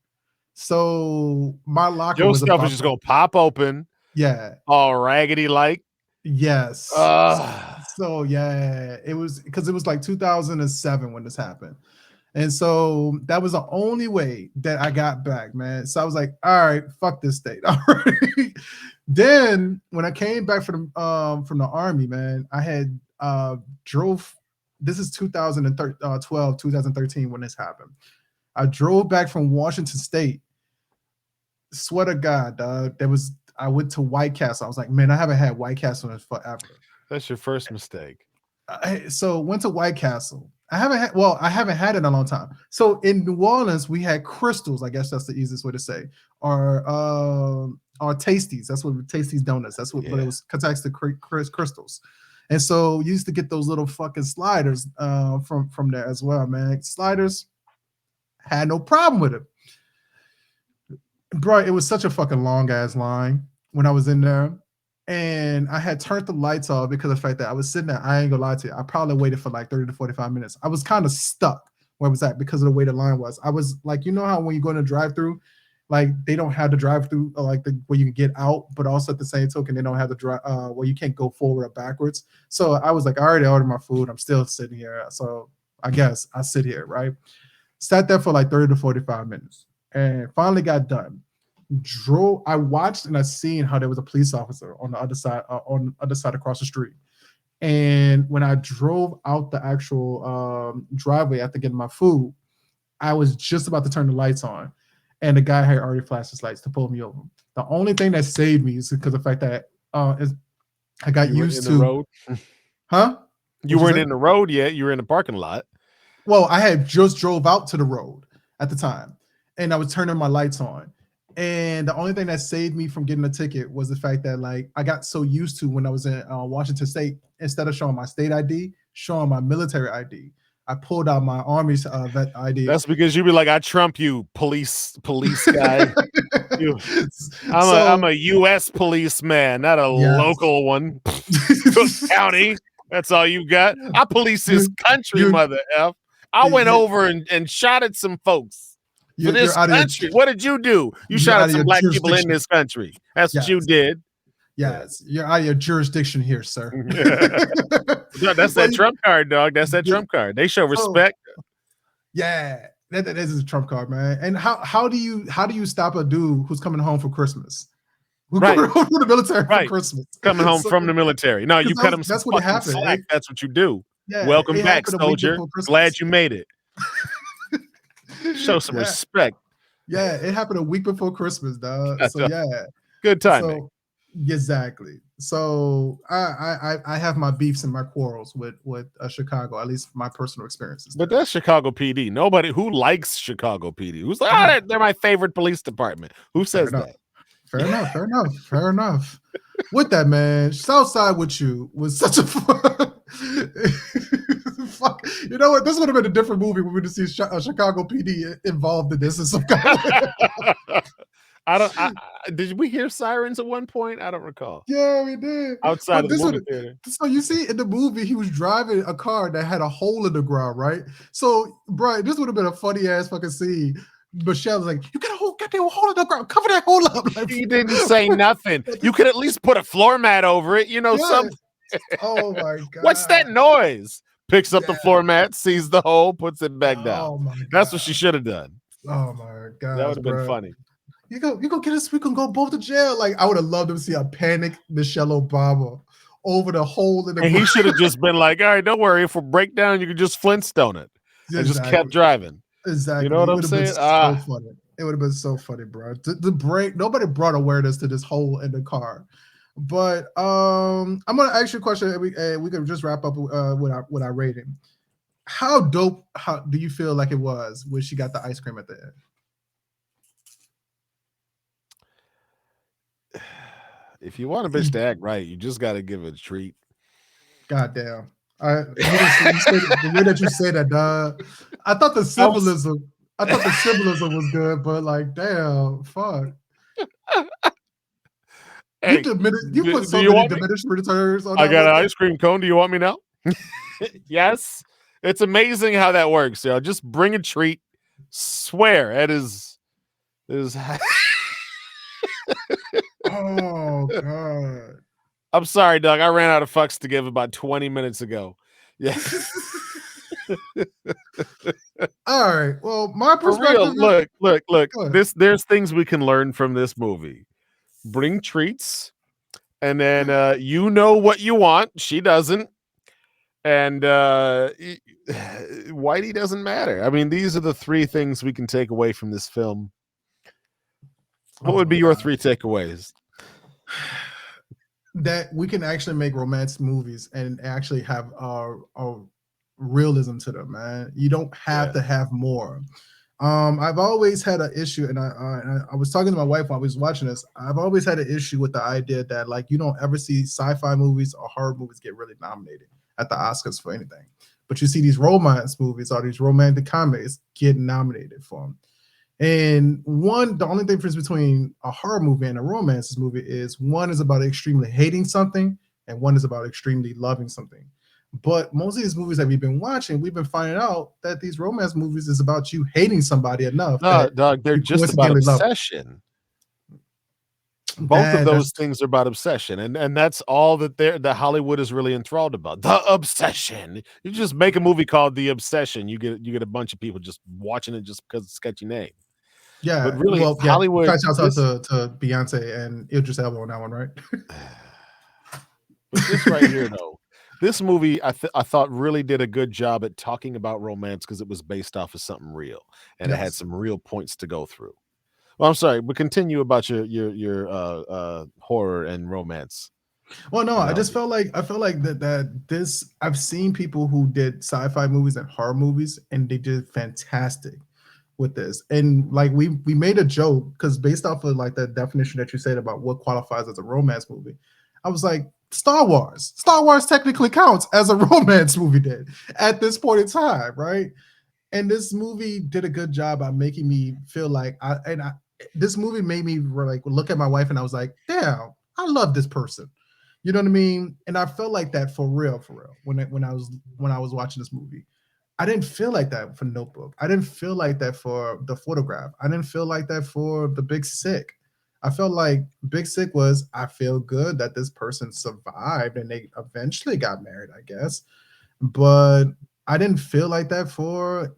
So my locker was just gonna pop open. Yeah. All raggedy like. Yes. So yeah, it was because it was like 2007 when this happened. And so that was the only way that I got back, man. So I was like, all right, fuck this state. All right. Then when I came back from the army, man, I had drove. This is 2012, 2013 when this happened. I drove back from Washington State. Swear to God, dog. I went to White Castle. I was like, man, I haven't had White Castle in forever. That's your first mistake. So went to White Castle. I haven't had it in a long time. So in New Orleans, we had Crystals. I guess that's the easiest way to say. Or Tasties. That's what Tasties donuts. That's what, but it was attached to Crystals. And so you used to get those little fucking sliders from there as well, man. Sliders, had no problem with it. Bro, it was such a fucking long ass line when I was in there. And I had turned the lights off because of the fact that I was sitting there. I ain't gonna lie to you. I probably waited for like 30 to 45 minutes. I was kind of stuck where I was at because of the way the line was. I was like, you know how when you go in a drive-through, like they don't have the drive-through like where you can get out, but also at the same token, they don't have the drive where you can't go forward or backwards. So I was like, I already ordered my food. I'm still sitting here. So I guess I sit here, right? Sat there for like 30 to 45 minutes and finally got done. I watched and I seen how there was a police officer on the other side across the street. And when I drove out the actual driveway after getting my food, I was just about to turn the lights on, and the guy had already flashed his lights to pull me over. The only thing that saved me is because of the fact that I got used to the road. Huh? You weren't in the road yet. You were in the parking lot. Well, I had just drove out to the road at the time, and I was turning my lights on. And the only thing that saved me from getting a ticket was the fact that, like, I got so used to when I was in Washington State, instead of showing my state ID, showing my military ID. I pulled out my Army's vet ID. That's because you be like, I trump you, police guy. I'm a U.S. policeman, not a local one. Cook County. That's all you got. I police this country, mother F. I went over and shot at some folks. For this country, what did you do? You shot at some black people in this country. That's what you did. Yes, you're out of your jurisdiction here, sir. No, that's that Trump card, dog. That's that Trump card. They show respect. Yeah, that is a Trump card, man. And how do you stop a dude who's coming home for Christmas? Right. Coming home from the military for Christmas. Coming home from the military. No, you cut him some fucking happened. slack. That's what you do. Yeah, welcome back, soldier. Glad you made it. Show some respect. Yeah, it happened a week before Christmas, dog. So good timing. Exactly. So I have my beefs and my quarrels with Chicago, at least my personal experiences. But that's Chicago PD. Nobody who likes Chicago PD. Who's like, they're my favorite police department. Who says that? Fair enough. With that, man, Southside with you was such a fuck. You know what? This would have been a different movie when we would see Chicago PD involved in this in some kind of did we hear sirens at one point? I don't recall. Yeah, we did. Outside of the movie theater. So you see in the movie, he was driving a car that had a hole in the ground, right? So, Brian, this would have been a funny ass fucking scene. Michelle was like, "You got a whole goddamn hole in the ground. Cover that hole up." Like, he didn't say nothing. You could at least put a floor mat over it. You know, something. Oh my god! What's that noise? Picks up the floor mat, sees the hole, puts it back down. Oh my god. That's what she should have done. Oh my god! That would have been funny. You go get us. We can go both to jail. Like, I would have loved to see a panicked Michelle Obama over the hole in the. And he should have just been like, "All right, don't worry. If we break down, you can just Flintstone it," and just kept driving. Exactly. You know what I'm saying? So funny. It would have been so funny, bro. The break. Nobody brought awareness to this hole in the car. But I'm gonna ask you a question. We can just wrap up with our rating. How dope? How do you feel like it was when she got the ice cream at the end? If you want a bitch to act right, you just got to give it a treat. Goddamn. The way that you say that, dog. I thought the symbolism was good, but like, damn, fuck. Hey, you put so many diminishing returns on. I got an ice cream cone. Do you want me now? Yes. It's amazing how that works. You know, just bring a treat. Swear it is. Oh god. I'm sorry, Doug. I ran out of fucks to give about 20 minutes ago. Yeah. All right. Well, my perspective. Look. There's things we can learn from this movie. Bring treats, and then you know what you want. She doesn't, and Whitey doesn't matter. I mean, these are the three things we can take away from this film. What would be your three takeaways? That we can actually make romance movies and actually have a realism to them, man. You don't have to have more. I've always had an issue, and I was talking to my wife while I was watching this. I've always had an issue with the idea that, like, you don't ever see sci-fi movies or horror movies get really nominated at the Oscars for anything, but you see these romance movies or these romantic comedies get nominated for them. And the only difference between a horror movie and a romance movie is one is about extremely hating something, and one is about extremely loving something. But most of these movies that we've been watching, we've been finding out that these romance movies is about you hating somebody enough. No, dog, they're just about obsession. Both of those things are about obsession, and that's all that Hollywood is really enthralled about. The obsession. You just make a movie called The Obsession. You get a bunch of people just watching it just because it's a sketchy name. Yeah, but really, Hollywood. Shout out to Beyonce and Idris Elba on that one, right? But this right here, though. This movie, I thought really did a good job at talking about romance because it was based off of something real and it had Yes. some real points to go through. Well, I'm sorry, but continue about your horror and romance. Well, no, I just analogy. felt like that this I've seen people who did sci-fi movies and horror movies, and they did fantastic with this. And like we made a joke because based off of like the definition that you said about what qualifies as a romance movie, I was like, Star Wars. Star Wars technically counts as a romance movie did at this point in time, right? And this movie did a good job at making me feel like this movie made me like look at my wife and I was like, damn, I love this person. You know what I mean? And I felt like that for real, when I was watching this movie. I didn't feel like that for Notebook. I didn't feel like that for The Photograph. I didn't feel like that for The Big Sick. I felt like Big Sick was, I feel good that this person survived and they eventually got married, I guess. But I didn't feel like that for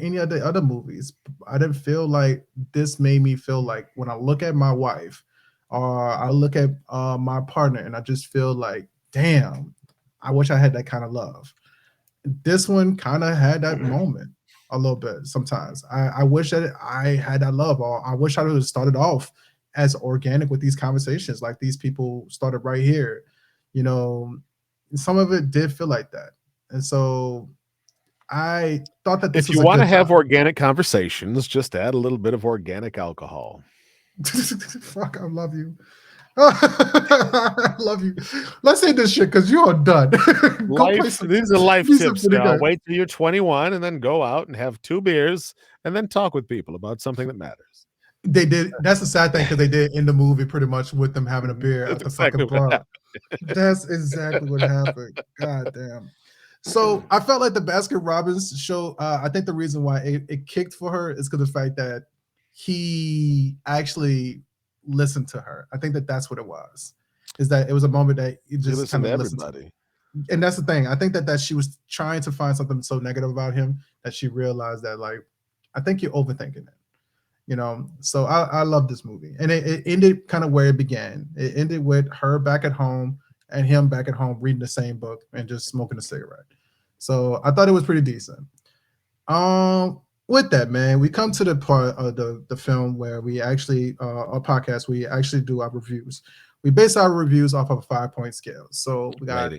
any of the other movies. I didn't feel like this made me feel like when I look at my wife or I look at my partner and I just feel like, damn, I wish I had that kind of love. This one kind of had that moment a little bit sometimes. I wish that I had that love, or I wish I would have started off as organic with these conversations, like these people started right here. You know, some of it did feel like that. And so I thought that this If was you a want to good have job. organic conversations, just add a little bit of organic alcohol. Fuck, I love you. I love you. Let's say this shit because you're done. Go play some. These are life do some tips, pretty y'all. good. Wait till you're 21 and then go out and have 2 beers and then talk with people about something that matters. They did. That's the sad thing because they did end the movie pretty much with them having a beer at That's the exactly fucking what bar. That's exactly what happened. God damn. So I felt like the Baskin Robbins show. I think the reason why it kicked for her is because of the fact that he actually listened to her. I think that that's what it was. Is that it was a moment that he You just listen kind to of listened to. everybody. And that's the thing. I think that she was trying to find something so negative about him that she realized that like, I think you're overthinking it. You know, so I love this movie, and it ended kind of where it began. It ended with her back at home and him back at home reading the same book and just smoking a cigarette. So I thought it was pretty decent. With that, man, we come to the part of the film where we actually our podcast we actually do our reviews. We base our reviews off of a 5-point scale. So we got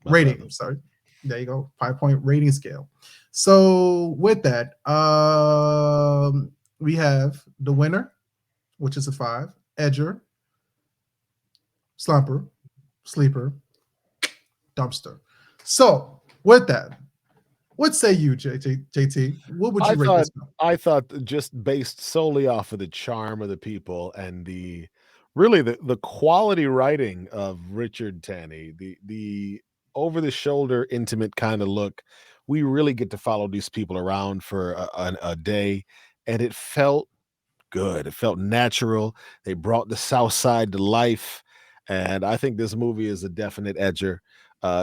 rating. Sorry, there you go, 5-point rating scale. So with that, we have the winner, which is a 5, Edger, Slumper, Sleeper, Dumpster. So with that, what say you, JT? What would you rate this film? I thought just based solely off of the charm of the people and really the quality writing of Richard Tanne, the over the shoulder intimate kind of look, we really get to follow these people around for a day, and it felt good. It felt natural. They brought the Southside to life, and I think this movie is a definite edger.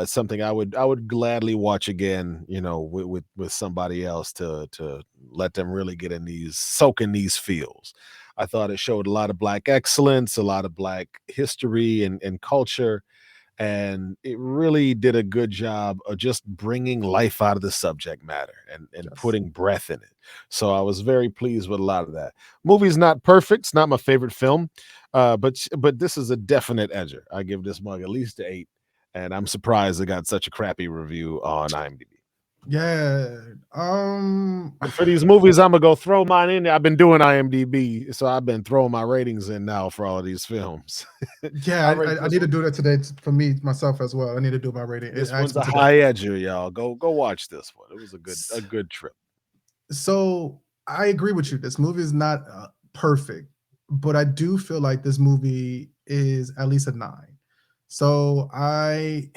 Something I would gladly watch again. You know, with somebody else to let them really get in soak in these feels. I thought it showed a lot of Black excellence, a lot of Black history and culture, and it really did a good job of just bringing life out of the subject matter and Yes. putting breath in it. So I was very pleased with a lot of that. Movie's not perfect. It's not my favorite film, but this is a definite edger. I give this mug at least an 8, and I'm surprised it got such a crappy review on IMDb. Yeah. But for these movies, I'm gonna go throw mine in there. I've been doing IMDb, so I've been throwing my ratings in now for all of these films. Yeah, I need to do that today for me myself as well. I need to do my rating. This one's a high edger, y'all. Go watch this one. It was a good trip. So I agree with you. This movie is not perfect, but I do feel like this movie is at least a 9. So I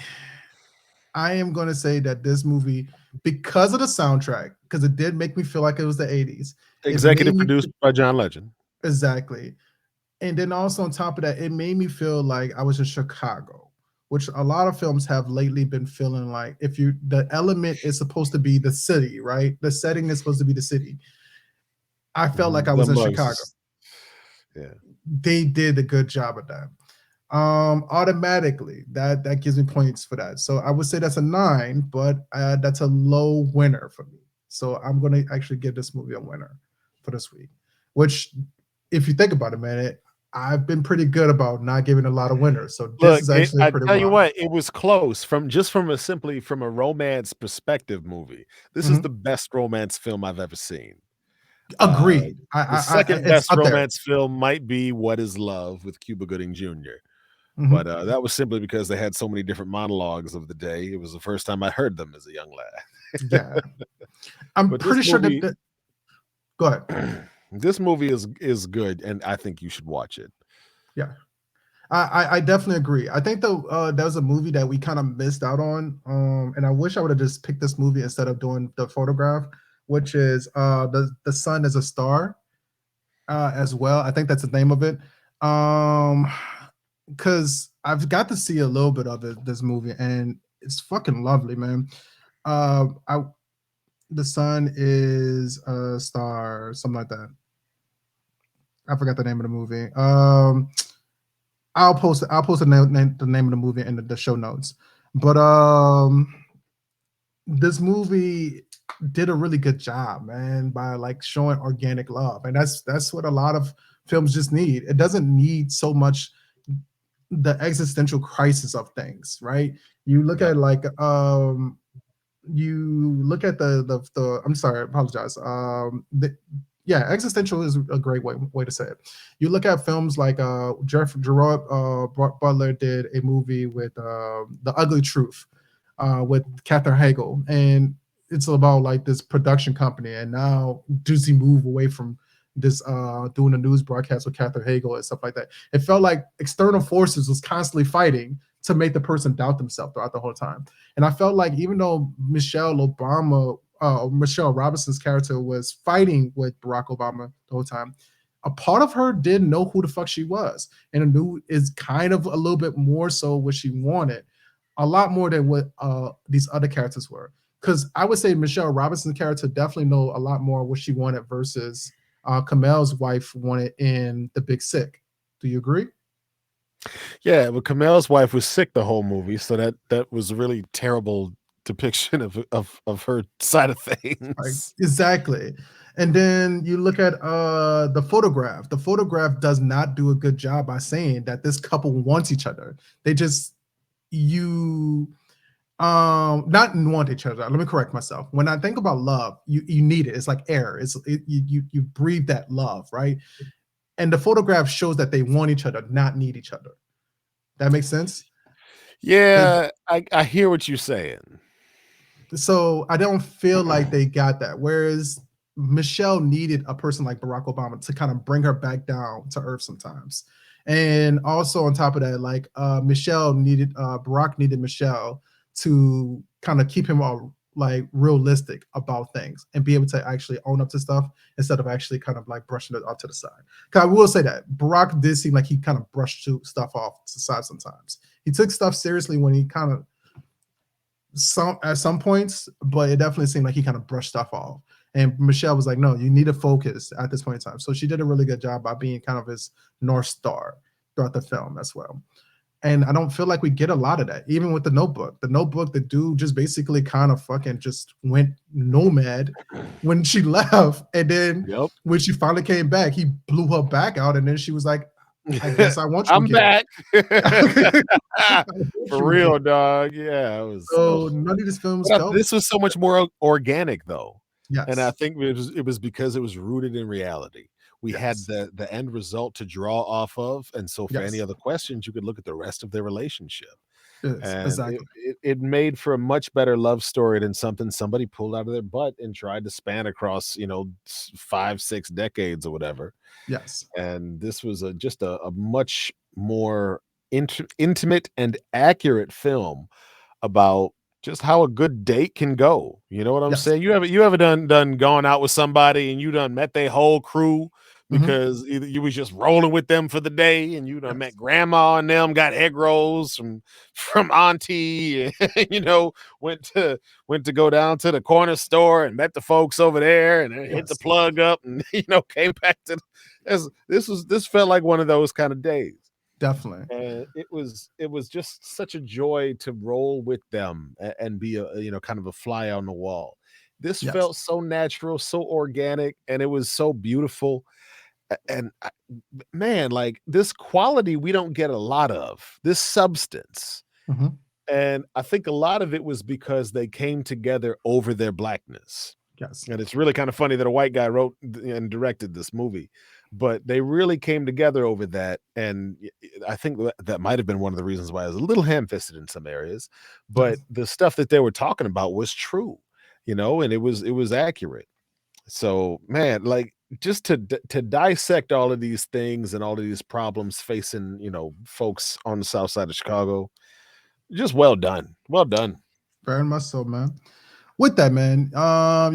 am going to say that this movie, because of the soundtrack, because it did make me feel like it was the 80s. Executive produced by John Legend. Exactly. And then also on top of that, it made me feel like I was in Chicago, which a lot of films have lately been feeling like the element is supposed to be the city, right? The setting is supposed to be the city. I felt like I was in Chicago. Yeah. They did a good job of that. Automatically that gives me points for that. So I would say that's a 9, but that's a low winner for me. So I'm gonna actually give this movie a winner for this week. Which, if you think about it, man, I've been pretty good about not giving a lot of winners. So this Look, is actually I pretty tell you rough. what, it was close from a romance perspective movie. This is Mhm. the best romance film I've ever seen. Agreed. The second It's best up there. romance film might be What Is Love with Cuba Gooding Jr. Mhm. But that was simply because they had so many different monologues of the day. It was the first time I heard them as a young lad. Yeah, I'm But this pretty sure movie, that. Go ahead. this movie is good, and I think you should watch it. Yeah. I definitely agree. I think that was a movie that we kind of missed out on. And I wish I would have just picked this movie instead of doing The Photograph, which is the Sun is a Star as well. I think that's the name of it. Because I've got to see a little bit of it, this movie, and it's fucking lovely, man. I The Sun is a Star, something like that. I forgot the name of the movie. I'll post the name of the movie in the show notes. But this movie did a really good job, man, by like showing organic love. And that's what a lot of films just need. It doesn't need so much the existential crisis of things, right? You look Yep. at like you look at the I'm sorry, I apologize. Yeah, existential is a great way to say it. You look at films like Gerard Butler did a movie with The Ugly Truth with Katherine Hagel, and it's about like this production company, and now does he move away from this doing a news broadcast with Katherine Hagel and stuff like that. It felt like external forces was constantly fighting to make the person doubt themselves throughout the whole time. And I felt like even though Michelle Robinson's character was fighting with Barack Obama the whole time, a part of her did know who the fuck she was, and knew is kind of a little bit more so what she wanted, a lot more than what these other characters were. Because I would say Michelle Robinson's character definitely know a lot more what she wanted versus Kamel's wife wanted in The Big Sick. Do you agree? Yeah, but Kamel's wife was sick the whole movie, so that was a really terrible depiction of her side of Like, things. exactly. And then you look at the photograph. The photograph does not do a good job by saying that this couple wants each other. They just you not want each other. Let me correct myself. When I think about love, you need it. It's like air. You breathe that love, right? And the photograph shows that they want each other, not need each other. That makes sense. Yeah, I hear what you're saying. So I don't feel like they got that. Whereas Michelle needed a person like Barack Obama to kind of bring her back down to earth sometimes. And also on top of that, like Barack needed Michelle to kind of keep him all like realistic about things and be able to actually own up to stuff instead of actually kind of like brushing it off to the side. Because I will say that Barack did seem like he kind of brushed stuff off to the side sometimes. He took stuff seriously when he kind of at some points, but it definitely seemed like he kind of brushed stuff off. And Michelle was like, "No, you need to focus at this point in time." So she did a really good job by being kind of his North Star throughout the film as well. And I don't feel like we get a lot of that, even with the Notebook. The Notebook, the dude just basically kind of fucking just went nomad when she left, and then Yep. when she finally came back, he blew her back out, and then she was like, "I guess I want you I'm again." back. I want For you real, again. dog. Yeah, it was. So none of these films felt. This was so much more organic, though, and I Yes. think it was because it was rooted in reality. We had Yes. the end result to draw off of, and so for any Yes. other questions, you could look at the rest of their relationship, Yes. and Exactly. it made for a much better love story than something somebody pulled out of their butt and tried to span across 5-6 decades or whatever. Yes. And this was just a much more intimate and accurate film about just how a good date can go. You know what I'm Yes. saying? You ever done gone out with somebody and you done met their whole crew Mhm. because either you was just rolling with them for the day and you done Yes. met grandma and them, got egg rolls from auntie, and, went to go down to the corner store and met the folks over there and then hit the Yes. plug up and came back to this felt like one of those kind of days. Definitely. And it was just such a joy to roll with them and be a kind of a fly on the wall. This Yes. felt so natural, so organic, and it was so beautiful. And man, like this quality we don't get a lot of, this substance. Mhm. And I think a lot of it was because they came together over their blackness. Yes. And it's really kind of funny that a white guy wrote and directed this movie, but they really came together over that. And I think that might have been one of the reasons why I was a little ham-fisted in some areas, but Yes. the stuff that they were talking about was true, and it was accurate. So, man, like just to dissect all of these things and all of these problems facing, folks on the south side of Chicago, just well done. Well done. Very much so, man. With that, man,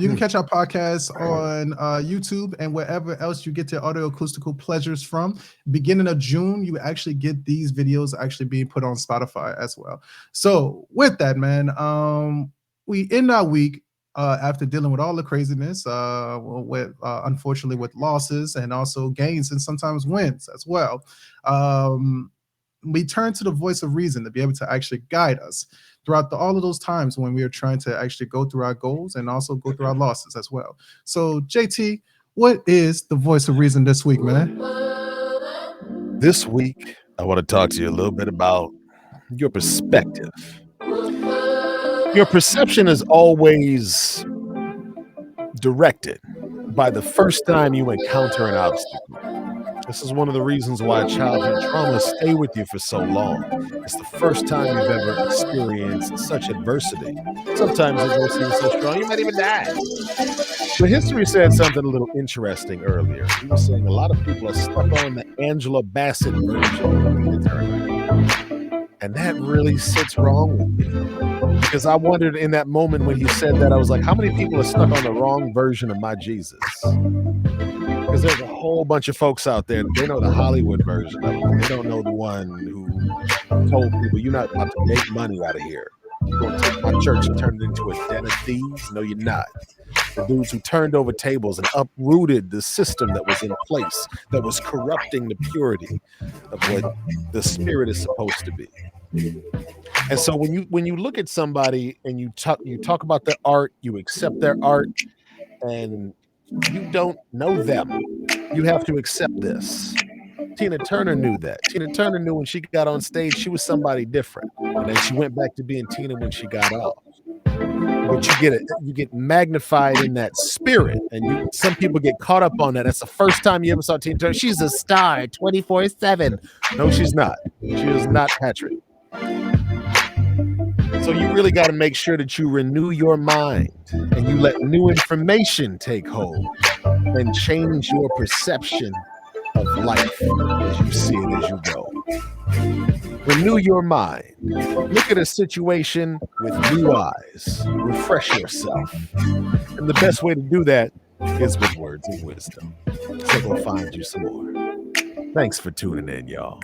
you can catch our podcast on YouTube and wherever else you get your audio acoustical pleasures from. Beginning of June, you actually get these videos actually being put on Spotify as well. So with that, man, we end our week after dealing with all the craziness, with unfortunately with losses and also gains and sometimes wins as well. We turn to the voice of reason to be able to actually guide us throughout all of those times when we are trying to actually go through our goals and also go through our losses as well. So, JT, what is the voice of reason this week, man? This week, I want to talk to you a little bit about your perspective. Your perception is always directed by the first time you encounter an obstacle. This is one of the reasons why childhood traumas stay with you for so long. It's the first time you've ever experienced such adversity. Sometimes adversity is so strong, you might even die. But HisStory said something a little interesting earlier. He was saying a lot of people are stuck on the Angela Bassett version of Tina Turner. And that really sits wrong with me. Because I wondered in that moment when he said that, I was like, how many people are stuck on the wrong version of my Jesus? Because there's a whole bunch of folks out there, they know the Hollywood version of it. They don't know the one who told people, you're not about to make money out of here. You're going to take my church and turn it into a den of thieves? No, you're not. The dudes who turned over tables and uprooted the system that was in place, that was corrupting the purity of what the spirit is supposed to be. And so when you look at somebody and you talk about their art, you accept their art, and you don't know them, you have to accept this. Tina Turner knew that. Tina Turner knew when she got on stage, she was somebody different. And then she went back to being Tina when she got off. But you get magnified in that spirit. And some people get caught up on that. That's the first time you ever saw Tina Turner. She's a star 24/7. No, she's not. She is not Patrick. So you really got to make sure that you renew your mind and you let new information take hold and change your perception of life as you see it as you go. Renew your mind. Look at a situation with new eyes. Refresh yourself. And the best way to do that is with words of wisdom. So go find you some more. Thanks for tuning in, y'all.